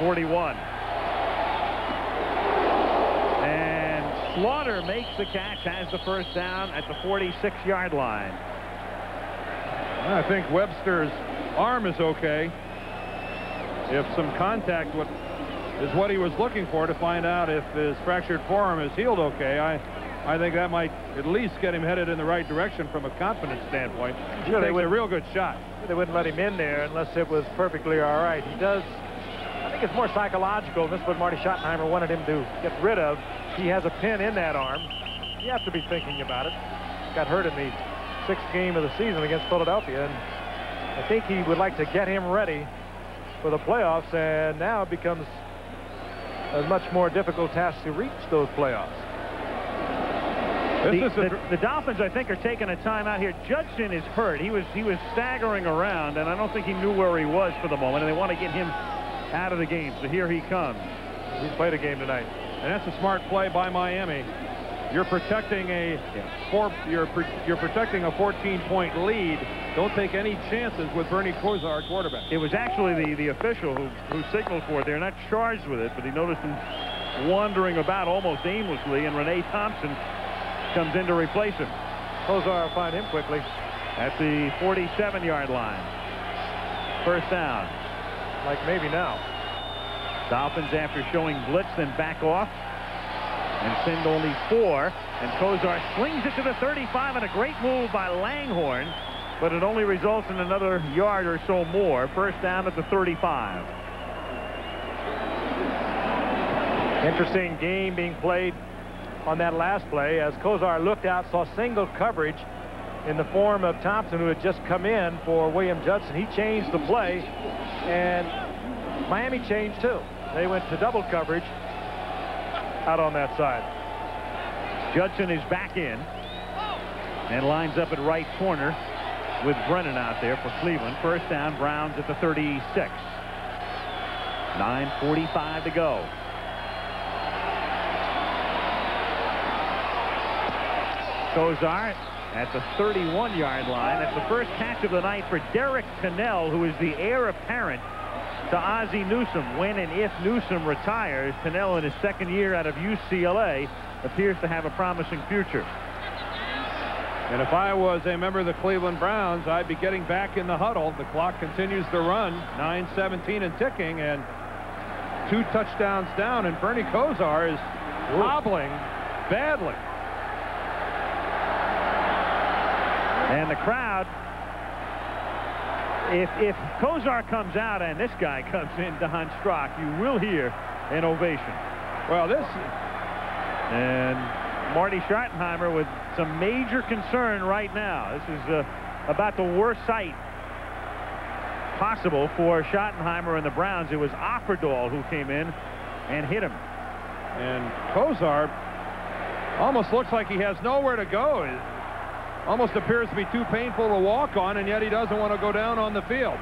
41. And Slaughter makes the catch, has the first down at the 46-yard line. I think Webster's arm is okay. If some contact is what he was looking for to find out if his fractured forearm is healed okay, I think that might at least get him headed in the right direction from a confidence standpoint. Sure, they would a real good shot. They wouldn't let him in there unless it was perfectly all right. He does. I think it's more psychological. This is what Marty Schottenheimer wanted him to get rid of. He has a pin in that arm. You have to be thinking about it. Got hurt in the 6th game of the season against Philadelphia, and I think he would like to get him ready for the playoffs, and now it becomes a much more difficult task to reach those playoffs. The Dolphins, I think, are taking a timeout here. Judson is hurt. He was staggering around, and I don't think he knew where he was for the moment, and they want to get him out of the game. So here he comes. He's played a game tonight, and that's a smart play by Miami. You're protecting you're protecting a 14-point lead. Don't take any chances with Bernie Kosar, quarterback. It was actually the official who signaled for it. They're not charged with it, but he noticed him wandering about almost aimlessly, and Renee Thompson comes in to replace him. Kosar will find him quickly at the 47-yard line. First down. Like maybe now. Dolphins, after showing blitz, then back off and send only 4. And Kosar slings it to the 35, and a great move by Langhorne, but it only results in another yard or so more. First down at the 35. Interesting game being played on that last play as Kosar looked out, saw single coverage in the form of Thompson, who had just come in for William Judson. He changed the play, and Miami changed too. They went to double coverage out on that side. Judson is back in and lines up at right corner with Brennan out there for Cleveland. First down, Browns at the 36. 9:45 to go. Kosar at the 31-yard line. That's the first catch of the night for Derek Cannell, who is the heir apparent to Ozzie Newsome. When and if Newsome retires, Cannell, in his 2nd year out of UCLA, appears to have a promising future. And if I was a member of the Cleveland Browns, I'd be getting back in the huddle. The clock continues to run, 9:17 and ticking, and 2 touchdowns down, and Bernie Kosar is hobbling badly. And the crowd, if Kosar comes out and this guy comes in, Don Strock, you will hear an ovation. Well, Marty Schottenheimer with some major concern right now. This is about the worst sight possible for Schottenheimer and the Browns. It was Offerdahl who came in and hit him. And Kozar almost looks like he has nowhere to go. It almost appears to be too painful to walk on, and yet he doesn't want to go down on the field.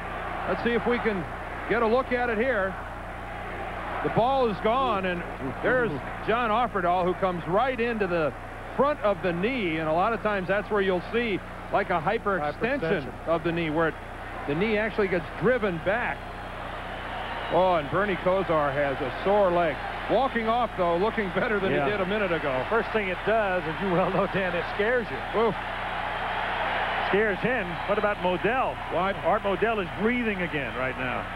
Let's see if we can get a look at it here. The ball is gone, and there's John Offerdahl, who comes right into the front of the knee, and a lot of times that's where you'll see like a hyperextension of the knee, where the knee actually gets driven back. Oh, and Bernie Kozar has a sore leg. Walking off, though, looking better than he did a minute ago. First thing it does, as you well know, Dan, it scares you. Oof. Scares him. What about Modell? Art Modell is breathing again right now.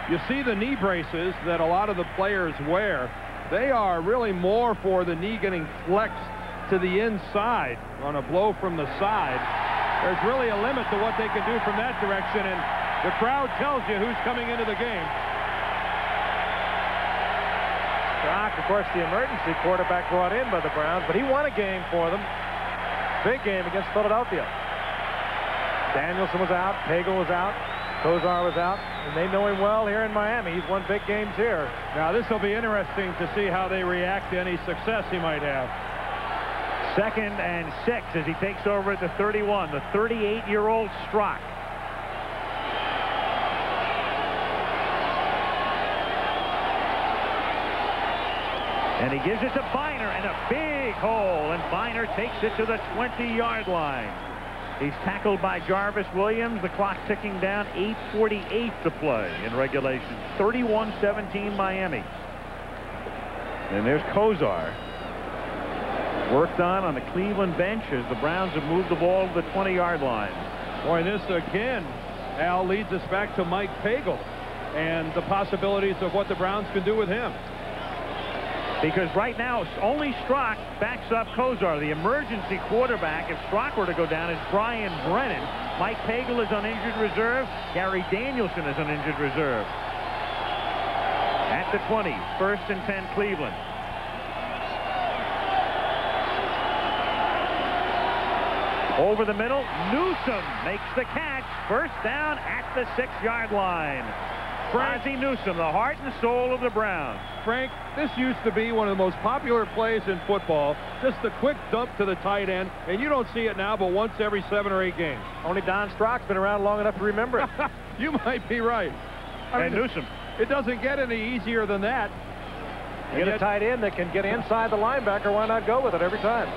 You see the knee braces that a lot of the players wear. They are really more for the knee getting flexed to the inside on a blow from the side. There's really a limit to what they can do from that direction, and the crowd tells you who's coming into the game. Strock, of course, the emergency quarterback brought in by the Browns, but he won a game for them. Big game against Philadelphia. Danielson was out, Pagel was out, Kozar was out, and they know him well here in Miami. He's won big games here. Now, this will be interesting to see how they react to any success he might have. 2nd and 6 as he takes over at the 31, the 38-year-old Strock. And he gives it to Biner, and a big hole, and Biner takes it to the 20-yard line. He's tackled by Jarvis Williams. The clock ticking down, 8:48 to play in regulation. 31-17 Miami. And there's Kozar. Worked on the Cleveland bench as the Browns have moved the ball to the 20-yard line. Boy, this again, Al, leads us back to Mike Pagel and the possibilities of what the Browns can do with him. Because right now, only Strock backs up Kozar. The emergency quarterback, if Strock were to go down, is Brian Brennan. Mike Pagel is on injured reserve. Gary Danielson is on injured reserve. At the 20, 1st and 10 Cleveland. Over the middle, Newsome makes the catch. First down at the 6-yard line. Ozzie Newsome, the heart and soul of the Browns. Frank, this used to be one of the most popular plays in football. Just a quick dump to the tight end, and you don't see it now but once every 7 or 8 games. Only Don Strock's been around long enough to remember it. You might be right. And Newsome. It doesn't get any easier than that. You get a tight end that can get inside the linebacker. Why not go with it every time?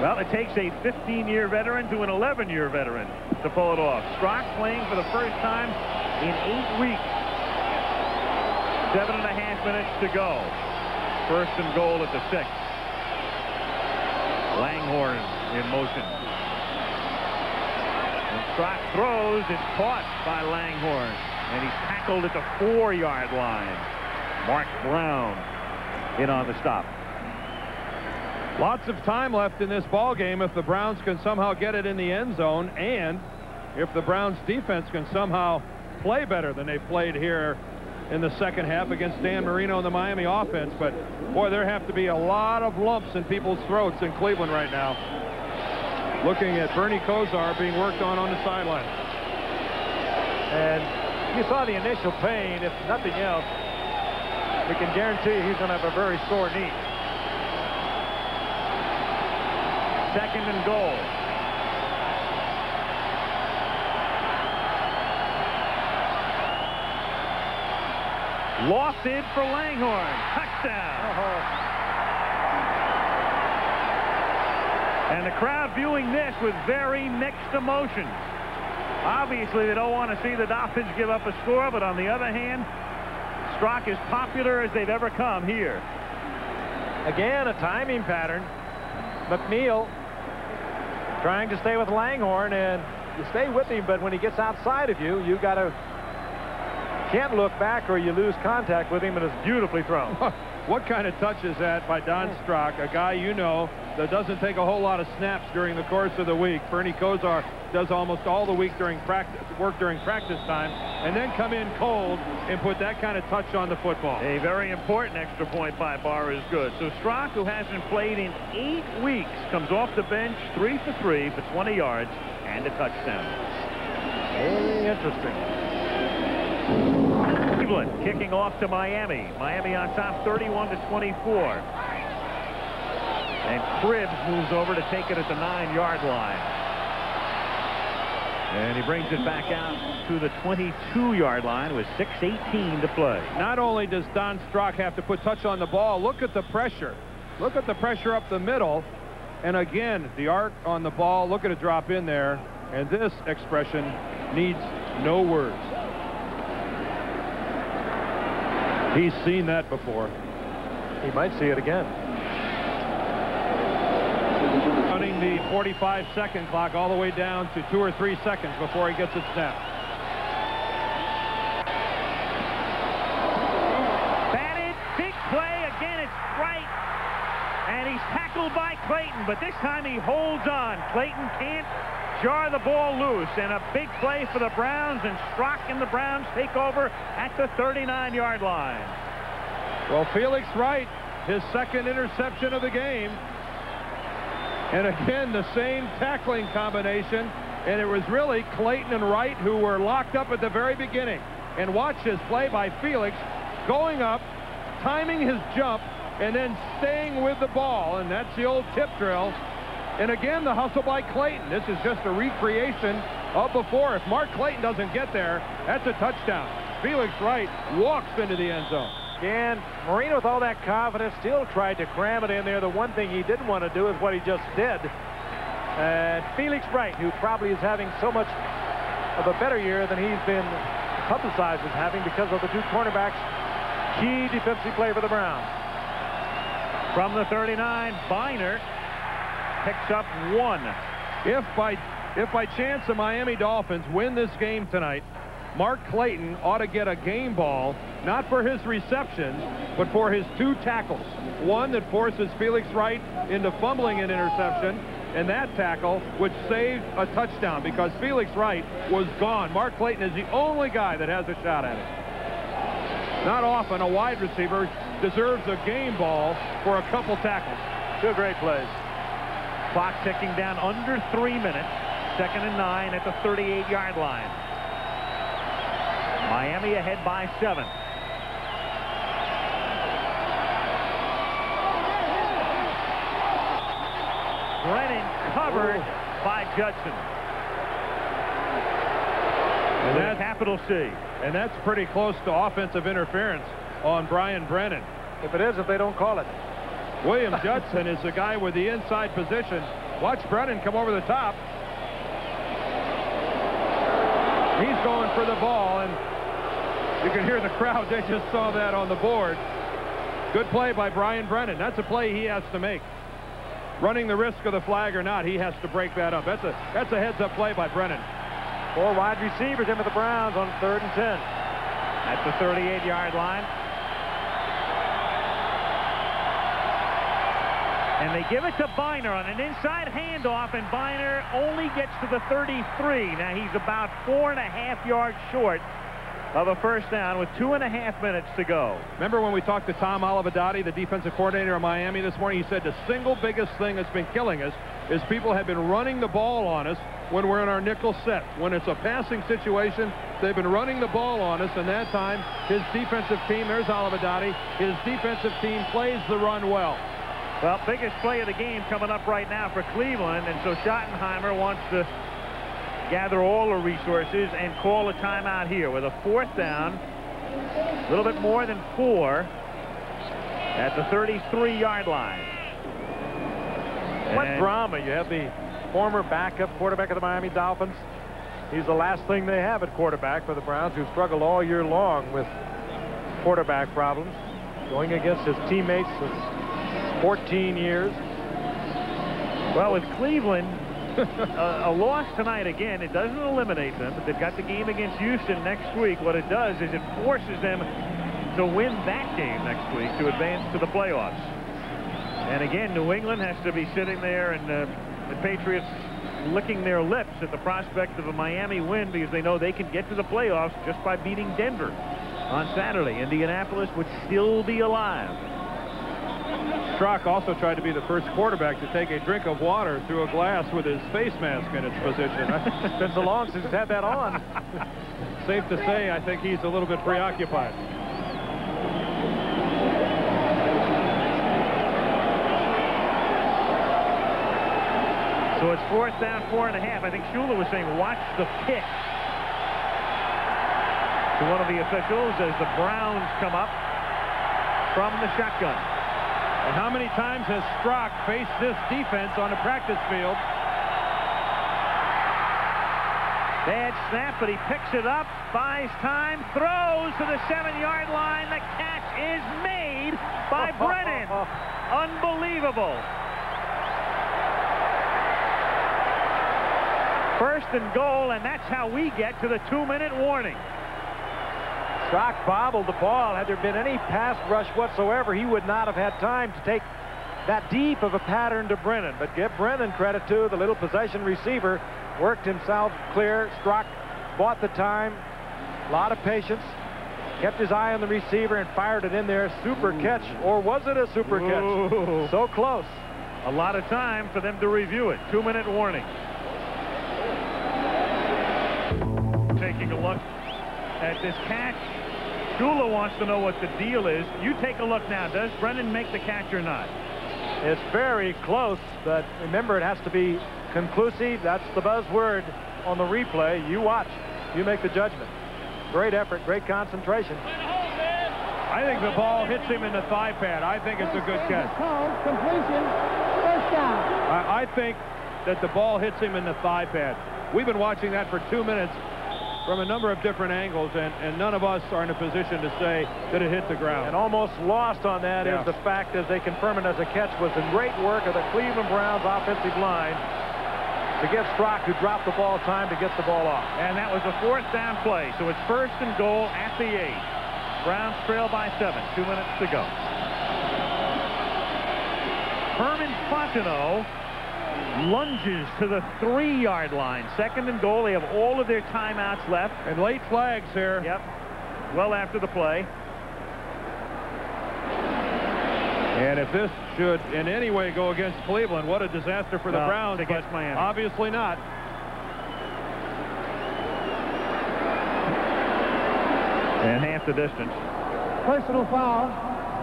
Well, it takes a 15-year veteran to an 11-year veteran to pull it off. Strock playing for the first time in 8 weeks. 7.5 minutes to go. 1st and goal at the 6. Langhorne in motion. And Strock throws. It's caught by Langhorne. And he's tackled at the 4-yard line. Mark Brown in on the stop. Lots of time left in this ball game if the Browns can somehow get it in the end zone, and if the Browns defense can somehow play better than they've played here in the second half against Dan Marino and the Miami offense. But boy, there have to be a lot of lumps in people's throats in Cleveland right now. Looking at Bernie Kozar being worked on the sideline. And you saw the initial pain. If nothing else, we can guarantee you he's going to have a very sore knee. 2nd and goal. Lofted for Langhorne. Touchdown. And the crowd viewing this with very mixed emotions. Obviously, they don't want to see the Dolphins give up a score, but on the other hand, Strock is popular as they've ever come here. Again, a timing pattern. McNeil trying to stay with Langhorne, and you stay with him, but when he gets outside of you, you can't look back or you lose contact with him, and it's beautifully thrown. What kind of touch is that by Don Strock, a guy you know that doesn't take a whole lot of snaps during the course of the week? Bernie Kosar does almost all the week during practice time, and then come in cold and put that kind of touch on the football. A very important extra point by Barr is good. So Strock, who hasn't played in 8 weeks, comes off the bench 3 for 3 for 20 yards and a touchdown. Very interesting. Cleveland kicking off to Miami. Miami on top 31-24. And Cribbs moves over to take it at the 9-yard line. And he brings it back out to the 22-yard line with 6:18 to play. Not only does Don Strock have to put touch on the ball, look at the pressure. Look at the pressure up the middle. And again, the arc on the ball, look at it drop in there. And this expression needs no words. He's seen that before. He might see it again. Running the 45-second clock all the way down to 2 or 3 seconds before he gets it snapped. Batted, big play, again it's right. And he's tackled by Clayton, but this time he holds on. Clayton can't jar the ball loose, and a big play for the Browns, and Strock and the Browns take over at the 39-yard line. Well, Felix Wright, his second interception of the game. And again, the same tackling combination. And it was really Clayton and Wright who were locked up at the very beginning. And watch this play by Felix, going up, timing his jump, and then staying with the ball. And that's the old tip drill. And again, the hustle by Clayton. This is just a recreation of before. If Mark Clayton doesn't get there, that's a touchdown. Felix Wright walks into the end zone. And Marino, with all that confidence, still tried to cram it in there. The one thing he didn't want to do is what he just did. And Felix Wright, who probably is having so much of a better year than he's been publicized as having because of the 2 cornerbacks, key defensive play for the Browns. From the 39, Biner picks up 1. If by chance the Miami Dolphins win this game tonight, Mark Clayton ought to get a game ball, not for his receptions, but for his 2 tackles. One that forces Felix Wright into fumbling an interception, and that tackle which saved a touchdown because Felix Wright was gone. Mark Clayton is the only guy that has a shot at it. Not often a wide receiver deserves a game ball for a couple tackles. 2 great plays. Clock ticking down under 3 minutes. 2nd and 9 at the 38-yard line. Miami ahead by 7. Brennan covered by Judson. And that's capital C. And that's pretty close to offensive interference on Brian Brennan. If it is, if they don't call it. William Judson is the guy with the inside position. Watch Brennan come over the top. He's going for the ball, and you can hear the crowd. They just saw that on the board. Good play by Brian Brennan. That's a play he has to make. Running the risk of the flag or not, he has to break that up. That's a heads-up play by Brennan. 4 wide receivers in with the Browns on 3rd and 10. At the 38-yard line. And they give it to Biner on an inside handoff, and Biner only gets to the 33. Now he's about 4.5 yards short of a first down with 2.5 minutes to go. Remember when we talked to Tom Olivadotti, the defensive coordinator of Miami this morning? He said the single biggest thing that's been killing us is people have been running the ball on us when we're in our nickel set. When it's a passing situation, they've been running the ball on us, and that time his defensive team, there's Olivadotti, his defensive team plays the run well. Well, biggest play of the game coming up right now for Cleveland, and so Schottenheimer wants to gather all the resources and call a timeout here with a 4th down, a little bit more than 4 at the 33-yard line. What drama. You have the former backup quarterback of the Miami Dolphins. He's the last thing they have at quarterback for the Browns, who struggled all year long with quarterback problems, going against his teammates for 14 years. Well, with Cleveland, a loss tonight, again, it doesn't eliminate them, but they've got the game against Houston next week. What it does is it forces them to win that game next week to advance to the playoffs. And again, New England has to be sitting there, and the Patriots licking their lips at the prospect of a Miami win, because they know they can get to the playoffs just by beating Denver on Saturday. Indianapolis would still be alive. Strock also tried to be the first quarterback to take a drink of water through a glass with his face mask in its position. It's been so long since he's had that on. Safe to say, I think he's a little bit preoccupied. So it's 4th down, 4.5. I think Shula was saying, watch the pick to one of the officials as the Browns come up from the shotgun. And how many times has Strock faced this defense on the practice field? Bad snap, but he picks it up, buys time, throws to the 7-yard line. The catch is made by Brennan. Unbelievable. First and goal, and that's how we get to the 2-minute warning. Strock bobbled the ball. Had there been any pass rush whatsoever, he would not have had time to take that deep of a pattern to Brennan. But give Brennan credit, too. The little possession receiver worked himself clear. Strock bought the time. A lot of patience. Kept his eye on the receiver and fired it in there. Super catch. Or was it a super catch? So close. A lot of time for them to review it. 2-minute warning. Taking a look at this catch. Shula wants to know what the deal is. You take a look now. Does Brennan make the catch or not? It's very close, but remember, it has to be conclusive. That's the buzzword on the replay. You watch. You make the judgment. Great effort, great concentration. I think the ball hits him in the thigh pad. I think it's a good catch. Completion, first down. I think that the ball hits him in the thigh pad. We've been watching that for 2 minutes from a number of different angles, and none of us are in a position to say that it hit the ground. And almost lost on that is the fact that they confirm it as a catch was the great work of the Cleveland Browns offensive line to give Strock, who dropped the ball, time to get the ball off. And that was a 4th down play, so it's 1st and goal at the 8. Browns trail by 7. 2 minutes to go. Herman Fontenot lunges to the 3-yard line. 2nd and goal. They have all of their timeouts left. And late flags here. Yep. Well after the play. And if this should in any way go against Cleveland, what a disaster for the Browns. Against Miami. Obviously not. And half the distance. Personal foul.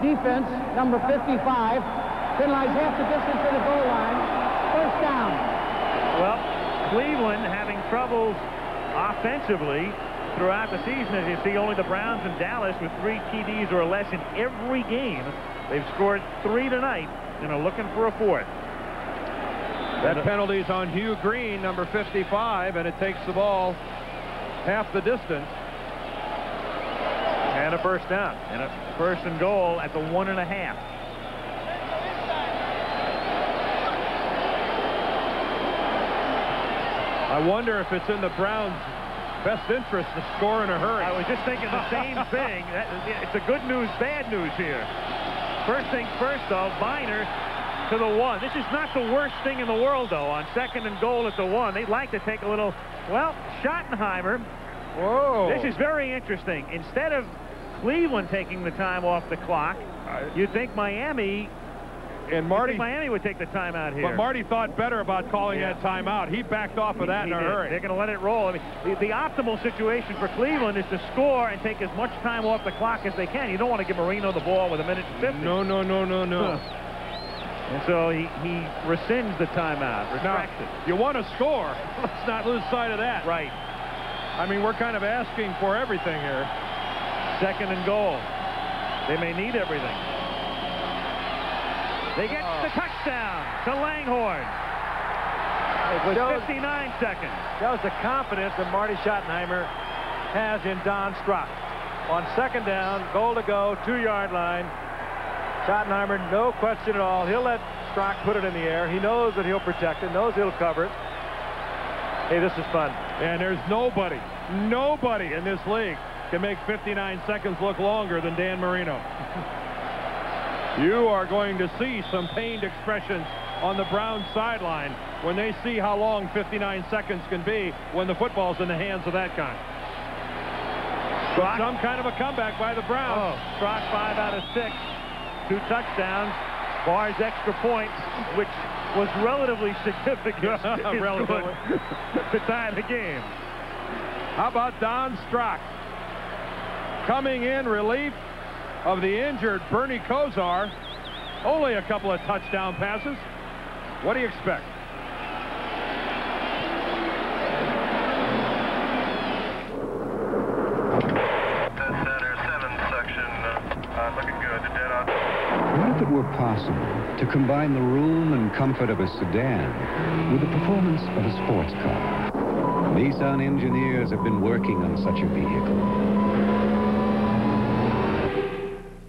Defense, number 55. Penalized half the distance to the goal line. First down. Well, Cleveland having troubles offensively throughout the season. As you see, only the Browns and Dallas with 3 TDs or less in every game. They've scored 3 tonight and are looking for a 4th. That penalty's on Hugh Green, number 55, and it takes the ball half the distance. And a first down. And a 1st and goal at the 1.5. I wonder if it's in the Browns' best interest to score in a hurry. I was just thinking the same thing. It's a good news, bad news here. First things first, though, Biner to the 1. This is not the worst thing in the world, though. On 2nd and goal at the 1, they'd like to take a little, well, Schottenheimer. Whoa. This is very interesting. Instead of Cleveland taking the time off the clock, you'd think Miami... And Marty, Miami would take the timeout here. But Marty thought better about calling that timeout. He backed off of that in a hurry. They're going to let it roll. I mean, the optimal situation for Cleveland is to score and take as much time off the clock as they can. You don't want to give Marino the ball with 1:50. No. And so he rescinds the timeout, retracts it. You want to score. Let's not lose sight of that. Right. I mean, we're kind of asking for everything here. 2nd and goal. They may need everything. They get the touchdown to Langhorne. With 59 seconds. Shows the confidence that Marty Schottenheimer has in Don Strock. On 2nd down, goal to go, 2-yard line. Schottenheimer, no question at all. He'll let Strock put it in the air. He knows that he'll protect it, knows he'll cover it. Hey, this is fun. And there's nobody in this league can make 59 seconds look longer than Dan Marino. You are going to see some pained expressions on the Browns sideline when they see how long 59 seconds can be when the football's in the hands of that guy. Some kind of a comeback by the Browns. Strock 5 out of 6. 2 touchdowns. Bars extra points, which was relatively significant to tie the game. How about Don Strock? Coming in relief of the injured Bernie Kosar. Only a couple of touchdown passes. What do you expect? What if it were possible to combine the room and comfort of a sedan with the performance of a sports car? Nissan engineers have been working on such a vehicle.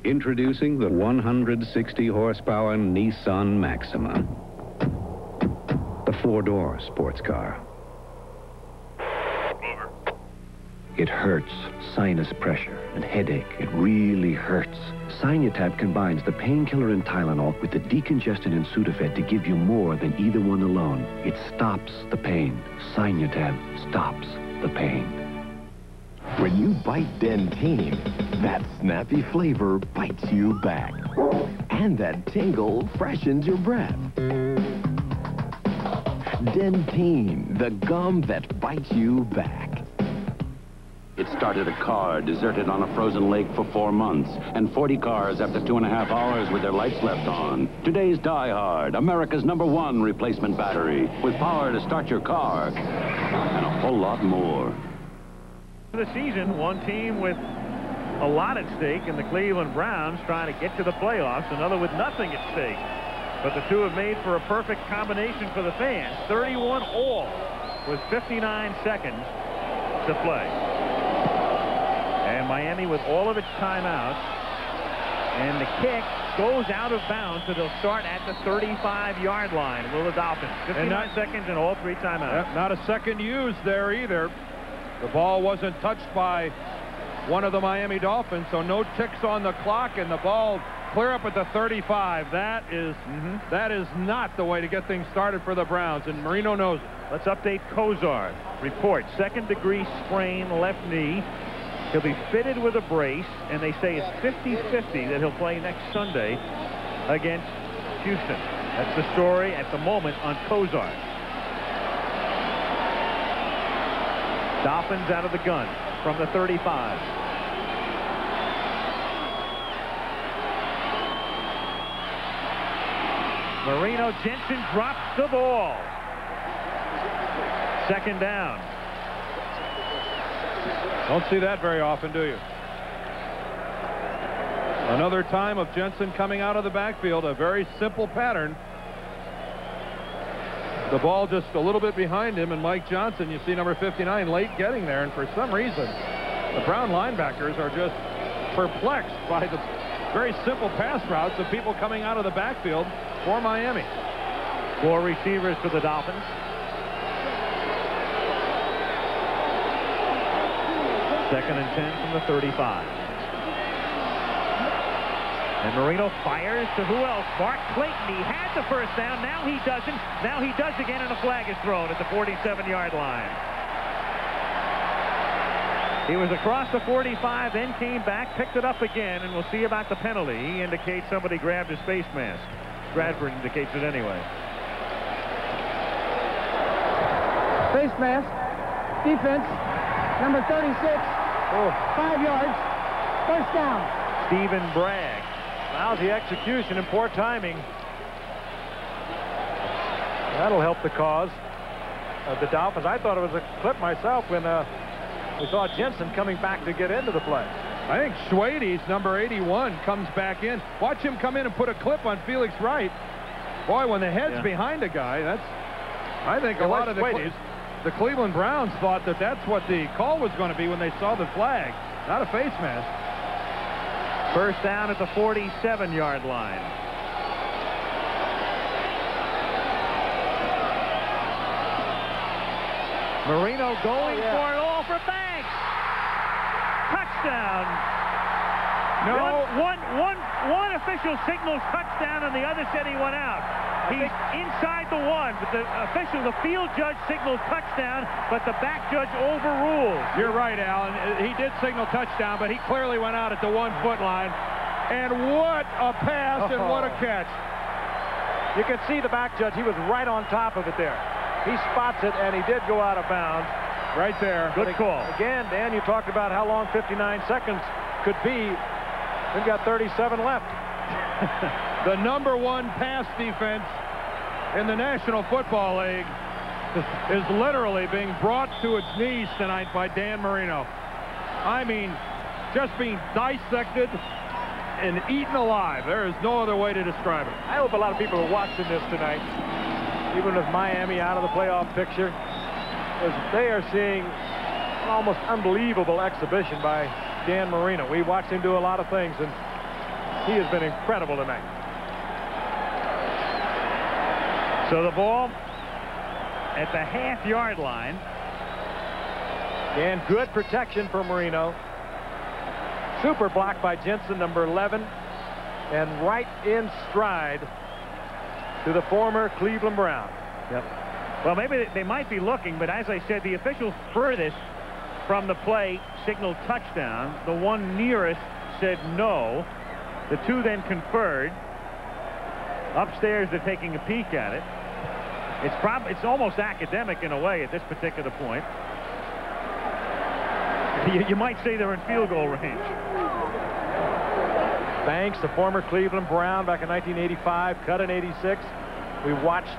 Introducing the 160-horsepower Nissan Maxima, the 4-door sports car. It hurts. Sinus pressure and headache. It really hurts. Sinutab combines the painkiller in Tylenol with the decongestant in Sudafed to give you more than either one alone. It stops the pain. Sinutab stops the pain. When you bite Dentyne, that snappy flavor bites you back. And that tingle freshens your breath. Dentyne, the gum that bites you back. It started a car deserted on a frozen lake for 4 months, and 40 cars after 2.5 hours with their lights left on. Today's Die Hard, America's #1 replacement battery, with power to start your car, and a whole lot more. The season, one team with a lot at stake in the Cleveland Browns trying to get to the playoffs, another with nothing at stake. But the two have made for a perfect combination for the fans. 31 all with 59 seconds to play. And Miami with all of its timeouts. And the kick goes out of bounds, so they'll start at the 35-yard line. Will the Dolphins? 59 seconds and all 3 timeouts. Not a second used there either. The ball wasn't touched by one of the Miami Dolphins, so no ticks on the clock, and the ball clear up at the 35. That is not the way to get things started for the Browns, and Marino knows it. Let's update Kosar. Report, 2nd-degree sprain left knee. He'll be fitted with a brace, and they say it's 50-50 that he'll play next Sunday against Houston. That's the story at the moment on Kosar. Dolphins out of the gun from the 35. Marino, Jensen drops the ball. 2nd down. Don't see that very often, do you? Another time of Jensen coming out of the backfield, a very simple pattern. The ball just a little bit behind him, and Mike Johnson, you see number 59, late getting there, and for some reason, the Brown linebackers are just perplexed by the very simple pass routes of people coming out of the backfield for Miami. 4 receivers for the Dolphins. Second and 10 from the 35. And Marino fires to who else? Mark Clayton. He had the first down. Now he doesn't. Now he does again, and a flag is thrown at the 47-yard line. He was across the 45, then came back, picked it up again, and we'll see about the penalty. He indicates somebody grabbed his face mask. Bradford indicates it anyway. Face mask. Defense. Number 36. 5 yards. First down. Stephen Bragg. Lousy execution and poor timing. That'll help the cause of the Dolphins. I thought it was a clip myself when we saw Jensen coming back to get into the play. I think Schwade's number 81 comes back in. Watch him come in and put a clip on Felix Wright. Boy, when the head's behind a guy, that's, I think, a lot of the Cleveland Browns thought that that's what the call was going to be when they saw the flag, not a face mask. First down at the 47-yard line. Marino going for it all for Banks. touchdown. No. One official signals touchdown, and the other said he went out. He's inside the one, but the official, the field judge, signals touchdown, but the back judge overrules. You're right, Alan. He did signal touchdown, but he clearly went out at the 1 foot line. And what a pass and what a catch. You can see the back judge. He was right on top of it there. He spots it, and he did go out of bounds. Right there. Good call. Again, Dan, you talked about how long 59 seconds could be. We've got 37 left. The #1 pass defense in the National Football League is literally being brought to its knees tonight by Dan Marino. I mean, just being dissected and eaten alive. There is no other way to describe it. I hope a lot of people are watching this tonight, even with Miami out of the playoff picture, as they are seeing an almost unbelievable exhibition by Dan Marino. We watched him do a lot of things, and he has been incredible tonight. So the ball at the half-yard line. And good protection for Marino. Super block by Jensen, number 11, and right in stride to the former Cleveland Brown. Yep. Well, maybe they might be looking, but as I said, the official furthest from the play signaled touchdown. The one nearest said no. The two then conferred. Upstairs, they're taking a peek at it. It's almost academic in a way at this particular point. You might say they're in field goal range. Banks, the former Cleveland Brown back in 1985, cut in 86. We watched,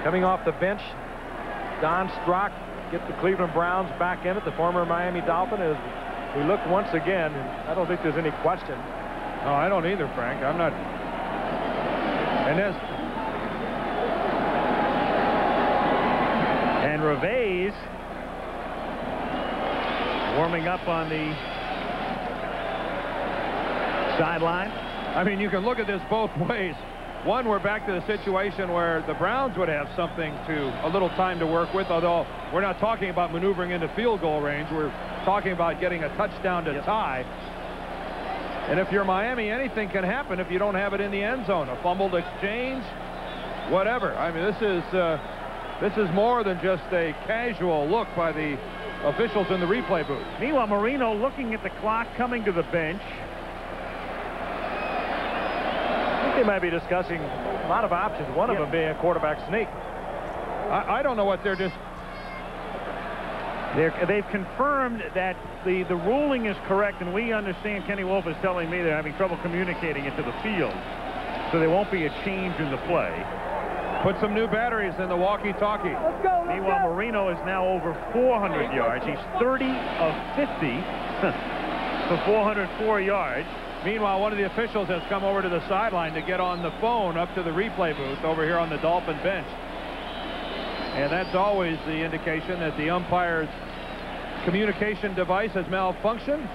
coming off the bench, Don Strock get the Cleveland Browns back in it, the former Miami Dolphin. As we look once again, and I don't think there's any question. No, I don't either, Frank. I'm not. And Reves warming up on the sideline. I mean, you can look at this both ways. One, we're back to the situation where the Browns would have a little time to work with, although we're not talking about maneuvering into field goal range. We're talking about getting a touchdown to tie. And if you're Miami, anything can happen if you don't have it in the end zone. A fumbled exchange, whatever. I mean, this is more than just a casual look by the officials in the replay booth. Meanwhile, Marino looking at the clock, coming to the bench. I think they might be discussing a lot of options, one of them being a quarterback sneak. I don't know what they're just... They've confirmed that the ruling is correct, and we understand. Kenny Wolf is telling me they're having trouble communicating it to the field, so there won't be a change in the play. Put some new batteries in the walkie-talkie. Meanwhile, Marino is now over 400 yards. He's 30 of 50 for 404 yards. Meanwhile, one of the officials has come over to the sideline to get on the phone up to the replay booth over here on the Dolphin bench. And that's always the indication that the umpire's communication device has malfunctioned.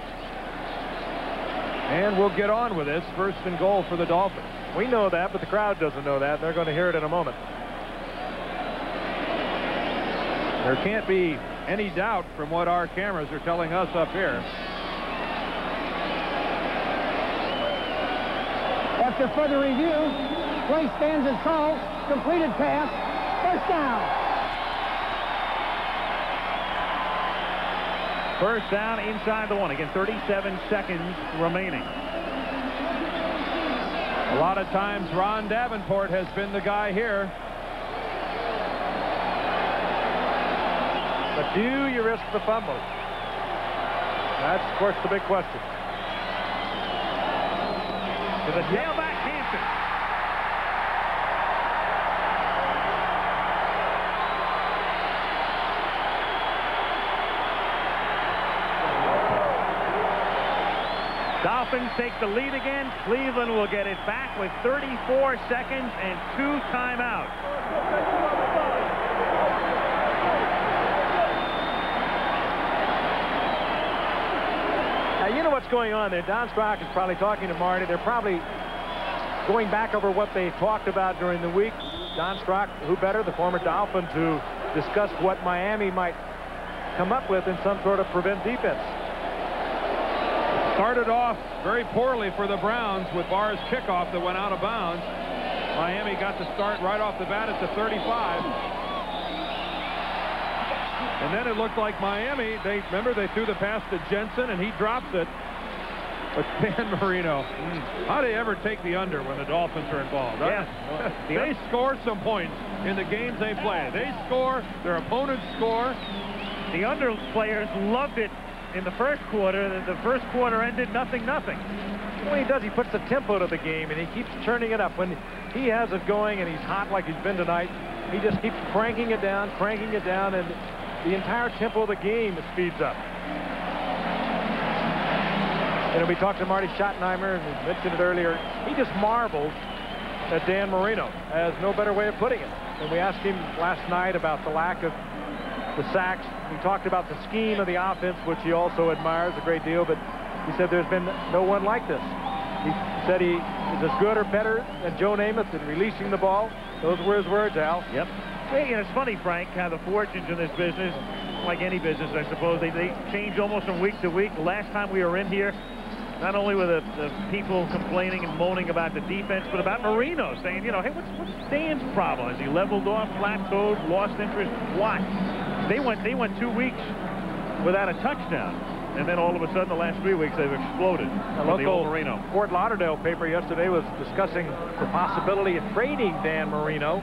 And we'll get on with this. First and goal for the Dolphins. We know that, but the crowd doesn't know that. They're going to hear it in a moment. There can't be any doubt from what our cameras are telling us up here. After further review, play stands as called. Completed pass. First down. First down inside the one. Again, 37 seconds remaining. A lot of times Ron Davenport has been the guy here. But do you risk the fumble? That's, of course, the big question. To the tailback, Hampton. Dolphins take the lead again. Cleveland will get it back with 34 seconds and 2 timeouts. Now, you know what's going on there. Don Strock is probably talking to Marty. They're probably going back over what they talked about during the week. Don Strock, who better, the former Dolphins, who discussed what Miami might come up with in some sort of prevent defense. Started off very poorly for the Browns with Barr's kickoff that went out of bounds. Miami got the start right off the bat at the 35. And then it looked like Miami, they threw the pass to Jensen and he drops it. But Dan Marino, how do they ever take the under when the Dolphins are involved? Yeah. They score some points in the games they play. They score, their opponents score. The under players loved it in the first quarter. The first quarter ended 0-0. What he does, he puts the tempo to the game, and he keeps turning it up. When he has it going and he's hot like he's been tonight, he just keeps cranking it down, and the entire tempo of the game speeds up. You know, we talked to Marty Schottenheimer, and we mentioned it earlier. He just marvels at Dan Marino, has no better way of putting it. And we asked him last night about the lack of the sacks. He talked about the scheme of the offense, which he also admires a great deal, but he said there's been no one like this. He said he is as good or better than Joe Namath in releasing the ball. Those were his words, Al. Yep. Hey, and it's funny, Frank, how the fortunes in this business, like any business, I suppose, they change almost from week to week. The last time we were in here, not only were the people complaining and moaning about the defense, but about Marino, saying, you know, hey, what's Dan's problem? Has he leveled off, plateaued, lost interest? What? They went 2 weeks without a touchdown. And then all of a sudden, the last 3 weeks, they've exploded. A local Marino. Fort Lauderdale paper yesterday was discussing the possibility of trading Dan Marino,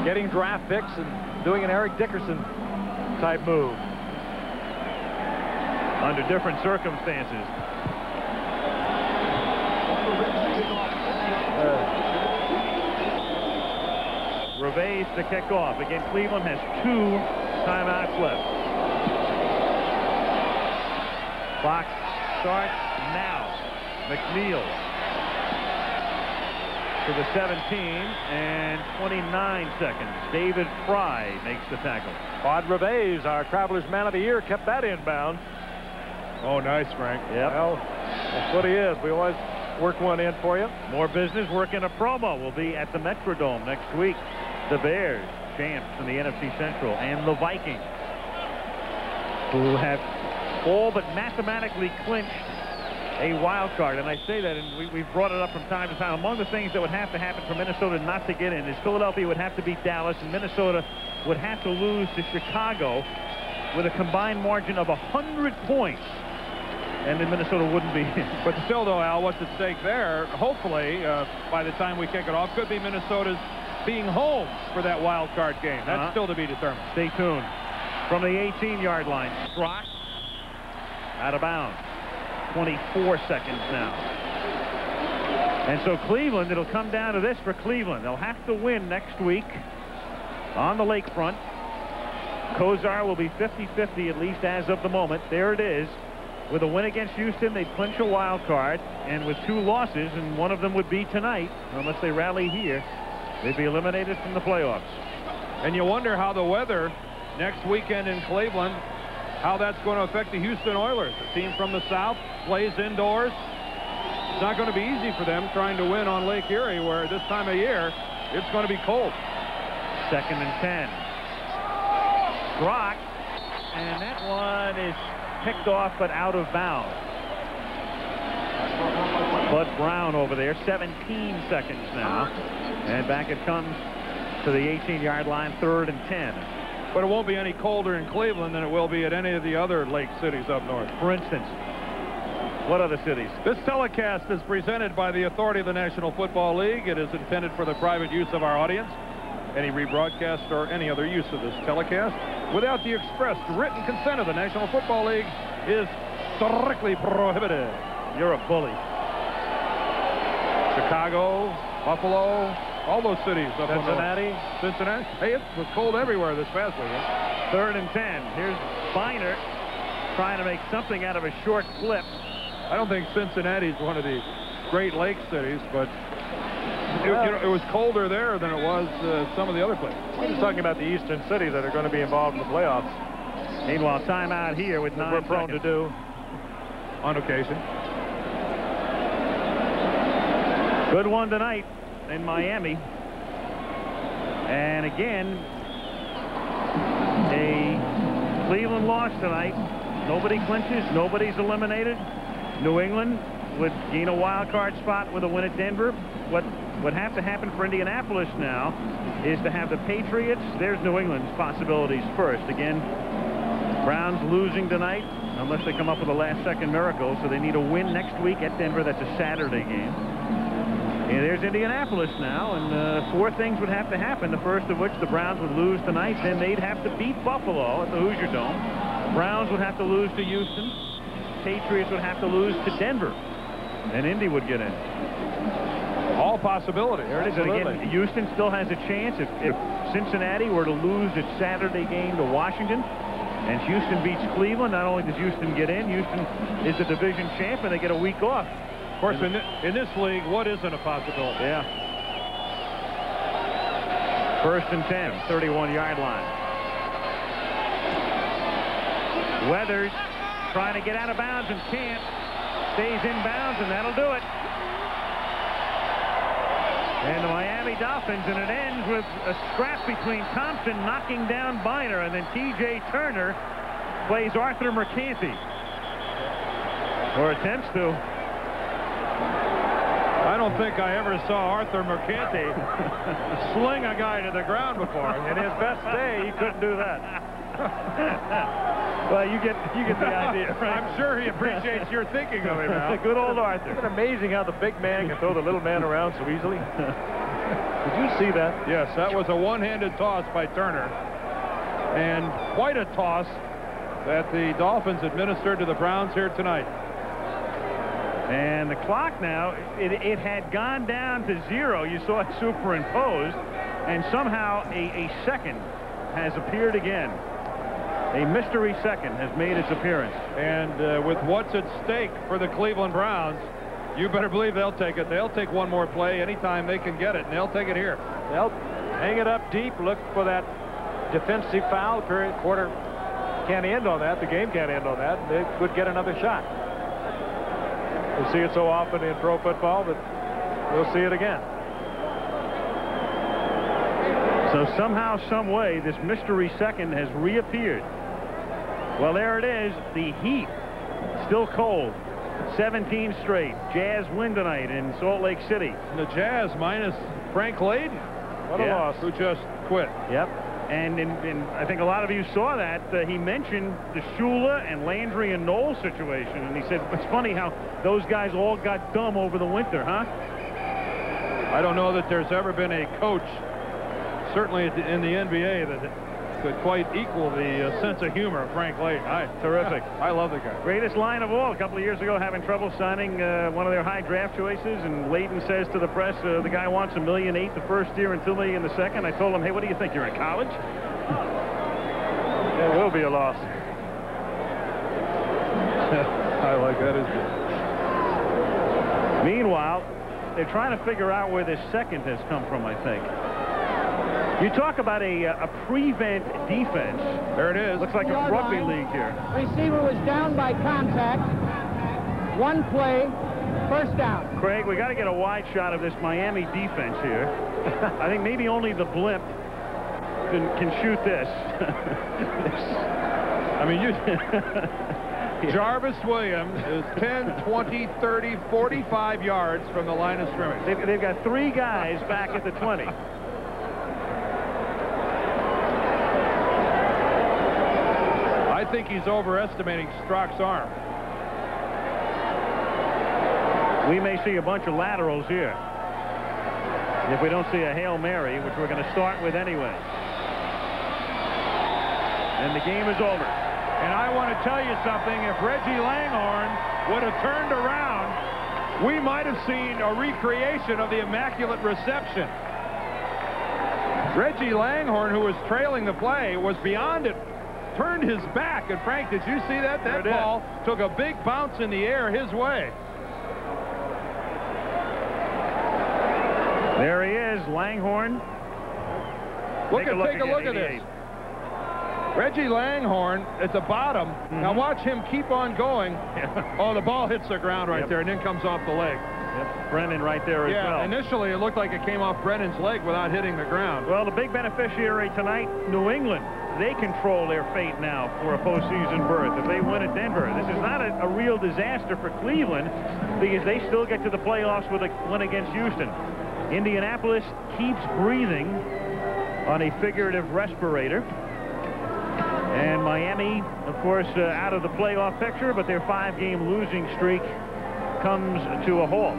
getting draft picks, and doing an Eric Dickerson type move. Under different circumstances. Reves to kick off. Again, Cleveland has 2 timeouts left. Clock starts now. McNeil to the 17 and 29 seconds. David Fry makes the tackle. Claude Reves, our Travelers Man of the Year, kept that inbound. Oh, nice, Frank. Yep. Well, that's what he is. We always work one in for you. More business. Working a promo will be at the Metrodome next week. The Bears, champs in the NFC Central, and the Vikings, who have all but mathematically clinched a wild card. And I say that, and we've brought it up from time to time. Among the things that would have to happen for Minnesota not to get in is Philadelphia would have to beat Dallas, and Minnesota would have to lose to Chicago with a combined margin of 100 points. And then Minnesota wouldn't be in. But still, though, Al, what's at stake there? Hopefully, by the time we kick it off, could be Minnesota's being home for that wild card game. That's still to be determined. Stay tuned. From the 18-yard line, Strock out of bounds. 24 seconds now. And so Cleveland, it'll come down to this for Cleveland. They'll have to win next week on the lakefront. Kozar will be 50-50 at least as of the moment. There it is. With a win against Houston, they'd clinch a wild card, and with 2 losses, and one of them would be tonight, unless they rally here, they'd be eliminated from the playoffs. And you wonder how the weather next weekend in Cleveland, how that's going to affect the Houston Oilers. The team from the South plays indoors. It's not going to be easy for them trying to win on Lake Erie, where this time of year, it's going to be cold. 2nd and 10. Strock, and that one is picked off but out of bounds. Bud Brown over there, 17 seconds now. And back it comes to the 18-yard line, 3rd and 10. But it won't be any colder in Cleveland than it will be at any of the other lake cities up north. For instance, what other cities? This telecast is presented by the authority of the National Football League. It is intended for the private use of our audience. Any rebroadcast or any other use of this telecast without the expressed written consent of the National Football League is strictly prohibited. You're a bully. Chicago, Buffalo, all those cities up in Cincinnati. Hey, it was cold everywhere this past weekend. 3rd and 10. Here's Biner trying to make something out of a short flip. I don't think Cincinnati's one of the Great Lakes cities, but it was colder there than it was some of the other places. We're just talking about the eastern cities that are going to be involved in the playoffs. Meanwhile, timeout here with 9 we're prone to do on occasion. Good one tonight in Miami. And again, a Cleveland loss tonight. Nobody clinches. Nobody's eliminated. New England would gain a wild card spot with a win at Denver. What would have to happen for Indianapolis now is to have the Patriots. There's New England's possibilities first. Again, Browns losing tonight unless they come up with a last-second miracle. So they need a win next week at Denver. That's a Saturday game. And there's Indianapolis now, and 4 things would have to happen, the first of which the Browns would lose tonight. Then they'd have to beat Buffalo at the Hoosier Dome. Browns would have to lose to Houston. Patriots would have to lose to Denver. And Indy would get in. All possibility. There it is. And again, Houston still has a chance. If Cincinnati were to lose its Saturday game to Washington, and Houston beats Cleveland, not only does Houston get in, Houston is the division champ, and they get a week off. Of course, in this league, what isn't a possibility? Yeah. 1st and 10, 31-yard line. Weathers trying to get out of bounds and can't. Stays in bounds, and that'll do it. And the Miami Dolphins, and it ends with a scrap between Thompson knocking down Biner, and then T.J. Turner plays Arthur Mercanti. Or attempts to. I don't think I ever saw Arthur Mercanti sling a guy to the ground before. In his best day, he couldn't do that. Well, you get the idea, right? I'm sure he appreciates your thinking of him now. Good old Arthur. It's amazing how the big man can throw the little man around so easily. Did you see that? Yes, that was a one-handed toss by Turner. And quite a toss that the Dolphins administered to the Browns here tonight. And the clock now, it had gone down to 0. You saw it superimposed, and somehow a second has appeared again. A mystery second has made its appearance. And with what's at stake for the Cleveland Browns, you better believe they'll take it. They'll take one more play anytime they can get it, and they'll take it here. They'll hang it up deep, look for that defensive foul. Quarter can't end on that. The game can't end on that. They could get another shot. We see it so often in pro football, but we'll see it again. So somehow, some way, this mystery second has reappeared. Well, there it is. The Heat, still cold. 17 straight. Jazz win tonight in Salt Lake City. And the Jazz minus Frank Layden. What a loss. Who just quit. Yep. And I think a lot of you saw that. He mentioned the Shula and Landry and Knowles situation. And he said, it's funny how those guys all got dumb over the winter, huh? I don't know that there's ever been a coach, certainly in the NBA, that could quite equal the sense of humor of Frank Layden. Terrific. I love the guy. Greatest line of all. A couple of years ago, having trouble signing one of their high draft choices, and Layden says to the press, the guy wants $1.8 million the first year and $2 million the second. I told him, hey, what do you think? You're in college? It will be a loss. I like that as good. Meanwhile, they're trying to figure out where this second has come from, I think. You talk about a prevent defense. There it is. Looks like a rugby league here. Receiver was down by contact. One play, first down. Craig, we got to get a wide shot of this Miami defense here. I think maybe only the blimp can shoot this. I mean, Jarvis Williams is 10, 20, 30, 45 yards from the line of scrimmage. They've got 3 guys back at the 20. I think he's overestimating Strock's arm. We may see a bunch of laterals here if we don't see a Hail Mary, which we're going to start with anyway. And the game is over. And I want to tell you something. If Reggie Langhorne would have turned around, we might have seen a recreation of the Immaculate Reception. Reggie Langhorne, who was trailing the play, was beyond it. Turned his back, and Frank, did you see that? That ball took a big bounce in the air his way. There he is, Langhorne. Take a look at this. Reggie Langhorne at the bottom. Now watch him keep on going. Oh, the ball hits the ground right there and then comes off the leg. Yep, Brennan right there as well. Yeah, initially it looked like it came off Brennan's leg without hitting the ground. Well, the big beneficiary tonight, New England. They control their fate now for a postseason berth. If they win at Denver, this is not a real disaster for Cleveland because they still get to the playoffs with a win against Houston. Indianapolis keeps breathing on a figurative respirator. And Miami, of course, out of the playoff picture, but their 5-game losing streak comes to a halt.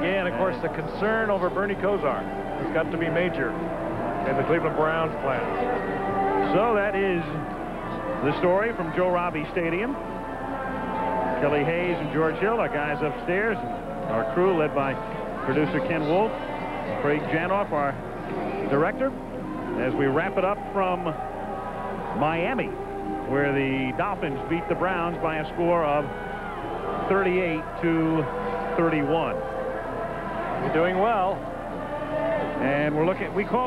Yeah, and of course the concern over Bernie Kosar has got to be major in the Cleveland Browns plans. So that is the story from Joe Robbie Stadium. Kelly Hayes and George Hill, our guys upstairs, and our crew led by producer Ken Wolf, Craig Janoff, our director, as we wrap it up from Miami, where the Dolphins beat the Browns by a score of 38-31. You're doing well. And we're looking, we call